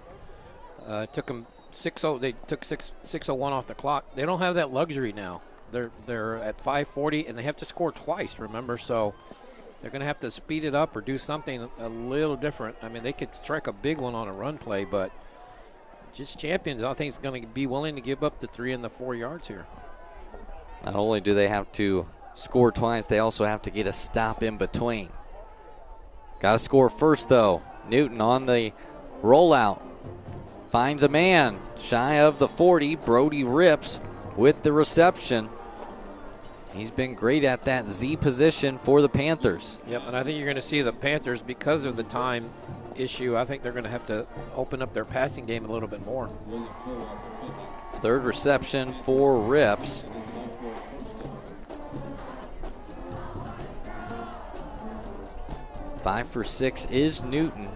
took them 6-0. They took 6:01 off the clock. They don't have that luxury now. They're at 5:40 and they have to score twice. Remember, so they're going to have to speed it up or do something a little different. I mean, they could strike a big one on a run play, but just Champions, I think, is going to be willing to give up the 3 and the 4 yards here. Not only do they have to score twice, they also have to get a stop in between. Got to score first, though. Newton on the rollout. Finds a man shy of the 40. Brody Rips with the reception. He's been great at that Z position for the Panthers. Yep, and I think you're going to see the Panthers, because of the time issue, I think they're going to have to open up their passing game a little bit more. Third reception for Rips. Five for 6 is Newton.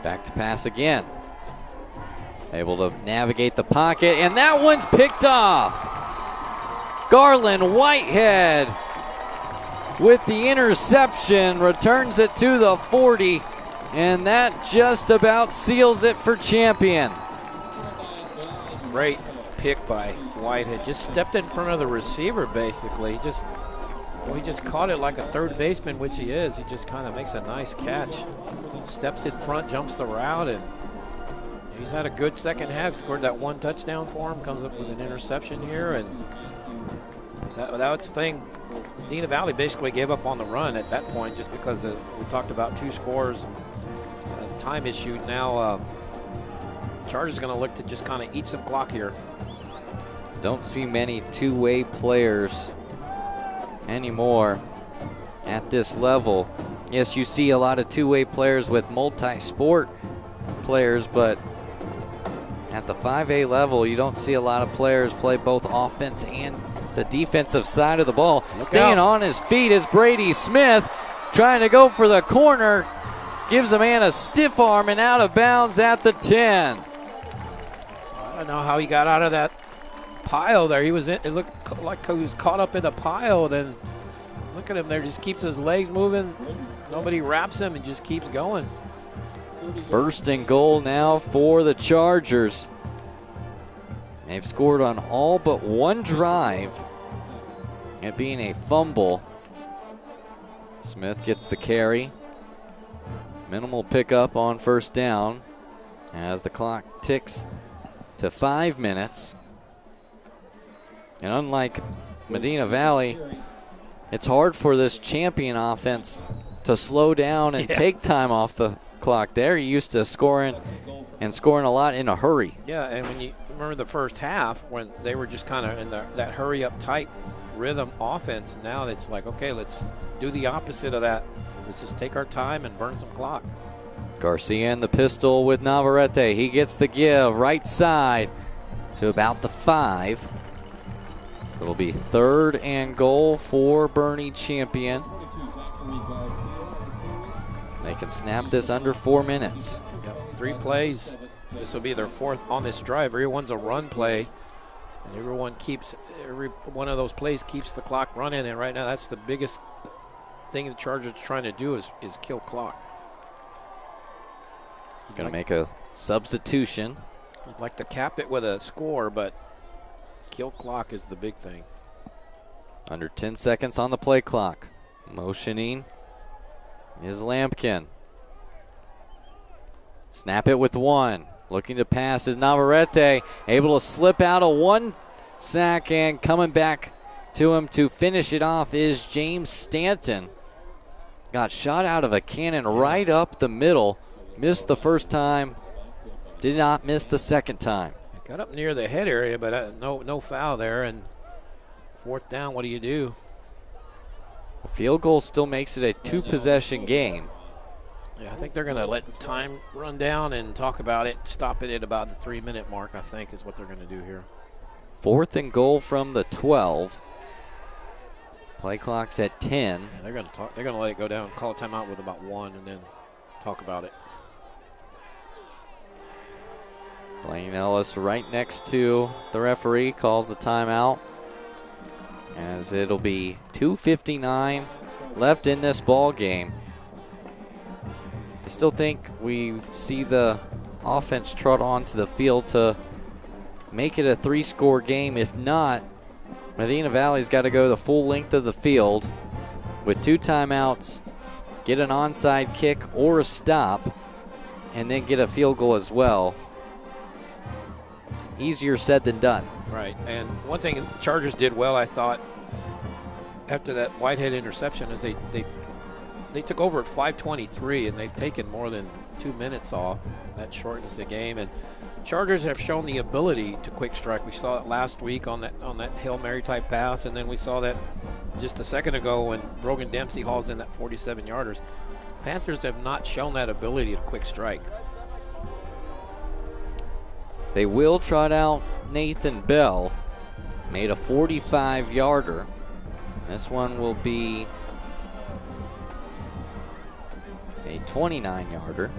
Back to pass again. Able to navigate the pocket, and that one's picked off. Garland Whitehead with the interception, returns it to the 40, and that just about seals it for Champion. Great pick by Whitehead. Just stepped in front of the receiver, basically. He just caught it like a third baseman, which he is. He just kind of makes a nice catch. Steps in front, jumps the route, and he's had a good second half. Scored that 1 touchdown for him. Comes up with an interception here, and that was the thing. Medina Valley basically gave up on the run at that point, just because we talked about 2 scores and a time issue. Now Chargers going to look to just kind of eat some clock here. Don't see many two-way players anymore at this level. Yes, you see a lot of two-way players with multi-sport players, but at the 5A level, you don't see a lot of players play both offense and the defensive side of the ball. Staying on his feet is Brady Smith, trying to go for the corner. Gives a man a stiff arm and out of bounds at the 10. I don't know how he got out of that pile there. It looked like he was caught up in a pile. Then look at him there, just keeps his legs moving. Nobody wraps him and just keeps going. First and goal now for the Chargers. They've scored on all but one drive, it being a fumble. Smith gets the carry. Minimal pickup on first down. as the clock ticks to 5 minutes. And unlike Medina Valley, it's hard for this champion offense to slow down and take time off the clock. They're used to scoring a lot in a hurry. Yeah, and when you remember the first half when they were just kind of in that hurry up tight rhythm offense, now it's like, okay, let's do the opposite of that. Let's just take our time and burn some clock. Garcia in the pistol with Navarrete. He gets the give right side to about the 5. It'll be 3rd and goal for Bernie Champion. They can snap this under 4 minutes. Yep, 3 plays. This will be their 4th on this drive. Everyone's a run play, and every one of those plays keeps the clock running. And right now, that's the biggest thing the Chargers are trying to do is kill clock. Going to make a substitution. I'd like to cap it with a score, but kill clock is the big thing. Under 10 seconds on the play clock. Motioning is Lampkin. Snap it with 1. Looking to pass is Navarrete. Able to slip out of 1 sack, and coming back to him to finish it off is James Stanton. Got shot out of a cannon right up the middle. Missed the first time. Did not miss the second time. Got up near the head area, but no foul there. And 4th down, what do you do? A field goal still makes it a 2-possession game. Yeah, I think they're going to let time run down and talk about it, stop it at about the 3-minute mark, I think is what they're going to do here. 4th and goal from the 12. Play clock's at 10. Yeah, they're going to let it go down, call a timeout with about 1, and then talk about it. Blaine Ellis right next to the referee calls the timeout, as it'll be 2:59 left in this ball game. I still think we see the offense trot onto the field to make it a 3-score game. If not, Medina Valley's got to go the full length of the field with 2 timeouts, get an onside kick or a stop, and then get a field goal as well. Easier said than done. Right, and one thing the Chargers did well, I thought, after that Whitehead interception, is they took over at 5:23, and they've taken more than 2 minutes off. That shortens the game, and Chargers have shown the ability to quick strike. We saw it last week on that Hail Mary type pass, and then we saw that just a second ago when Brogan Dempsey hauls in that 47-yarders. Panthers have not shown that ability to quick strike. They will trot out Nathan Bell. Made a 45-yarder. This one will be a 29-yarder.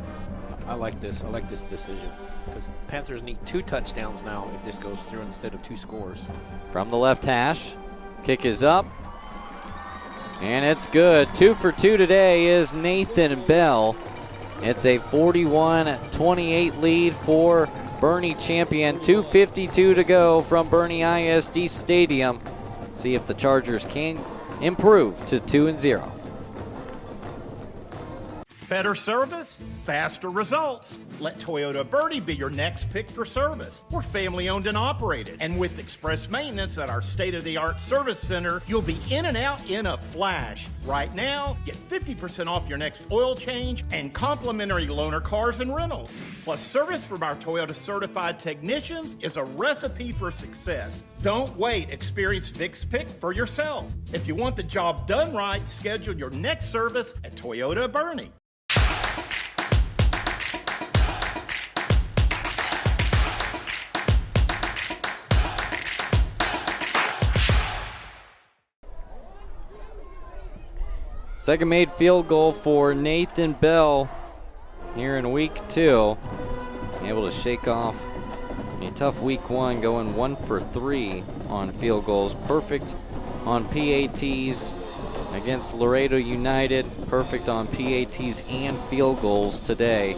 I like this. I like this decision because Panthers need 2 touchdowns now if this goes through instead of 2 scores. From the left hash, kick is up, and it's good. 2 for 2 today is Nathan Bell. It's a 41-28 lead for Bernie Champion. 2:52 to go from Bernie ISD Stadium. See if the Chargers can improve to 2-0. Better service, faster results. Let Toyota Birdie be your next pick for service. We're family owned and operated. And with express maintenance at our state-of-the-art service center, you'll be in and out in a flash. Right now, get 50% off your next oil change and complimentary loaner cars and rentals. Plus, service from our Toyota certified technicians is a recipe for success. Don't wait. Experience Vic's Pick for yourself. If you want the job done right, schedule your next service at Toyota Bernie. Second made field goal for Nathan Bell here in week 2. Able to shake off a tough week 1, going 1 for 3 on field goals. Perfect on PATs against Laredo United. Perfect on PATs and field goals today,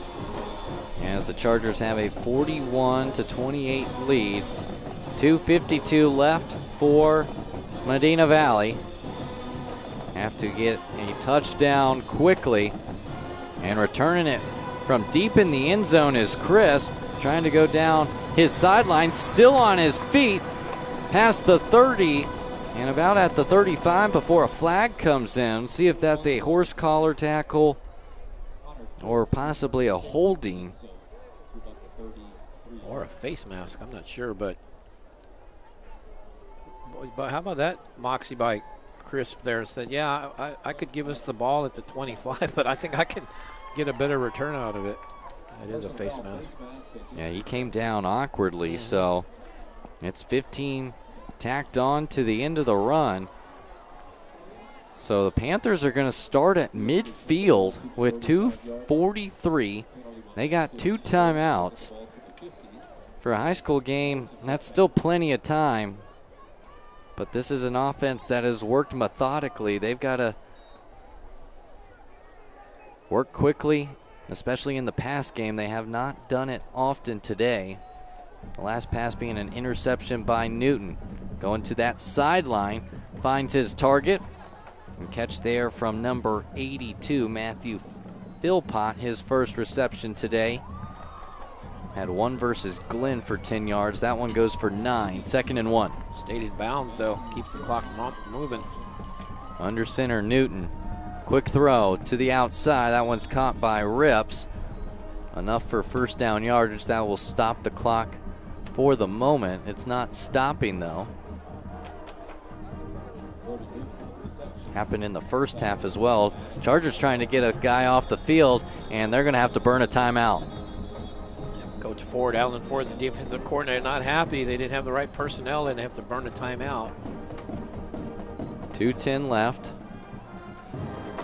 as the Chargers have a 41-28 lead. 2:52 left for Medina Valley. Have to get a touchdown quickly, and returning it from deep in the end zone is Crisp, trying to go down his sideline, still on his feet, past the 30 and about at the 35 before a flag comes in. See if that's a horse collar tackle or possibly a holding. Or a face mask, I'm not sure, but how about that moxie by Crisp there? Said, yeah, I could give us the ball at the 25, but I think I can get a better return out of it. It is a face mask. Yeah, he came down awkwardly, so it's 15 tacked on to the end of the run. So the Panthers are going to start at midfield with 2:43. They got 2 timeouts. For a high school game, that's still plenty of time. But this is an offense that has worked methodically. They've got to work quickly, especially in the pass game. They have not done it often today. The last pass being an interception by Newton. Going to that sideline, finds his target. And catch there from number 82, Matthew Philpott, his first reception today. Had one versus Glenn for 10 yards. That one goes for 9. 2nd and 1. Stayed in bounds, though. Keeps the clock moving. Under center, Newton. Quick throw to the outside. That one's caught by Rips. Enough for first down yardage. That will stop the clock for the moment. It's not stopping, though. Happened in the first half as well. Chargers trying to get a guy off the field, and they're going to have to burn a timeout. Coach Ford, Alan Ford, the defensive coordinator, not happy. They didn't have the right personnel, and they have to burn a timeout. 2:10 left.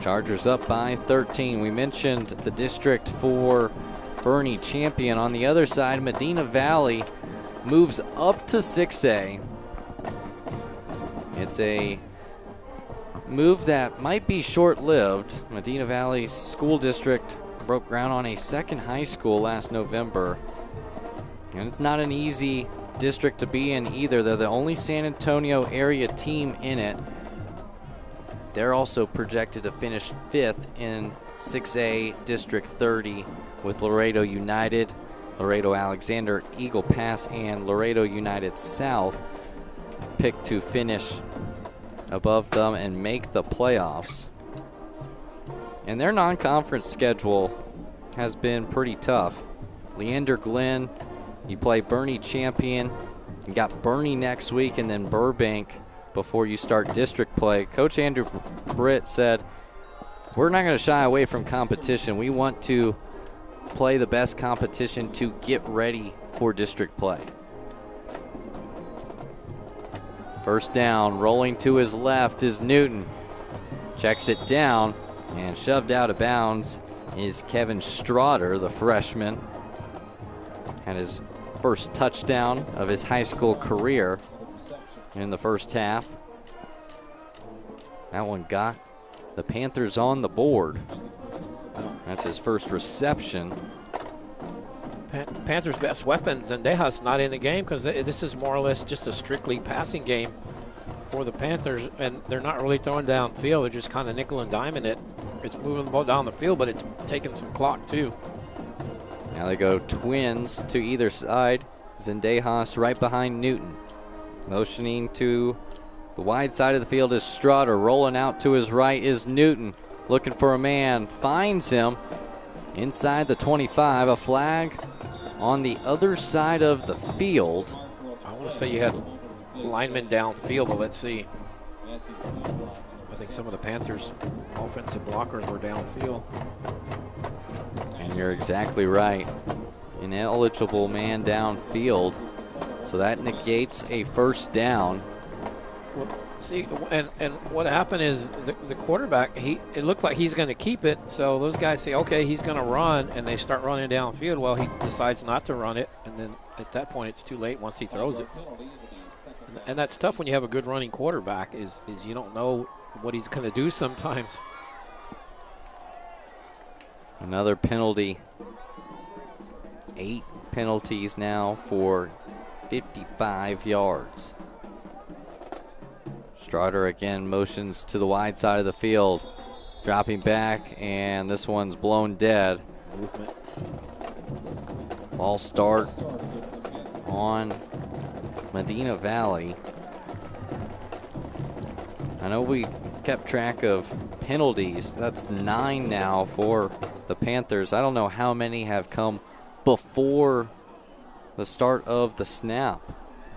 Chargers up by 13. We mentioned the District 4 Bernie champion. On the other side, Medina Valley moves up to 6A. It's a move that might be short-lived. Medina Valley's school district broke ground on a second high school last November. And it's not an easy district to be in either. They're the only San Antonio area team in it. They're also projected to finish 5th in 6A District 30 with Laredo United, Laredo Alexander, Eagle Pass, and Laredo United South picked to finish above them and make the playoffs. And their non-conference schedule has been pretty tough. Leander Glenn, you play Bernie champion. You got Bernie next week and then Burbank before you start district play. Coach Andrew Britt said, we're not going to shy away from competition. We want to play the best competition to get ready for district play. First down, rolling to his left is Newton. Checks it down and shoved out of bounds is Kevin Straughter, the freshman. Had his first touchdown of his high school career in the first half. That one got the Panthers on the board. That's his first reception. Panthers' best weapon, Zendejas, not in the game because this is more or less just a strictly passing game for the Panthers, and they're not really throwing downfield. They're just kind of nickel and diming it. It's moving the ball down the field, but it's taking some clock too. Now they go twins to either side. Zendejas right behind Newton. Motioning to the wide side of the field is Straughter. Rolling out to his right is Newton. Looking for a man. Finds him inside the 25. A flag on the other side of the field. I want to say you had linemen downfield, but let's see. I think some of the Panthers' offensive blockers were downfield. And you're exactly right. An eligible man downfield. So that negates a first down. Well, see, and what happened is the quarterback, it looked like he's going to keep it. So those guys say, okay, he's going to run, and they start running downfield. Well, he decides not to run it, and then at that point it's too late once he throws it. And that's tough when you have a good running quarterback is you don't know what he's going to do sometimes. Another penalty. 8 penalties now for 55 yards. Straughter again motions to the wide side of the field. Dropping back, and this one's blown dead. Movement. False start on Medina Valley. I know we kept track of penalties. That's 9 now for the Panthers. I don't know how many have come before the start of the snap.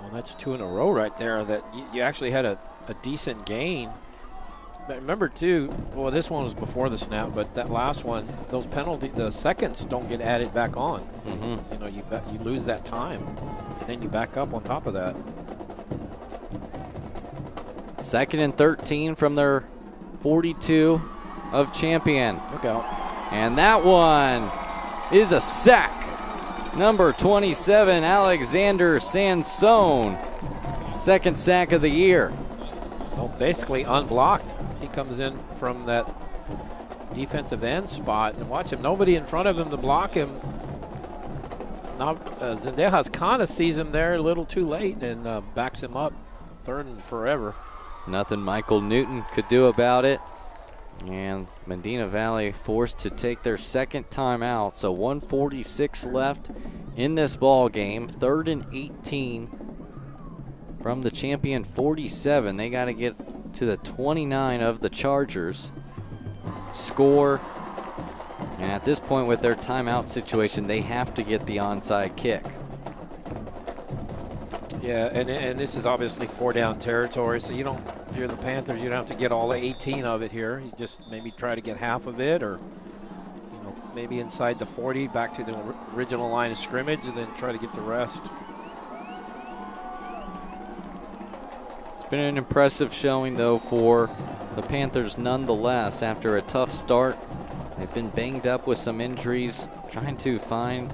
Well, that's 2 in a row right there that you actually had a decent gain. But remember too, well, this one was before the snap, but that last one, those the seconds don't get added back on. You know, you lose that time, and then you back up on top of that. 2nd and 13 from their 42 of Champion. Look out. And that one is a sack. Number 27, Alexander Sansone. 2nd sack of the year. Well, basically unblocked. He comes in from that defensive end spot, and watch him. Nobody in front of him to block him. Now Zendejas kind of sees him there a little too late and backs him up. 3rd and forever. Nothing Michael Newton could do about it. And Medina Valley forced to take their 2nd timeout. So 1:46 left in this ball game. 3rd and 18 from the Champion 47. They got to get to the 29 of the Chargers. Score. And at this point with their timeout situation, they have to get the onside kick. Yeah, and this is obviously 4-down territory, so you don't, if you're the Panthers, you don't have to get all 18 of it here. You just maybe try to get half of it, or maybe inside the 40, back to the original line of scrimmage, and then try to get the rest. It's been an impressive showing, though, for the Panthers nonetheless. After a tough start, they've been banged up with some injuries, trying to find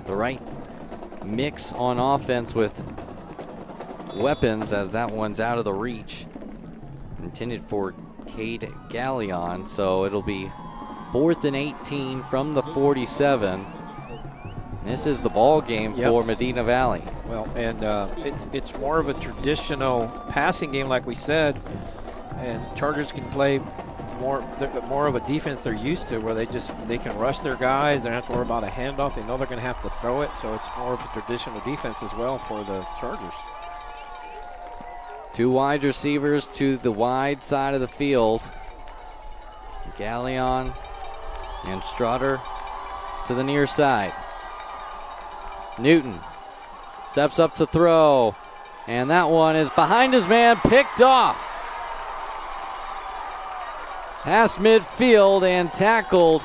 the right mix on offense with weapons, as that one's out of the reach. Intended for Cade Galleon, so it'll be 4th and 18 from the 47. This is the ball game for Medina Valley. Well, and it's more of a traditional passing game, like we said, and Chargers can play more of a defense they're used to, where they can rush their guys. They don't have to worry about a handoff. They know they're going to have to throw it, so it's more of a traditional defense as well for the Chargers. 2 wide receivers to the wide side of the field. Galleon and Strutter to the near side. Newton steps up to throw, and that one is behind his man, picked off. Past midfield and tackled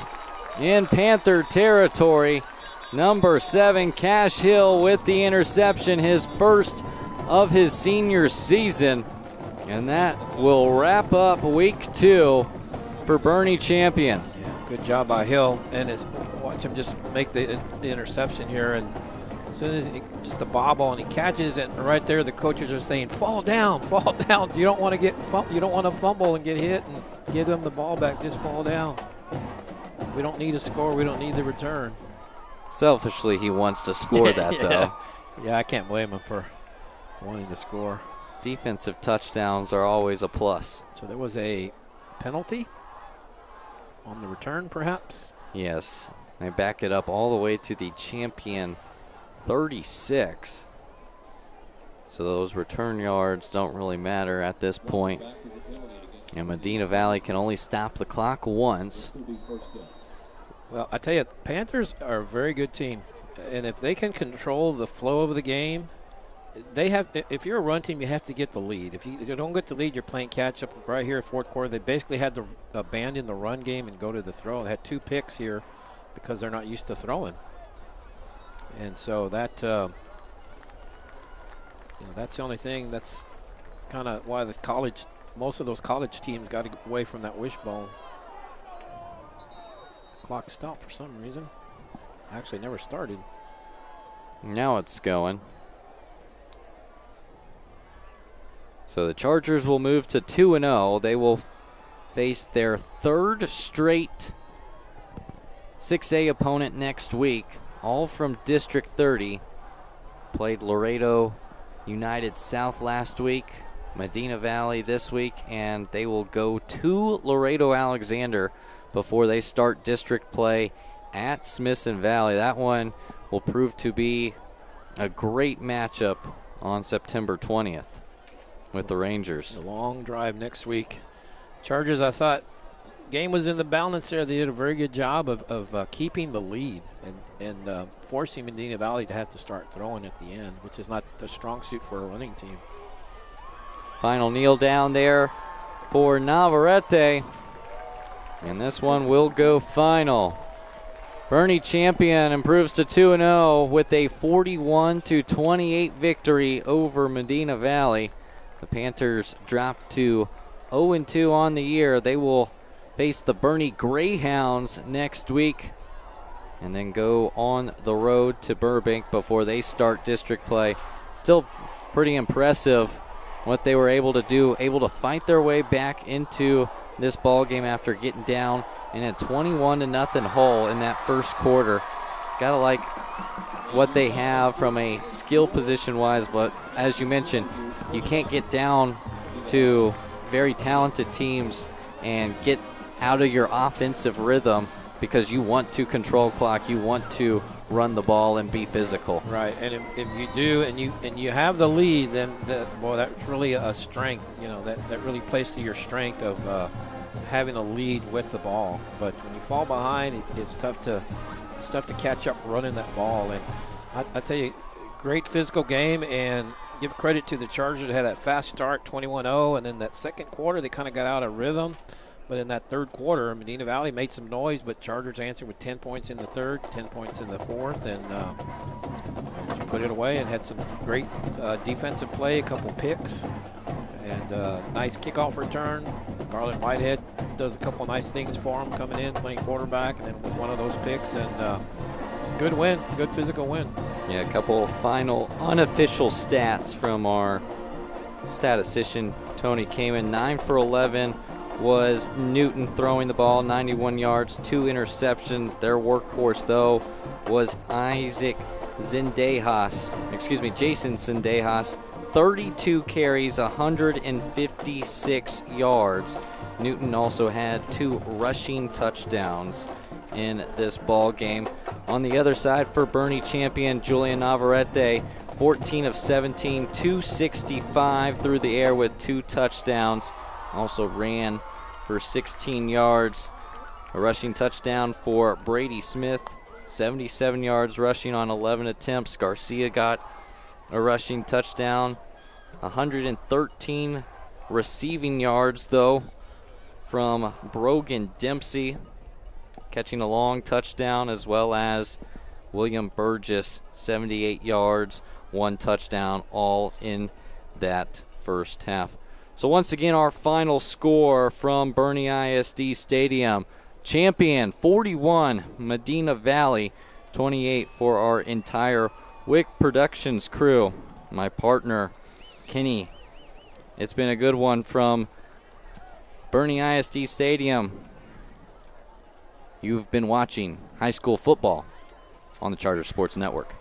in Panther territory. Number 7, Cash Hill with the interception, his first of his senior season. And that will wrap up week 2 for Bernie Champion. Good job by Hill, and watch him just make the interception here, and as soon as just the bobble and he catches it, right there the coaches are saying, fall down, fall down. You don't want to fumble and get hit and give them the ball back, just fall down. We don't need a score, we don't need the return. Selfishly, he wants to score that, though. Yeah, I can't blame him for wanting to score. Defensive touchdowns are always a plus. So there was a penalty on the return, perhaps? Yes. They back it up all the way to the Champion 36. So those return yards don't really matter at this point. And Medina Valley can only stop the clock once. Well, I tell you, Panthers are a very good team. And if they can control the flow of the game, if you're a run team, you have to get the lead. If you don't get the lead, you're playing catch up right here at 4th quarter. They basically had to abandon the run game and go to the throw. They had 2 picks here because they're not used to throwing. And so that that's the only thing. That's kind of why most of those college teams got away from that wishbone. Clock stopped for some reason. Actually never started. Now it's going. So the Chargers will move to 2-0. They will face their 3rd straight 6A opponent next week, all from District 30. Played Laredo United South last week, Medina Valley this week, and they will go to Laredo Alexander before they start district play at Smithson Valley. That one will prove to be a great matchup on September 20th with the Rangers. A long drive next week. Chargers, I thought, game was in the balance there. They did a very good job of keeping the lead and forcing Medina Valley to have to start throwing at the end, which is not a strong suit for a running team. Final kneel down there for Navarrete. And this one will go final. Bernie Champion improves to 2-0 with a 41-28 victory over Medina Valley. The Panthers drop to 0-2 on the year. They will face the Bernie Greyhounds next week and then go on the road to Burbank before they start district play. Still pretty impressive what they were able to do, able to fight their way back into this ball game after getting down in a 21-0 hole in that first quarter. Gotta like what they have from a skill position wise, but as you mentioned, you can't get down to very talented teams and get out of your offensive rhythm because you want to control clock, you want to run the ball and be physical. Right, and if you do and you have the lead, then that's really a strength. You know, that really plays to your strength of having a lead with the ball. But when you fall behind, it's tough to catch up running that ball. And I tell you, great physical game, and give credit to the Chargers that had that fast start, 21-0, and then that second quarter they kind of got out of rhythm. But in that third quarter, Medina Valley made some noise, but Chargers answered with 10 points in the third, 10 points in the fourth, and put it away and had some great defensive play, a couple picks, and nice kickoff return. Garland Whitehead does a couple nice things for him coming in, playing quarterback, and then with one of those picks, and good win, good physical win. Yeah, a couple final unofficial stats from our statistician, Tony Kamen. 9 for 11 was Newton throwing the ball, 91 yards, 2 interceptions. Their workhorse, though, was Jason Zendejas, 32 carries, 156 yards. Newton also had 2 rushing touchdowns in this ball game. On the other side for Bernie Champion, Julian Navarrete, 14 of 17, 265 through the air with 2 touchdowns. Also ran for 16 yards. A rushing touchdown for Brady Smith, 77 yards rushing on 11 attempts. Garcia got a rushing touchdown. 113 receiving yards, though, from Brogan Dempsey, catching a long touchdown, as well as William Burgess, 78 yards, 1 touchdown, all in that first half. So once again, our final score from Bernie ISD Stadium. Champion 41, Medina Valley 28 for our entire Wick Productions crew. My partner, Kenny. It's been a good one from Bernie ISD Stadium. You've been watching high school football on the Charter Sports Network.